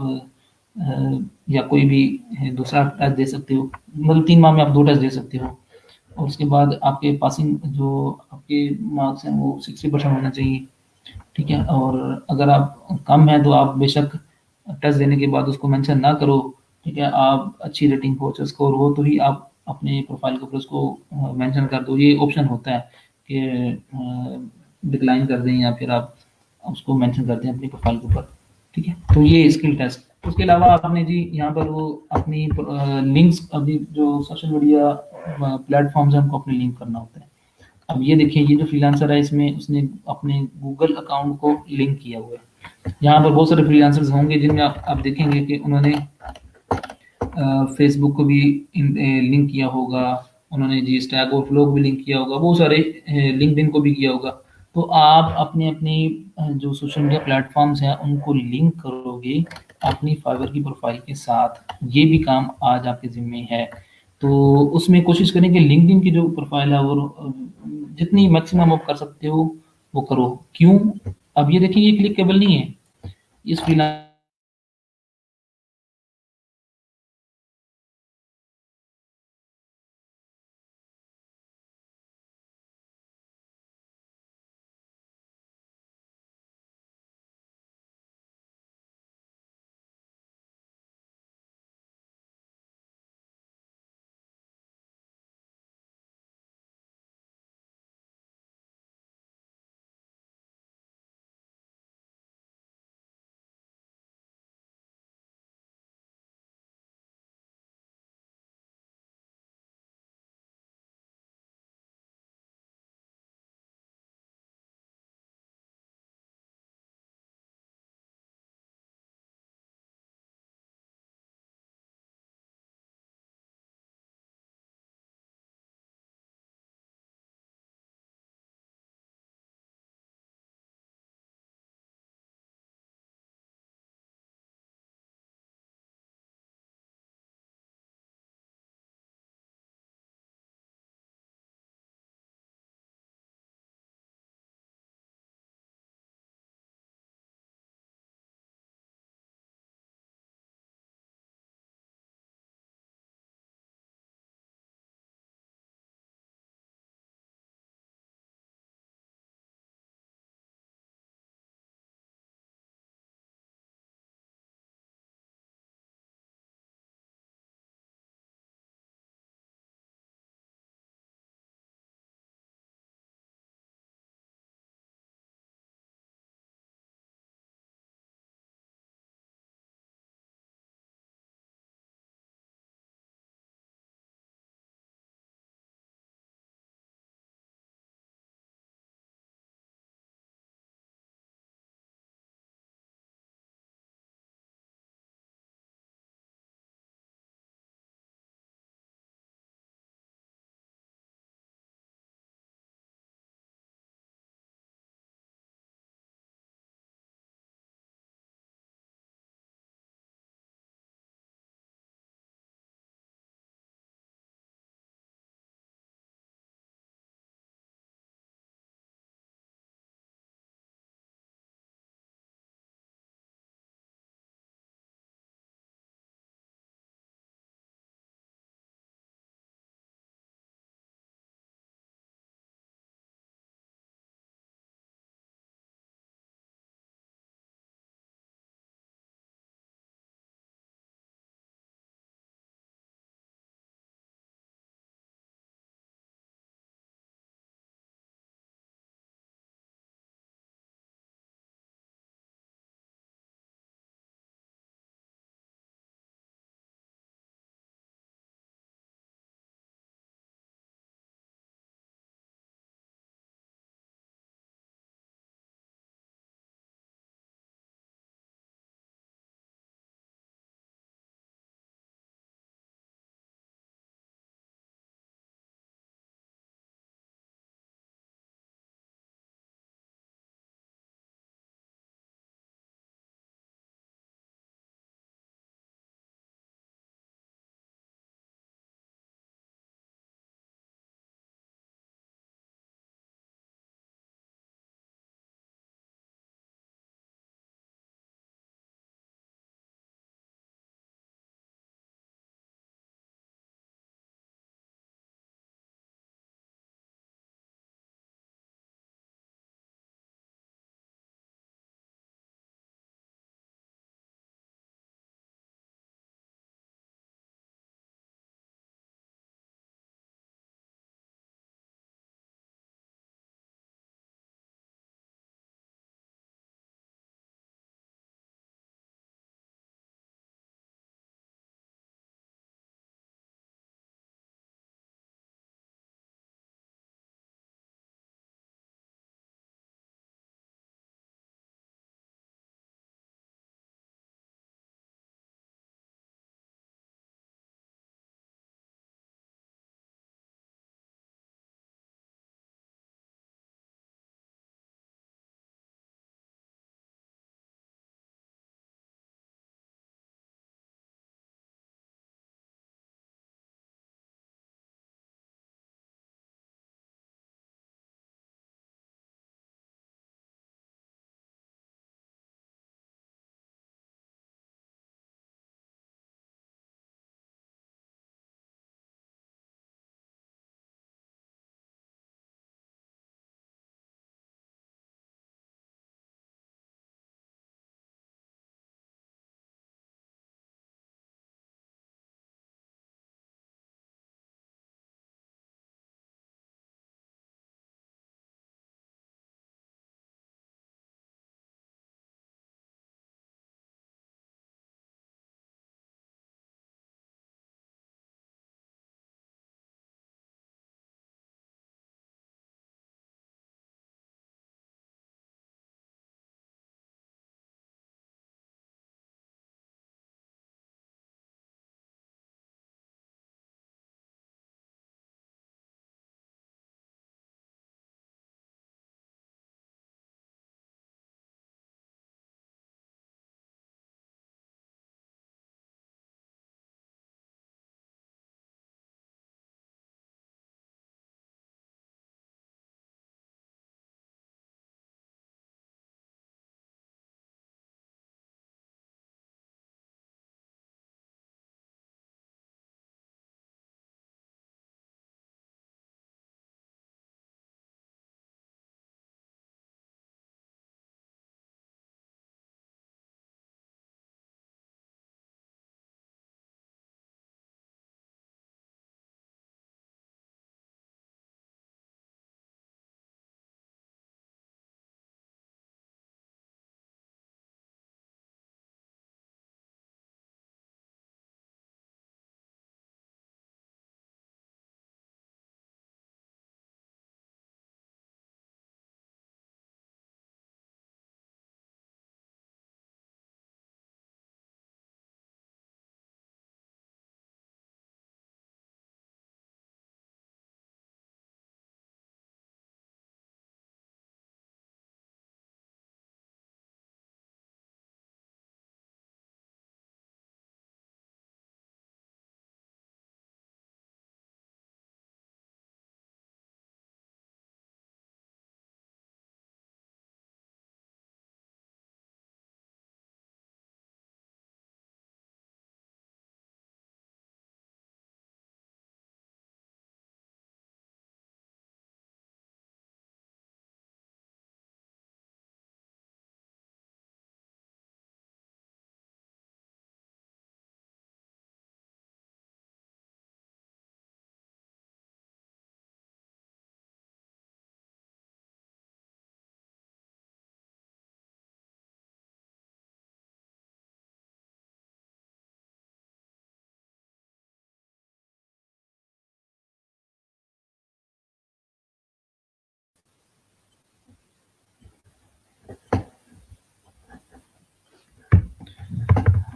या कोई भी दूसरा टेस्ट दे सकते हो, मतलब 3 माह में आप 2 टेस्ट दे सकते हो। और उसके बाद आपके पासिंग जो आपके मार्क्स हैं वो 60% होना चाहिए, ठीक है। और अगर आप कम है तो आप बेशक टेस्ट देने के बाद उसको मेंशन ना करो, ठीक है। आप अच्छी रेटिंग हो, अच्छा स्कोर हो तो ही आप अपने प्रोफाइल के ऊपर उसको मेंशन कर दो। ये ऑप्शन होता है कि डिक्लाइन कर दें या फिर आप उसको मेंशन कर दें अपनी प्रोफाइल के ऊपर, ठीक है। तो ये स्किल टेस्ट। उसके अलावा आपने जी यहाँ पर वो अपनी लिंक्स, अभी जो सोशल मीडिया प्लेटफॉर्म्स हैं उनको अपने लिंक करना होता है। अब ये देखिए, ये जो फ्रीलांसर है इसमें उसने अपने गूगल अकाउंट को लिंक किया हुआ है। यहाँ पर बहुत सारे फ्रीलांसर्स होंगे जिनमें आप देखेंगे कि उन्होंने फेसबुक को भी लिंक किया होगा, उन्होंने जी स्टैक ओवरफ्लो को भी लिंक किया होगा, बहुत सारे लिंक्डइन को भी किया होगा। तो आप अपने अपने जो सोशल मीडिया प्लेटफॉर्म्स हैं उनको लिंक करोगे अपनी फाइवर की प्रोफाइल के साथ, ये भी काम आज आपके जिम्मे है। तो उसमें कोशिश करें कि लिंक्डइन की जो प्रोफाइल है वो जितनी मैक्सिमम आप कर सकते हो वो करो। क्यों? अब ये देखिए, ये क्लिकेबल नहीं है, इस फ्रीलांस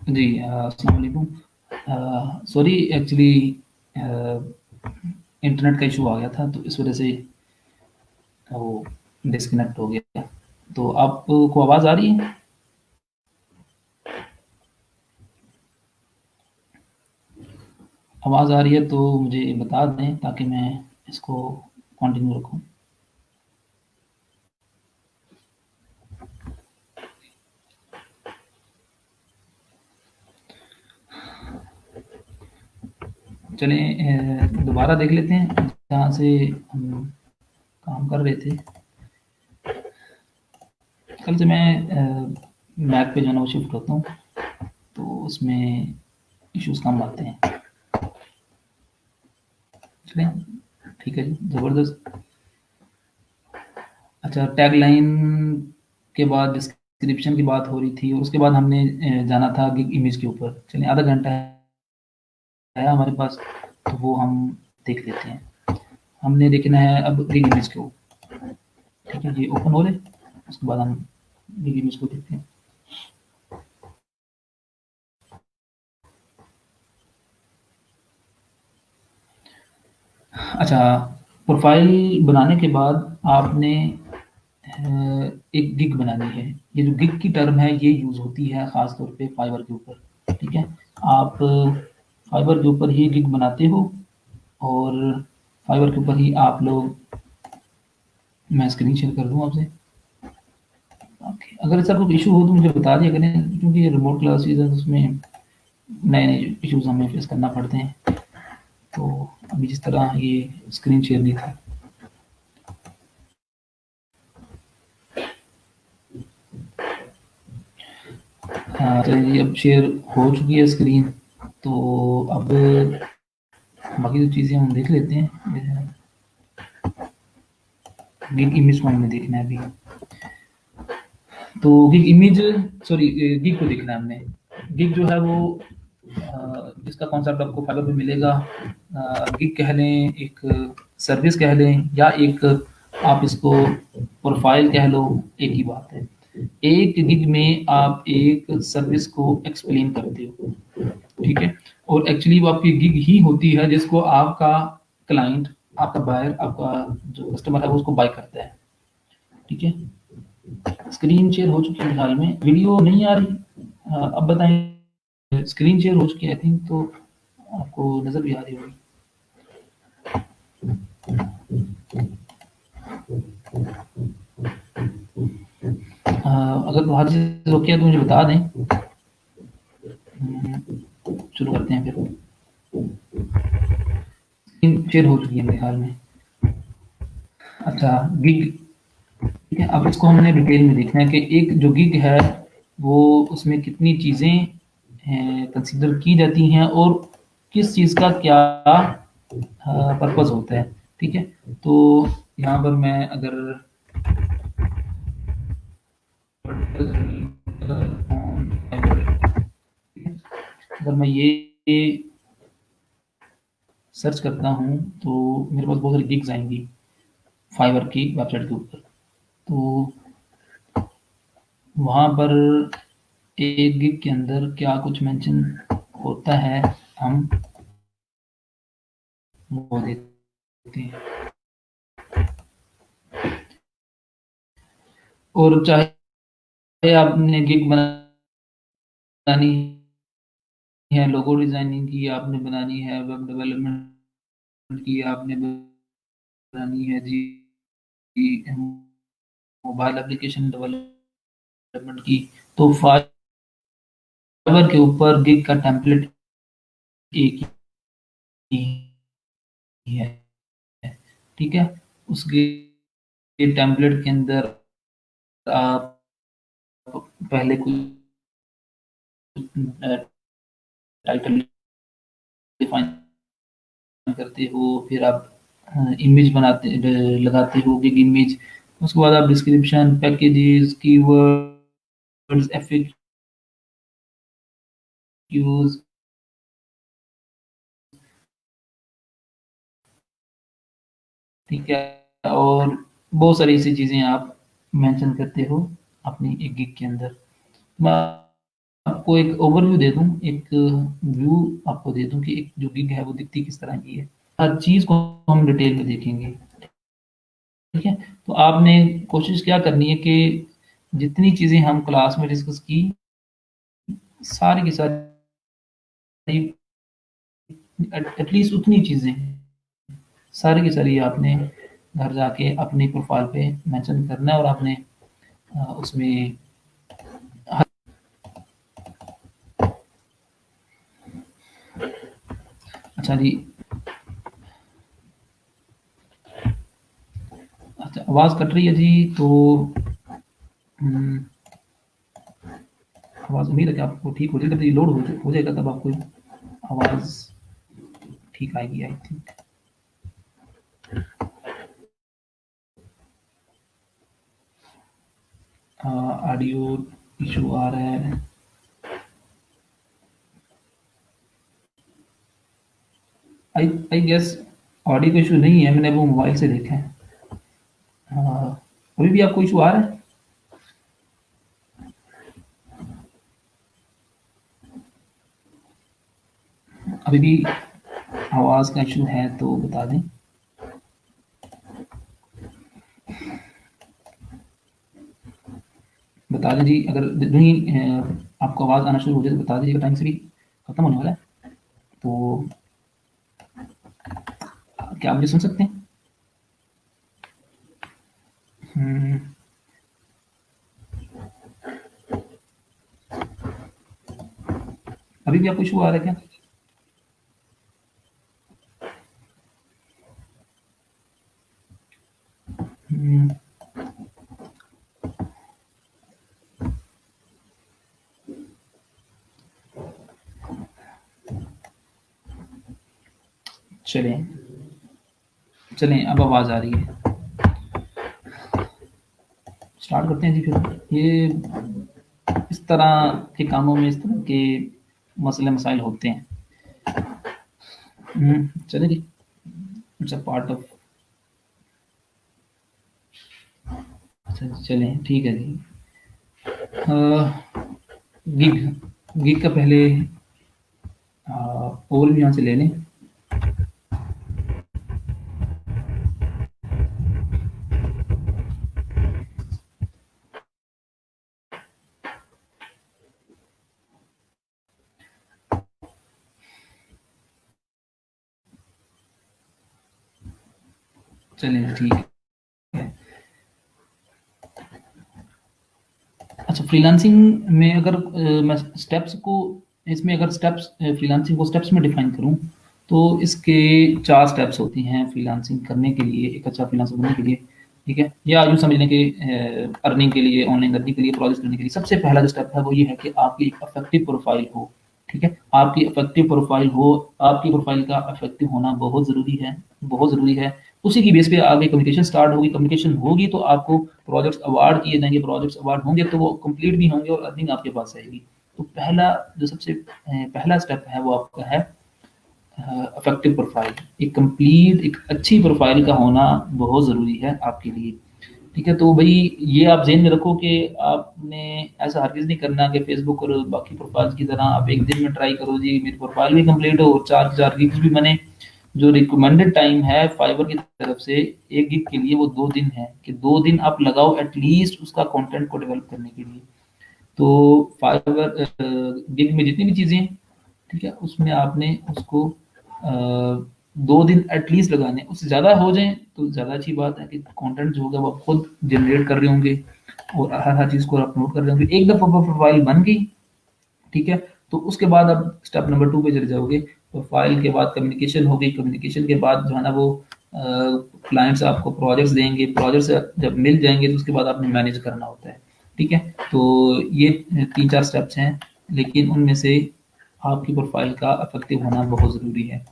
जी अस्सलाम वालेकुम। सॉरी एक्चुअली इंटरनेट का इशू आ गया था, तो इस वजह से वो डिस्कनेक्ट हो गया। तो आपको आवाज़ आ रही है? आवाज़ आ रही है तो मुझे बता दें ताकि मैं इसको कंटिन्यू रखूँ। चलें दोबारा देख लेते हैं जहाँ से हम काम कर रहे थे। कल से मैं मैक पे जो है ना वो शिफ्ट होता हूँ, तो उसमें इश्यूज़ कम आते हैं। चलें, ठीक है जी, ज़बरदस्त। अच्छा, टैगलाइन के बाद डिस्क्रिप्शन की बात हो रही थी और उसके बाद हमने जाना था गिग इमेज के ऊपर। चलिए, आधा घंटा है हमारे पास, तो वो हम देख लेते हैं। हमने देखना है अब गिग इमेज को। ठीक है, ये ओपन हो ले, उसके बाद हम गिग इमेज को देखते हैं। अच्छा, प्रोफाइल बनाने के बाद आपने एक गिग बनानी है। ये जो गिग की टर्म है ये यूज़ होती है ख़ास तौर पे फाइवर के ऊपर। ठीक है, आप फाइवर के ऊपर ही गिग बनाते हो और फाइवर के ऊपर ही आप लोग, मैं स्क्रीन शेयर कर दूँ आपसे। ओके, अगर ऐसा कोई इशू हो तो मुझे बता दिया करें, क्योंकि ये रिमोट क्लासेस है, तो उसमें नए नए इश्यूज हमें फेस करना पड़ते हैं। तो अभी जिस तरह ये स्क्रीन शेयर नहीं था। हाँ चलिए, अब शेयर हो चुकी है स्क्रीन। तो अब बाकी जो चीज़ें हम देख लेते हैं। गिग इमेज को हमने देखना है अभी। तो गिग इमेज, सॉरी, गिग को देखना है हमने। गिग जो है वो जिसका कॉन्सेप्ट आपको फाइवर पे मिलेगा, गिग कह लें, एक सर्विस कह लें, या एक आप इसको प्रोफाइल कह लो, एक ही बात है। एक गिग में आप एक सर्विस को एक्सप्लेन करते हो। ठीक है, और एक्चुअली वो आपकी गिग ही होती है जिसको आपका क्लाइंट, आपका बायर, आपका जो कस्टमर है वो उसको बाय करता है। ठीक है, स्क्रीन शेयर हो चुकी है फिलहाल में, वीडियो नहीं आ रही। अब बताएं, स्क्रीन शेयर हो चुकी है आई थिंक, तो आपको नज़र भी आ रही होगी। अगर बहुत चीज़ ओके है तो मुझे बता दें। शुरू करते हैं फिर। स्क्रीन शेयर हो चुकी है मेरे ख्याल में। अच्छा, गिग, ठीक है, अब इसको हमने डिटेल में देखना है कि एक जो गिग है वो, उसमें कितनी चीज़ें कंसीडर की जाती हैं और किस चीज़ का क्या पर्पस होता है। ठीक है, तो यहाँ पर मैं अगर अगर मैं ये सर्च करता हूँ तो मेरे पास बहुत सारी गिग्स आएंगी फाइवर की वेबसाइट के ऊपर। तो वहाँ पर एक गिग के अंदर क्या कुछ मेंशन होता है, हम वो देखते हैं। और चाहे आपने गिग बनानी है, लोगो डिजाइनिंग की आपने बनानी है, वेब डेवलपमेंट की आपने बनानी है जी, मोबाइल एप्लीकेशन डेवलपमेंट की, तो फाइवर के ऊपर गिग का टेम्पलेट एक ही है। ठीक है, उस गिग टेम्पलेट के अंदर आप पहले कुछ टाइटल डिफाइन करते हो, फिर आप इमेज बनाते लगाते हो गिग इमेज। उसके बाद आप डिस्क्रिप्शन, पैकेजेस, कीवर्ड्स, एफएक्यूज, ठीक है, और बहुत सारी ऐसी चीज़ें आप मेंशन करते हो अपनी एक गिग के अंदर। आपको एक ओवरव्यू दे दूँ, एक व्यू आपको दे दूँ कि एक जो गिग है वो दिखती किस तरह की है। हर चीज़ को हम डिटेल में देखेंगे, ठीक है? तो आपने कोशिश क्या करनी है कि जितनी चीज़ें हम क्लास में डिस्कस की, सारी की सारी एटलीस्ट उतनी चीज़ें, सारी की सारी आपने घर जाके अपनी प्रोफ़ाइल पे मेंशन करना है और आपने उसमें अच्छा जी, अच्छा आवाज़ कट रही है जी, तो हुँ, आवाज़ उम्मीद है कि आपको ठीक हो जाएगी, जब ये लोड हो जाएगा तब आपको आवाज़ ठीक आएगी आई थिंक। ऑडियो इशू आ रहा है। आई आई गेस ऑडियो का इशू नहीं है, मैंने वो मोबाइल से देखा है। अभी भी आपको इशू आ रहा है? अभी भी आवाज़ का इशू है तो बता दें। बता दें जी, अगर नहीं आपको आवाज़ आना शुरू हो जाए तो बता दीजिएगा, टाइम से भी खत्म होने वाला है। तो क्या आप मुझे सुन सकते हैं? हम्म, अभी भी आपको इशू आ रहा है क्या? हम्म, चलें चलें, अब आवाज़ आ रही है। स्टार्ट करते हैं जी फिर। ये इस तरह के कामों में इस तरह के मसले मसाइल होते हैं। चलें जी, इट्स अ पार्ट ऑफ। अच्छा चलें, ठीक है जी। गिग गिग का पहले ओवरव्यू यहाँ से ले लें। चलें ठीक है। अच्छा, फ्रीलांसिंग में अगर मैं स्टेप्स को इसमें अगर स्टेप्स फ्रीलांसिंग को स्टेप्स में डिफाइन करूँ, तो इसके 4 स्टेप्स होती हैं फ्रीलांसिंग करने के लिए, एक अच्छा फ्रीलांसर बनने के लिए, ठीक है? या यूँ समझ लें कि अर्निंग के लिए, ऑनलाइन अर्निंग के लिए, प्रोजेक्ट करने के लिए सबसे पहला जो स्टेप है वो ये है कि आपकी एक इफेक्टिव प्रोफाइल हो, ठीक है? आपकी इफेक्टिव प्रोफाइल हो, आपकी प्रोफाइल का इफेक्टिव होना बहुत ज़रूरी है, बहुत ज़रूरी है। उसी की बेस पे आगे कम्युनिकेशन स्टार्ट होगी, कम्युनिकेशन होगी तो आपको प्रोजेक्ट्स अवार्ड किए जाएँगे, प्रोजेक्ट्स अवार्ड होंगे तो वो कंप्लीट भी होंगे और अर्निंग आपके पास आएगी। तो पहला जो सबसे पहला स्टेप है वो आपका है इफेक्टिव प्रोफाइल। एक कंप्लीट एक अच्छी प्रोफाइल का होना बहुत ज़रूरी है आपके लिए, ठीक है? तो भई ये आप ज़हन में रखो कि आपने ऐसा हरगिज़ नहीं करना कि फेसबुक और बाकी प्रोफाइल्स की तरह आप एक दिन में ट्राई करो जी मेरी प्रोफाइल भी कंप्लीट हो और 4 गिग्स भी बने। जो रिकमेंडेड टाइम है फाइवर की तरफ से 1 गिग के लिए वो 2 दिन है, कि 2 दिन आप लगाओ एटलीस्ट उसका कंटेंट को डेवलप करने के लिए। तो फाइवर गिग में जितनी भी चीज़ें हैं, ठीक है? उसमें आपने उसको 2 दिन एटलीस्ट लगाने हैं। उससे ज़्यादा हो जाएँ तो ज़्यादा अच्छी बात है कि कंटेंट जो होगा वो आप खुद जनरेट कर रहे होंगे और हर चीज़ को अपलोड कर रहे होंगे। एक दफ़ा प्रोफाइल बन गई, ठीक है? तो उसके बाद आप स्टेप नंबर 2 पे चले जाओगे। प्रोफाइल के बाद कम्युनिकेशन होगी, कम्युनिकेशन के बाद जो है ना वो क्लाइंट्स आपको प्रोजेक्ट्स देंगे, प्रोजेक्ट्स जब मिल जाएँगे तो उसके बाद आपने मैनेज करना होता है, ठीक है? तो ये 3-4 स्टेप्स हैं, लेकिन उनमें से आपकी प्रोफाइल का इफेक्टिव होना बहुत ज़रूरी है,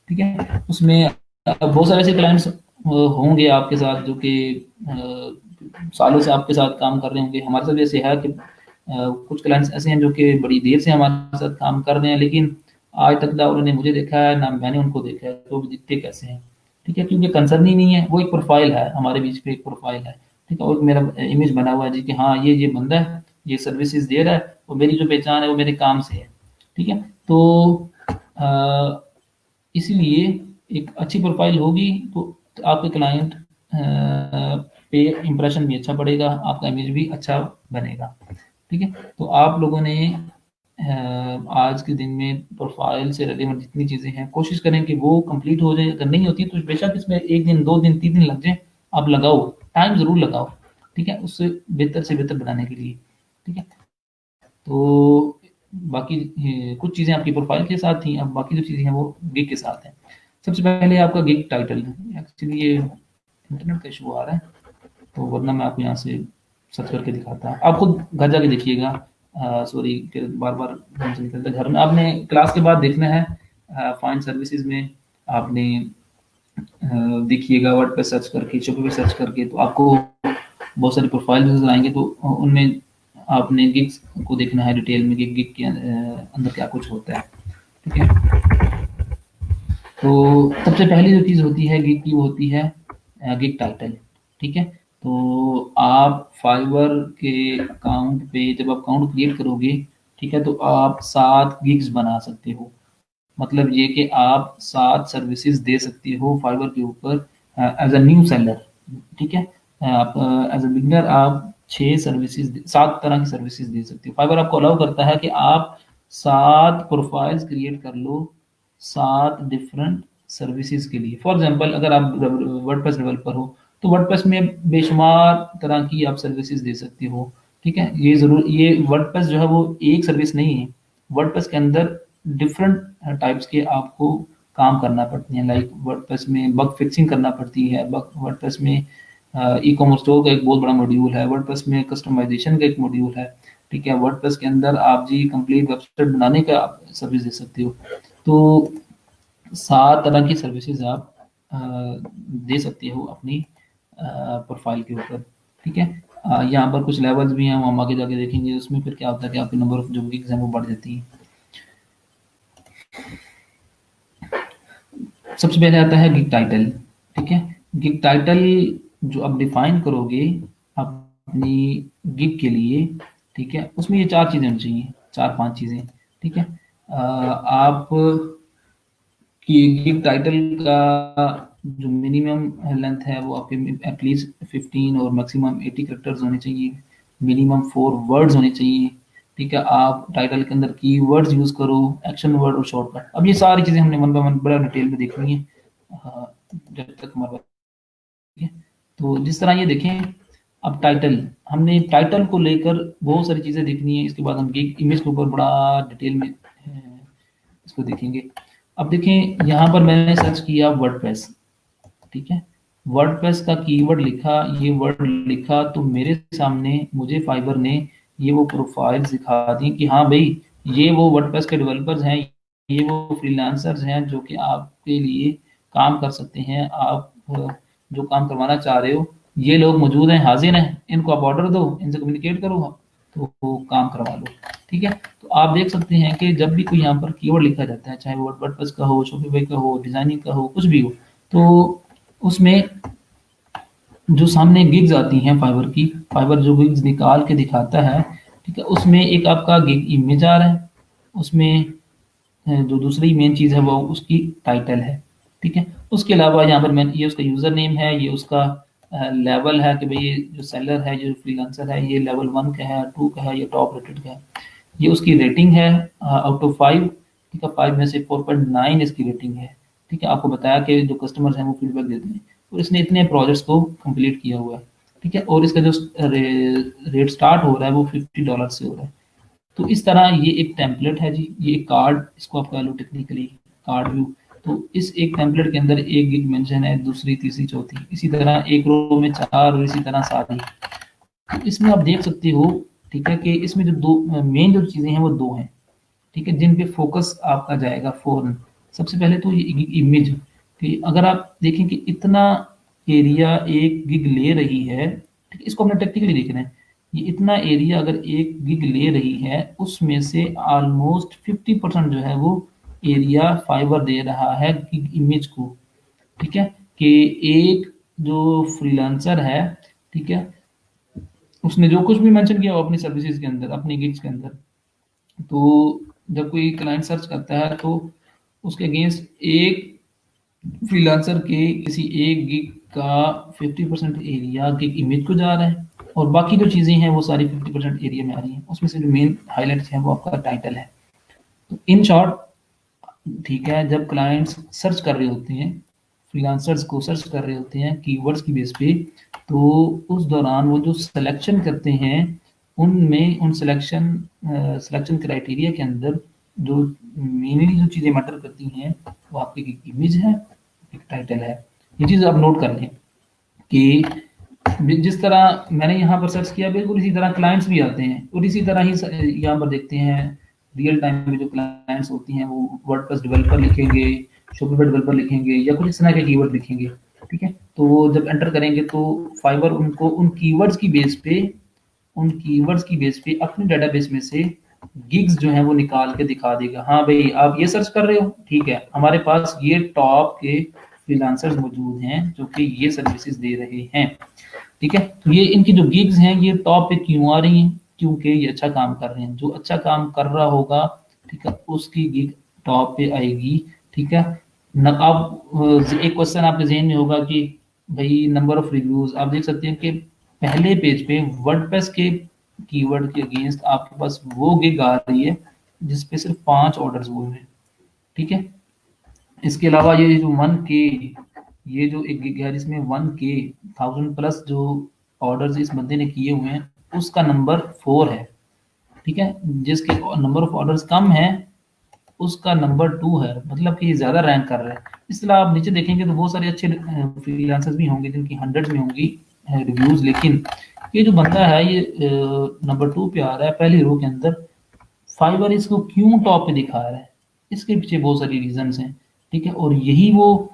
ठीक है? उसमें बहुत सारे ऐसे क्लाइंट्स होंगे आपके साथ जो कि सालों से आपके साथ काम कर रहे होंगे। हमारे साथ भी ऐसे है कि कुछ क्लाइंट्स ऐसे हैं जो कि बड़ी देर से हमारे साथ काम कर रहे हैं, लेकिन आज तक ना उन्होंने मुझे देखा है, ना मैंने उनको देखा है, तो वो दिखते कैसे हैं, ठीक है? क्योंकि कंसर्न ही नहीं है, वो एक प्रोफ़ाइल है, हमारे बीच में एक प्रोफ़ाइल है, ठीक है? और मेरा इमेज बना हुआ है जी कि हाँ, ये बंदा है, ये सर्विसेज दे रहा है, और मेरी जो पहचान है वो मेरे काम से है। ठीक है, तो इसीलिए एक अच्छी प्रोफाइल होगी तो आपके क्लाइंट पे इम्प्रेशन भी अच्छा पड़ेगा, आपका इमेज भी अच्छा बनेगा। ठीक है, तो आप लोगों ने आज के दिन में प्रोफाइल से रिलेवेंट जितनी चीज़ें हैं कोशिश करें कि वो कंप्लीट हो जाए। अगर नहीं होती तो बेशक इसमें 1 दिन 2 दिन 3 दिन लग जाए, आप लगाओ, टाइम ज़रूर लगाओ। ठीक है, उससे बेहतर से बेहतर बनाने के लिए। ठीक है, तो बाकी कुछ चीज़ें आपकी प्रोफाइल के साथ थी, अब बाकी जो चीज़ें हैं वो गिग के साथ हैं। सबसे पहले आपका गिग टाइटल। एक्चुअली ये इंटरनेट का इशू आ रहा है, तो वरना मैं आपको यहाँ से सर्च करके दिखाता। आप खुद घर जाके देखिएगा। सॉरी कि बार-बार फ़ोन से निकलता है। घर में आपने क्लास के बाद देखना है, फाइंड सर्विसेज़ में आपने देखिएगा वर्डप्रेस सर्च करके, शोपा पे सर्च करके, तो आपको बहुत सारी प्रोफाइल नज़र आएँगे, तो उनमें आपने गिग्स को देखना है डिटेल में कि गिग के अंदर क्या कुछ होता है। ठीक है? तो सबसे पहली जो चीज़ होती है गिग की, वो होती है गिग टाइटल। ठीक है? तो आप फाइवर के अकाउंट पे जब आप अकाउंट क्रिएट करोगे, ठीक है? तो आप 7 गिग्स बना सकते हो। मतलब ये कि आप 7 सर्विसेज़ दे सकते हो फाइवर के ऊपर एज़ अ न्यू सेलर। ठीक है? आप एज़ अ बिगिनर आप 6 सर्विसेज़ 7 तरह की सर्विसेज़ दे सकते हो। फाइवर आपको अलाउ करता है कि आप 7 प्रोफाइल्स क्रिएट कर लो, 7 डिफरेंट सर्विसेज़ के लिए। फॉर एग्ज़ाम्पल अगर आप वर्डप्रेस डेवलपर हो, तो वर्डप्रेस में बेशुमार तरह की आप सर्विसेज़ दे सकते हो। ठीक है? ये वर्डप्रेस जो है वो एक सर्विस नहीं है। वर्डप्रेस के अंदर डिफरेंट टाइप्स के आपको काम करना पड़ते हैं। लाइक वर्डप्रेस में बग फिक्सिंग करना पड़ती है, बग वर्डप्रेस में ई कॉमर्स स्टोर का एक बहुत बड़ा मॉड्यूल है, वर्डप्रेस में कस्टमाइजेशन का एक मॉड्यूल है। ठीक है, वर्डप्रेस के अंदर आप जी कंप्लीट वेबसाइट बनाने का आप सर्विस दे सकते हो। तो 7 तरह की सर्विसेज आप अ, दे सकते हो अपनी प्रोफाइल के ऊपर। ठीक है, यहाँ पर कुछ लेवल्स भी हैं, वो हम आगे जाके देखेंगे। उसमें फिर क्या होता है कि आपके नंबर ऑफ जो गिग्स हैं वो बढ़ जाती है। सबसे पहले आता है गिग टाइटल। ठीक है, गिग टाइटल जो आप डिफाइन करोगे अपनी गिग के लिए, ठीक है, उसमें ये 4 चीज़ें होनी चाहिए, 4-5 चीज़ें। ठीक है, आप कि गिग टाइटल का जो मिनिमम लेंथ है वो आपके एटलीस्ट 15 और मैक्सिमम 80 कैरेक्टर्स होने चाहिए। मिनिमम 4 वर्ड्स होने चाहिए। ठीक है, आप टाइटल के अंदर कीवर्ड्स यूज़ करो, एक्शन वर्ड और शॉर्टकट। अब ये सारी चीज़ें हमने वन बाय वन बड़ा डिटेल में देखनी है, जब तक हमारे पास। ठीक है, तो जिस तरह ये देखें, अब टाइटल, हमने टाइटल को लेकर बहुत सारी चीज़ें देखनी है। इसके बाद हम गिग इमेज के ऊपर बड़ा डिटेल में इसको देखेंगे। अब देखें, यहाँ पर मैंने सर्च किया वर्डप्रेस। ठीक है, वर्डप्रेस का कीवर्ड लिखा, ये वर्ड लिखा, तो मेरे सामने मुझे फाइवर ने ये वो प्रोफाइल्स दिखा दी कि हाँ भाई, ये वो वर्डप्रेस के डेवलपर्स हैं, ये वो फ्रीलांसर्स हैं जो कि आपके लिए काम कर सकते हैं। आप जो काम करवाना चाह रहे हो, ये लोग मौजूद हैं, हाजिर हैं, इनको आप ऑर्डर दो, इनसे कम्युनिकेट करो, तो वो काम करवा लो। ठीक है, तो आप देख सकते हैं कि जब भी कोई यहाँ पर कीवर्ड लिखा जाता है, चाहे वो वर्डप्रेस का हो, शॉपिफाई का हो, डिजाइनिंग का हो, कुछ भी हो, तो उसमें जो सामने गिग्स आती हैं फाइवर की, फाइवर जो गिग्स निकाल के दिखाता है, ठीक है, उसमें एक आपका गिग इमेज आ रहा है, उसमें जो दूसरी मेन चीज़ है वो उसकी टाइटल है। ठीक है, उसके अलावा यहाँ पर मैं ये उसका यूज़र नेम है, ये उसका लेवल है कि भाई ये जो सेलर है, जो फ्रीलांसर है, ये लेवल 1 का है, 2 का है, या टॉप रेटेड का है। ये उसकी रेटिंग है आउट ऑफ 5। ठीक है, 5 में से 4.9 इसकी रेटिंग है। ठीक है, आपको बताया कि जो कस्टमर्स हैं वो फीडबैक देते हैं, और इसने इतने प्रोजेक्ट्स को कंप्लीट किया हुआ है। ठीक है, और इसका जो रेट स्टार्ट हो रहा है वो $50 से हो रहा है। तो इस तरह ये एक टेम्पलेट है जी, ये एक कार्ड, इसको आप कह लो टेक्निकली कार्ड व्यू। तो इस एक टेम्पलेट के अंदर एक गिग मेंशन है, दूसरी, तीसरी, चौथी, इसी तरह एक रो में 4 और इसी तरह सारी। तो इसमें आप देख सकते हो, ठीक है, कि इसमें जो दो मेन जो चीज़ें हैं वो 2 हैं। ठीक है, जिन पे फोकस आपका जाएगा फ़ौरन। सबसे पहले तो ये इमेज, कि अगर आप देखें कि इतना एरिया एक गिग ले रही है, ठीक है, इसको हमने टेक्निकली देखना है। ये इतना एरिया अगर एक गिग ले रही है, उसमें से ऑलमोस्ट 50% जो है वो एरिया फाइवर दे रहा है गिग इमेज को। ठीक है, कि एक जो फ्रीलांसर है, ठीक है, उसने जो कुछ भी मेंशन किया वो अपनी सर्विसेज के अंदर, अपनी गिग्स के अंदर। तो जब कोई क्लाइंट सर्च करता है तो उसके अगेंस्ट एक फ्रीलांसर के किसी एक गिग का 50% एरिया गिग इमेज को जा रहा है, और बाकी जो चीज़ें हैं वो सारी 50% एरिया में आ रही हैं। उसमें से जो मेन हाईलाइट्स हैं वो आपका टाइटल है। तो इन शॉर्ट, ठीक है, जब क्लाइंट्स सर्च कर रहे होते हैं, फ्रीलांसर्स को सर्च कर रहे होते हैं कीवर्ड्स की बेस पे, तो उस दौरान वो जो सिलेक्शन करते हैं, उनमें उन सिलेक्शन क्राइटेरिया के अंदर जो मेनली जो चीज़ें मैटर करती हैं वो आपकी इमेज है, एक टाइटल है। ये चीज़ आप नोट कर लें कि जिस तरह मैंने यहाँ पर सर्च किया, बिल्कुल इसी तरह क्लाइंट्स भी आते हैं, और इसी तरह ही यहाँ पर देखते हैं रियल टाइम में जो क्लाइंट्स होती हैं वो वर्डप्रेस डेवलपर लिखेंगे, शॉपिफाई डेवलपर लिखेंगे, या कुछ इस तरह के कीवर्ड लिखेंगे। ठीक है, तो वो जब एंटर करेंगे तो फाइवर उनको उन कीवर्ड्स की बेस पे अपने डेटाबेस में से गिग्स जो है वो निकाल के दिखा देगा। हाँ भाई, आप ये सर्च कर रहे हो, ठीक है, हमारे पास ये टॉप के फ्रीलांसर्स मौजूद हैं जो कि ये सर्विसेज दे रहे हैं। ठीक है, तो ये इनकी जो गिग्स हैं ये टॉप पे क्यों आ रही हैं? क्योंकि ये अच्छा काम कर रहे हैं। जो अच्छा काम कर रहा होगा, ठीक है, उसकी गिग टॉप पे आएगी। ठीक है न, अब एक क्वेश्चन आपके जहन में होगा कि भाई नंबर ऑफ रिव्यूज, आप देख सकते हैं कि पहले पेज पे वर्डप्रेस के कीवर्ड के अगेंस्ट आपके पास वो गिग आ रही है जिसपे सिर्फ 5 ऑर्डर्स हुए हैं। ठीक है, इसके अलावा ये जो 1K, ये जो एक गिग है जिसमें 1K 1000 प्लस जो ऑर्डर्स इस बंदे ने किए हुए हैं, उसका नंबर 4 है। ठीक है, जिसके नंबर ऑफ ऑर्डर्स कम है उसका नंबर 2 है, मतलब कि ये ज़्यादा रैंक कर रहा है। इस तरह आप नीचे देखेंगे तो बहुत सारे अच्छे फ्रीलांसर्स भी होंगे जिनकी हंड्रेड्स में होंगी रिव्यूज़, लेकिन ये जो बंदा है ये नंबर 2 पे आ रहा है पहली रो के अंदर। फाइवर इसको क्यों टॉप पे दिखा रहा है? इसके पीछे बहुत सारी रीजंस हैं। ठीक है, और यही वो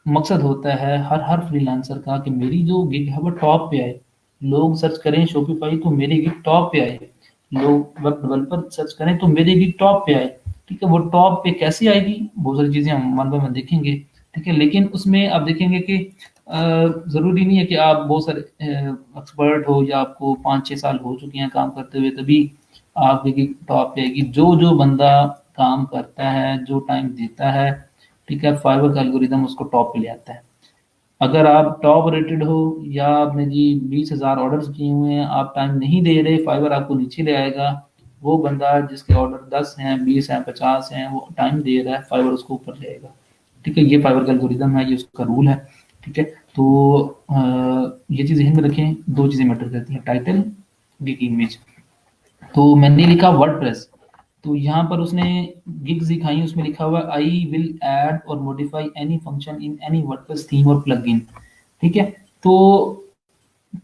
मकसद होता है हर हर फ्रीलांसर का कि मेरी जो गिग है वो टॉप पे आए। लोग सर्च करें शॉपिफाई तो मेरी गिग टॉप पे आए, लोग वेब डेवलपर सर्च करें तो मेरी गिग टॉप पे आए। ठीक है, वो टॉप पे कैसे आएगी, बहुत सारी चीज़ें हम वन बाय वन देखेंगे। ठीक है, लेकिन उसमें आप देखेंगे कि ज़रूरी नहीं है कि आप बहुत सारे एक्सपर्ट हो या आपको 5-6 साल हो चुके हैं काम करते हुए तभी आपकी टॉप पे आएगी। जो जो बंदा काम करता है, जो टाइम देता है, ठीक है, फाइवर का एल्गोरिदम उसको टॉप पे ले आता है। अगर आप टॉप रेटेड हो या आपने जी 20,000 ऑर्डर्स किए हुए हैं, आप टाइम नहीं दे रहे, फाइवर आपको नीचे ले आएगा। वो बंदा जिसके ऑर्डर 10 हैं, 20 हैं, 50 हैं, वो टाइम दे रहा है, फाइवर उसको ऊपर ले आएगा। ठीक है, ये फाइवर का एल्गोरिदम है, ये उसका रूल है। ठीक है, तो ये चीज़ ध्यान में रखें, 2 चीज़ें मैटर करती हैं, टाइटल, गिग इमेज। तो मैंने लिखा वर्डप्रेस, तो यहाँ पर उसने गिग्स दिखाई, उसमें लिखा हुआ आई विल ऐड और modify any function in any WordPress theme और प्लगइन। ठीक है, तो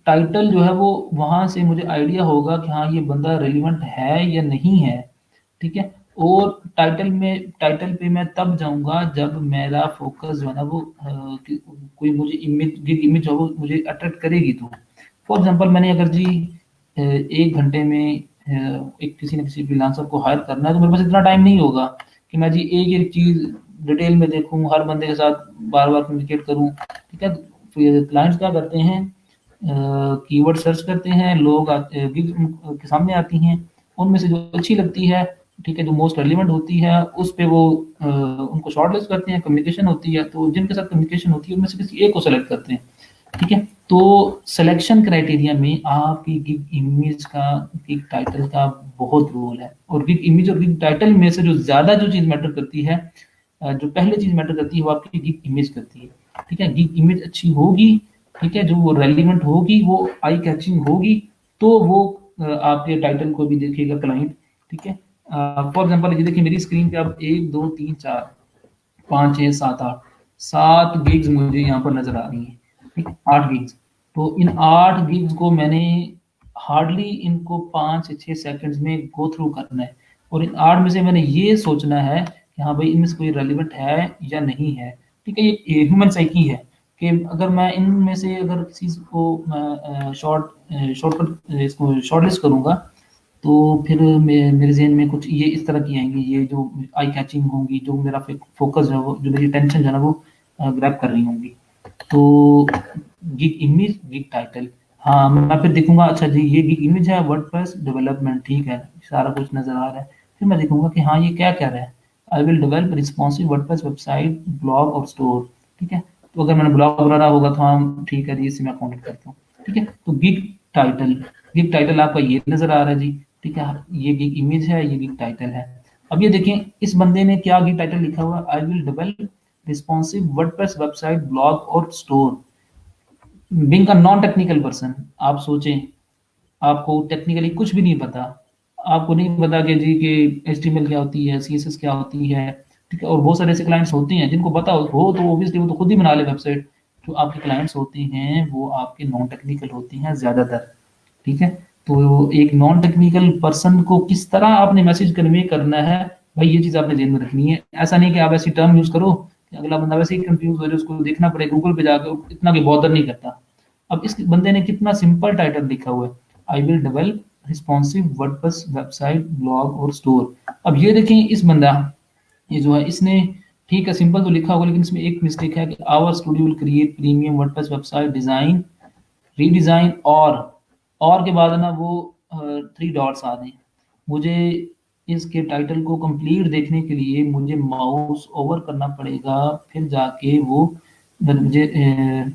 टाइटल जो है वो वहां से मुझे आइडिया होगा कि हाँ ये बंदा रेलिवेंट है या नहीं है। ठीक है, और टाइटल पे मैं तब जाऊंगा जब मेरा फोकस जो है ना वो कोई मुझे इमेज हो, वो मुझे अट्रैक्ट करेगी। तो फॉर एग्जांपल मैंने अगर जी 1 घंटे में एक किसी न किसी फ्रीलांसर को हायर करना है, तो मेरे पास इतना टाइम नहीं होगा कि मैं जी एक एक चीज डिटेल में देखूं, हर बंदे के साथ बार बार कम्युनिकेट करूं। ठीक है, क्लाइंट्स क्या करते हैं, कीवर्ड सर्च करते हैं, लोग गिग के सामने आती हैं, उनमें से जो अच्छी लगती है, ठीक है, जो मोस्ट रेलिवेंट होती है, उस पे वो उनको शॉर्टलिस्ट करते हैं, कम्युनिकेशन होती है, तो जिनके साथ कम्युनिकेशन होती है उनमें से किसी एक को सेलेक्ट करते हैं। ठीक है, तो सिलेक्शन क्राइटेरिया में आपकी गिग इमेज का, गिग टाइटल का बहुत रोल है। और गिग इमेज और गिग टाइटल में से जो ज्यादा जो चीज मैटर करती है, जो पहले चीज मैटर करती है वो आपकी गिग इमेज करती है। ठीक है, गिग इमेज अच्छी होगी, ठीक है, जो वो रेलिवेंट होगी, वो आई कैचिंग होगी, तो वो आपके टाइटल को भी देखेगा क्लाइंट। ठीक है, फॉर एग्जांपल ये देखिए मेरी स्क्रीन पे अब 1 2 3 4 5 6 7 8 7 गिग्स मुझे यहाँ पर नजर आ रही हैं। ठीक, 8 गिग्स। तो इन 8 गिग्स को मैंने हार्डली इनको 5 से 6 सेकंड्स में गो थ्रू करना है, और इन 8 में से मैंने ये सोचना है कि हाँ भाई इनमें से कोई रेलिवेंट है या नहीं है। ठीक है, ये ह्यूमन साइकी है कि अगर मैं इनमें से अगर किसी को मैं शॉर्टकट इसको शॉर्टलिस्ट करूंगा, तो फिर मेरे ज़हन में कुछ ये इस तरह की आएँगी, ये जो आई कैचिंग होंगी, जो मेरा फ़ोकस है वो, जो मेरी अटेंशन जो है ना वो ग्रैब कर रही होंगी। तो गिग इमेज, गिग टाइटल, हाँ, मैं फिर देखूँगा अच्छा जी ये गिग इमेज है वर्डप्रेस डेवलपमेंट ठीक है, सारा कुछ नज़र आ रहा है। फिर मैं देखूँगा कि हाँ, ये क्या कह रहा है? I will develop responsive WordPress website, blog और स्टोर, ठीक है? तो अगर मैंने ब्लॉग बनाना होगा तो हाँ, ठीक है जी, इससे मैं कॉन्टैक्ट करता हूँ, ठीक है? तो गिग टाइटल आपका ये नज़र आ रहा है जी, ठीक है? ये गिग इमेज है, ये गिग टाइटल है। अब ये देखें इस बंदे ने क्या गिग टाइटल लिखा हुआ है, I will develop responsive WordPress website, blog और स्टोर। Being a non technical person, आप सोचें आपको टेक्निकली कुछ भी नहीं पता, आपको नहीं पता कि जी कि एचटीएमएल क्या होती है, सीएसएस क्या होती है, ठीक है? और बहुत सारे ऐसे क्लाइंट्स होते हैं जिनको पता हो तो ऑब्वियसली वो तो खुद ही बना ले वेबसाइट। जो आपके क्लाइंट्स होते हैं वो आपके नॉन टेक्निकल होते हैं ज़्यादातर, ठीक है? तो एक नॉन टेक्निकल पर्सन को किस तरह आपने मैसेज कन्वे करना है, भाई ये चीज़ आपने ज़हन में रखनी है। ऐसा नहीं कि आप ऐसी टर्म यूज़ करो कि अगला बंदा वैसे ही कन्फ्यूज़ हो जाए, उसको देखना पड़े गूगल पे जाके, इतना भी बॉदर नहीं करता। अब इस बंदे ने कितना सिंपल टाइटल लिखा हुआ है, I will develop responsive WordPress website, blog और स्टोर। अब ये देखें इस बंदा ये जो है इसने ठीक है सिंपल तो लिखा होगा, लेकिन इसमें एक मिस्टेक है कि our studio will create premium WordPress website design, redesign और के बाद ना वो 3 डॉट्स आ गए। मुझे इसके टाइटल को कंप्लीट देखने के लिए मुझे माउस ओवर करना पड़ेगा, फिर जाके वो मुझे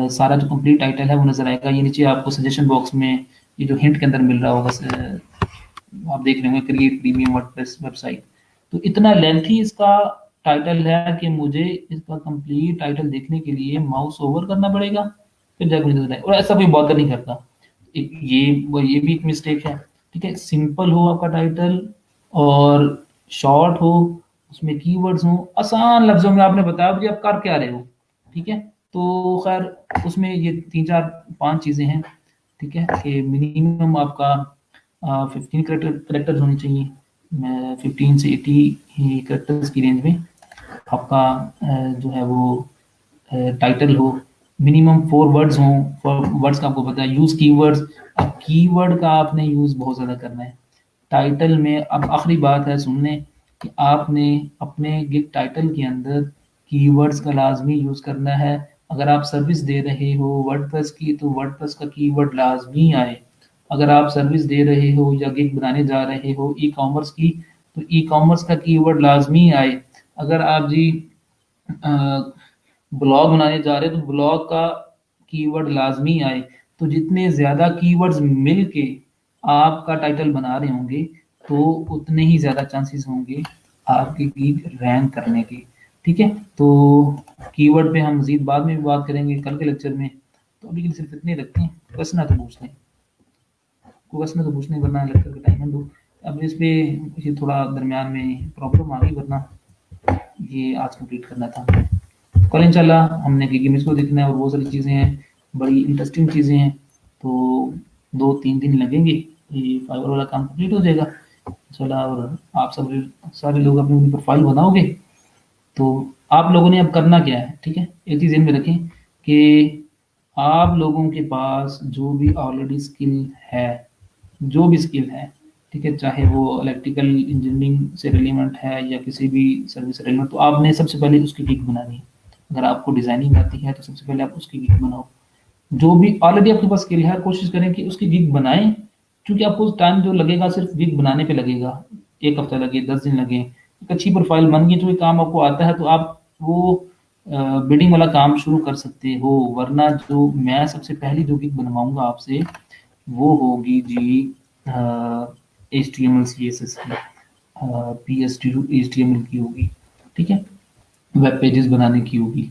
सारा जो कंप्लीट टाइटल है वो नज़र आएगा। ये नीचे आपको सजेशन बॉक्स में ये जो हिंट के अंदर मिल रहा होगा आप देख रहे होंगे क्रिएट प्रीमियम वर्डप्रेस वेबसाइट। तो इतना लेंथी इसका टाइटल है कि मुझे इसका कंप्लीट टाइटल देखने के लिए माउस ओवर करना पड़ेगा, फिर जाकर मुझे नज़र आएगा, और ऐसा कोई बॉदर नहीं करता। ये भी एक मिस्टेक है, ठीक है? सिंपल हो आपका टाइटल और शॉर्ट हो, उसमें कीवर्ड्स हो, आसान लफ्ज़ों में आपने बताया मुझे आप कर क्या रहे हो, ठीक है? तो खैर उसमें ये 3-4-5 चीज़ें हैं, ठीक है? कि मिनिमम आपका 15 कैरेक्टर्स होने चाहिए। 15 से 80 ही कैरेक्टर्स की रेंज में आपका जो है वो टाइटल हो। मिनिमम 4 वर्ड्स हों, 4 वर्ड्स का आपको पता है, यूज़ कीवर्ड्स। अब कीवर्ड का आपने यूज़ बहुत ज़्यादा करना है टाइटल में। अब आखिरी बात है सुन लें कि आपने अपने गिग टाइटल के अंदर कीवर्ड्स का लाजमी यूज़ करना है। अगर आप सर्विस दे रहे हो वर्डप्रेस की तो वर्डप्रेस का कीवर्ड लाजमी आए। अगर आप सर्विस दे रहे हो या गिग बनाने जा रहे हो ई कॉमर्स की तो ई कॉमर्स का कीवर्ड लाजमी आए। अगर आप जी ब्लॉग बनाने जा रहे हैं तो ब्लॉग का कीवर्ड लाजमी आए। तो जितने ज़्यादा कीवर्ड्स मिल के आपका टाइटल बना रहे होंगे तो उतने ही ज़्यादा चांसेस होंगे आपकी गिग रैंक करने के, ठीक है? तो कीवर्ड पे हम मज़ीद बाद में भी बात करेंगे कल के लेक्चर में। तो अभी के लिए सिर्फ इतने रखते हैं, क्वेश्चन है तो पूछ लें, कोई क्वेश्चन है तो पूछने, वरना लेक्चर का टाइम है दो। अब इस पे ये थोड़ा दरमियान में प्रॉब्लम आ गई, वरना ये आज कंप्लीट करना था। कल इंशाल्लाह हमने गिग इमेज को देखना है और बहुत सारी चीज़ें हैं, बड़ी इंटरेस्टिंग चीज़ें हैं। तो 2-3 दिन लगेंगे, ये फाइवर वाला काम कंप्लीट हो जाएगा इंशाल्लाह। और आप सब सारे लोग अपनी अपनी प्रोफाइल बनाओगे तो आप लोगों ने अब करना क्या है, ठीक है? एक चीज़ ध्यान में रखें कि आप लोगों के पास जो भी ऑलरेडी स्किल है, जो भी स्किल है, ठीक है? चाहे वो इलेक्ट्रिकल इंजीनियरिंग से रिलेवेंट है या किसी भी सर्विस से रिलेवेंट, तो आपने सबसे पहले उसकी गिग बनानी है। अगर आपको डिज़ाइनिंग आती है तो सबसे पहले आप उसकी गिग बनाओ। जो भी ऑलरेडी आपके पास स्किल है कोशिश करें कि उसकी गिग बनाएँ, क्योंकि आपको टाइम जो लगेगा सिर्फ गिग बनाने पे लगेगा। 1 हफ्ता लगे, 10 दिन लगे, एक अच्छी प्रोफाइल बन गई, जो ये काम आपको आता है तो आप वो बिल्डिंग वाला काम शुरू कर सकते हो। वरना जो मैं सबसे पहली जो गिग बनवाऊँगा आपसे वो होगी जी HTML CSS की, PHP HTML की होगी, ठीक है? वेब पेजेस बनाने की होगी,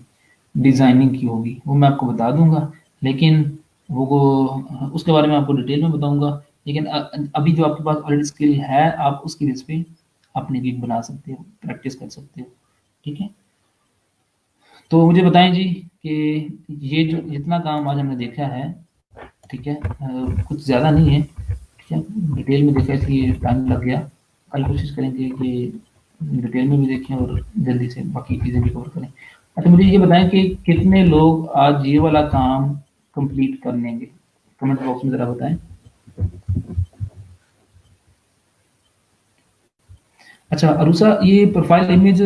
डिज़ाइनिंग की होगी, वो मैं आपको बता दूँगा। लेकिन वो उसके बारे में आपको डिटेल में बताऊँगा। लेकिन अभी जो आपके पास ऑलरेडी स्किल है, आप उसकी बेस पे अपनी गिग बना सकते हो, प्रैक्टिस कर सकते हो, ठीक है? तो मुझे बताएँ जी कि ये जो जितना काम आज हमने देखा है, ठीक है? कुछ ज़्यादा नहीं है, ठीक है? डिटेल में देखा इसलिए टाइम लग गया। कल कोशिश करेंगे कि डिटेल में भी देखें और जल्दी से बाकी चीज़ें भी कवर करें। अच्छा मुझे ये बताएँ कि कितने लोग आज ये वाला काम कंप्लीट कर लेंगे? कमेंट बॉक्स में ज़रा बताएँ। अच्छा अरूसा ये प्रोफ़ाइल इमेज,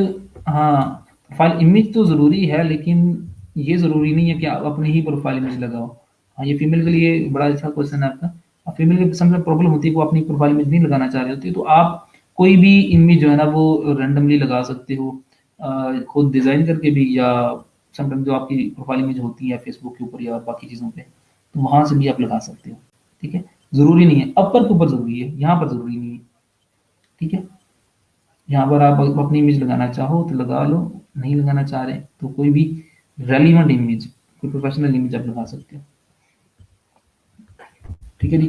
हाँ, प्रोफ़ाइल इमेज तो ज़रूरी है, लेकिन ये ज़रूरी नहीं है कि आप अपनी ही प्रोफ़ाइल इमेज लगाओ। हाँ, ये फीमेल के लिए बड़ा अच्छा क्वेश्चन है आपका। अब फीमेल के समझ में प्रॉब्लम होती है, वो अपनी प्रोफाइल इमेज नहीं लगाना चाह रही होती, तो आप कोई भी इमेज जो है ना वो रैंडमली लगा सकते हो, खुद डिज़ाइन करके भी, या समटाइम जो आपकी प्रोफाइल इमेज होती है फेसबुक के ऊपर या बाकी चीज़ों पे, तो वहाँ से भी आप लगा सकते हो। ठीक है? ज़रूरी नहीं है, अपर के ऊपर ज़रूरी है, यहाँ पर ज़रूरी नहीं है। ठीक है? यहाँ पर आप अपनी इमेज लगाना चाहो तो लगा लो, नहीं लगाना चाह रहे तो कोई भी रेलिवेंट इमेज, कोई प्रोफेशनल इमेज आप लगा सकते हो। ठीक है जी?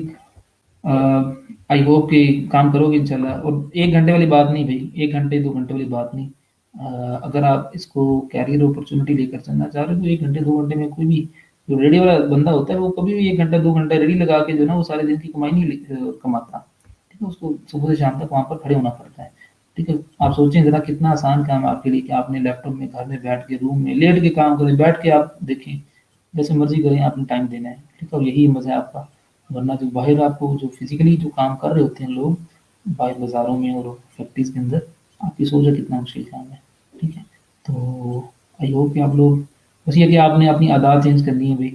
आई होप कि काम करोगे इंशाल्लाह, और 1 घंटे वाली बात नहीं भई, 1 घंटे 2 घंटे वाली बात नहीं। अगर आप इसको कैरियर अपॉर्च्युनिटी लेकर चलना चाह रहे हो, तो 1 घंटे 2 घंटे में कोई भी जो रेडी वाला बंदा होता है, वो कभी भी 1 घंटा 2 घंटा रेडी लगा के जो है ना, वो सारे दिन की कमाई नहीं कमाता। ठीक है? उसको सुबह से शाम तक वहाँ पर खड़े होना पड़ता है। ठीक है? आप सोचें ज़रा कितना आसान काम है आपके लिए कि आपने लैपटॉप में घर में बैठ के रूम में लेट के काम करें, बैठ के आप देखें, जैसे मर्ज़ी करें, आपने टाइम देना है। ठीक है? और यही मज़ा है आपका। वरना जो बाहर आपको जो फिज़िकली जो काम कर रहे होते हैं लोग, बाहर बाज़ारों में और फैक्ट्रीज़ के अंदर, आपकी सोचो कितना मुश्किल काम है। ठीक है? तो आई होप कि आप लोग, बस ये कि आपने अपनी आदत चेंज करनी है भई।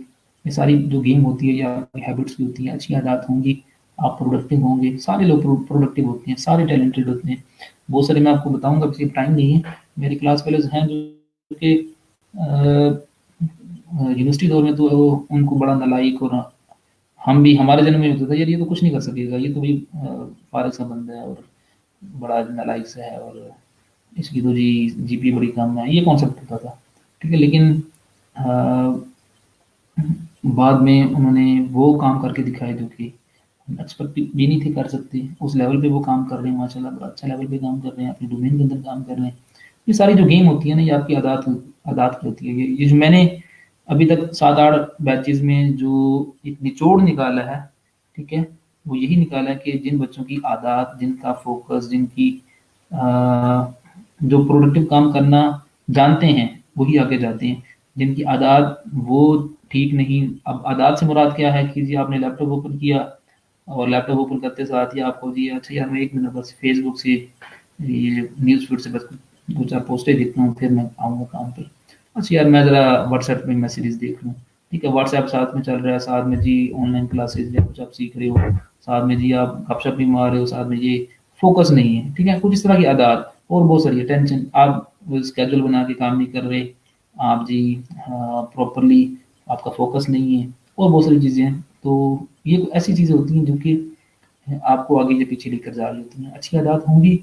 ये सारी जो गेम होती है या आपकी हैबिट्स भी होती हैं, अच्छी आदत होंगी, आप प्रोडक्टिव होंगे। सारे लोग प्रोडक्टिव होते हैं, सारे टैलेंटेड होते हैं। बहुत सारे मैं आपको बताऊँगा, किसी टाइम नहीं है। मेरे क्लास फेलोज़ हैं जो कि यूनिवर्सिटी दौर में तो वो उनको बड़ा नालायक, और हम भी, हमारे जन्म में होता था यार ये तो कुछ नहीं कर सकेगा, ये तो भाई फारिग सा बंदा है और बड़ा नालायक सा है, और इसकी तो जी जीपी बड़ी कम है, ये कॉन्सेप्ट होता था। ठीक है? लेकिन बाद में उन्होंने वो काम करके दिखाए जो कि एक्सपेक्ट भी नहीं थे कर सकते। उस लेवल पे वो काम कर रहे हैं, माशाल्लाह बड़ा अच्छा लेवल पे काम कर रहे हैं, अपने डोमेन के अंदर काम कर रहे हैं। ये सारी जो गेम होती है ना, ये आपकी आदत आदत की होती है। ये जो मैंने अभी तक 7-8 बैचेज़ में जो एक निचोड़ निकाला है, ठीक है? वो यही निकाला है कि जिन बच्चों की आदत, जिनका फ़ोकस, जिनकी जो प्रोडक्टिव काम करना जानते हैं, वही आगे जाते हैं। जिनकी आदत वो ठीक नहीं, अब आदत से मुराद क्या है कि जी आपने लैपटॉप ओपन किया, और लैपटॉप ओपन करते साथ ही आपको जी अच्छा यार मैं 1 मिनट बस फेसबुक से, ये न्यूज़ फीड से बस 2-4 पोस्टें देखता हूँ, फिर मैं आऊँगा काम पे। अच्छा यार मैं ज़रा व्हाट्सएप में मैसेजेस देख लूँ। ठीक है? व्हाट्सएप साथ में चल रहा है, साथ में जी ऑनलाइन क्लासेस या कुछ आप सीख रहे हो, साथ में जी आप गपशप भी मार रहे हो, साथ में ये फ़ोकस नहीं है। ठीक है? कुछ इस तरह की आदत और बहुत सारी है, टेंशन, आप स्केड्यूल बना के काम नहीं कर रहे, आप जी प्रॉपर्ली आपका फ़ोकस नहीं है, और बहुत सारी चीज़ें हैं। तो ये ऐसी चीज़ें होती हैं जो कि आपको आगे या पीछे लेकर जा रही होती हैं। अच्छी आदत होंगी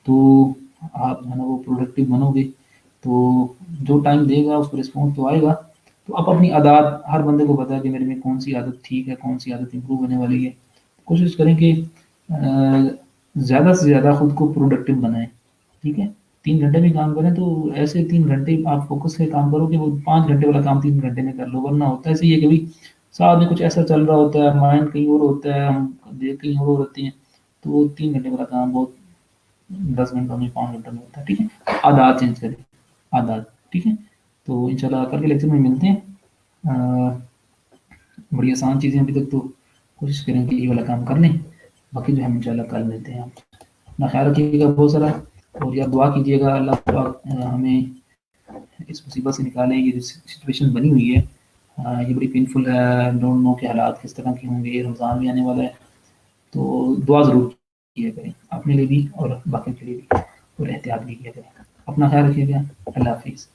तो आप जो है ना वो प्रोडक्टिव बनोगे, तो जो टाइम देगा उसको रिस्पॉन्स तो आएगा। तो आप अपनी आदत, हर बंदे को पता है कि मेरे में कौन-सी आदत ठीक है, कौन-सी आदत इम्प्रूव होने वाली है। कोशिश करें कि ज़्यादा से ज़्यादा खुद को प्रोडक्टिव बनाएँ। ठीक है? 3 घंटे भी काम करें तो ऐसे 3 घंटे आप फ़ोकस से काम करो कि वो 5 घंटे वाला काम 3 घंटे में कर लो, वरना होता है ऐसे ही है कभी साथ में कुछ ऐसा चल रहा होता है, माइंड कहीं और होता है, हम देख कहीं और होती हैं, तो वो 3 घंटे वाला काम बहुत 10 घंटों में, 5 घंटों में होता है। ठीक है? आदत चेंज करें, आदत। ठीक है? तो इंशाल्लाह कल के लेक्चर में मिलते हैं। अ, बड़ी आसान चीज़ें अभी तक, तो कोशिश करें कि ये वाला काम कर लें, बाकी जो है हम इंशाल्लाह कल मिलते हैं। अपना ख्याल रखिएगा बहुत सारा, और यार दुआ कीजिएगा अल्लाह पाक हमें इस मुसीबत से निकालें। ये जो सिचुएशन बनी हुई है, ये बड़ी पेनफुल है, डोंट नो कि हालात किस तरह के होंगे, रमज़ान भी आने वाला है, तो दुआ ज़रूर किया करें अपने लिए भी और बाकियों के लिए भी, और एहतियात भी किया करें। अपना ख्याल रखिएगा। अल्लाह हाफ़िज़।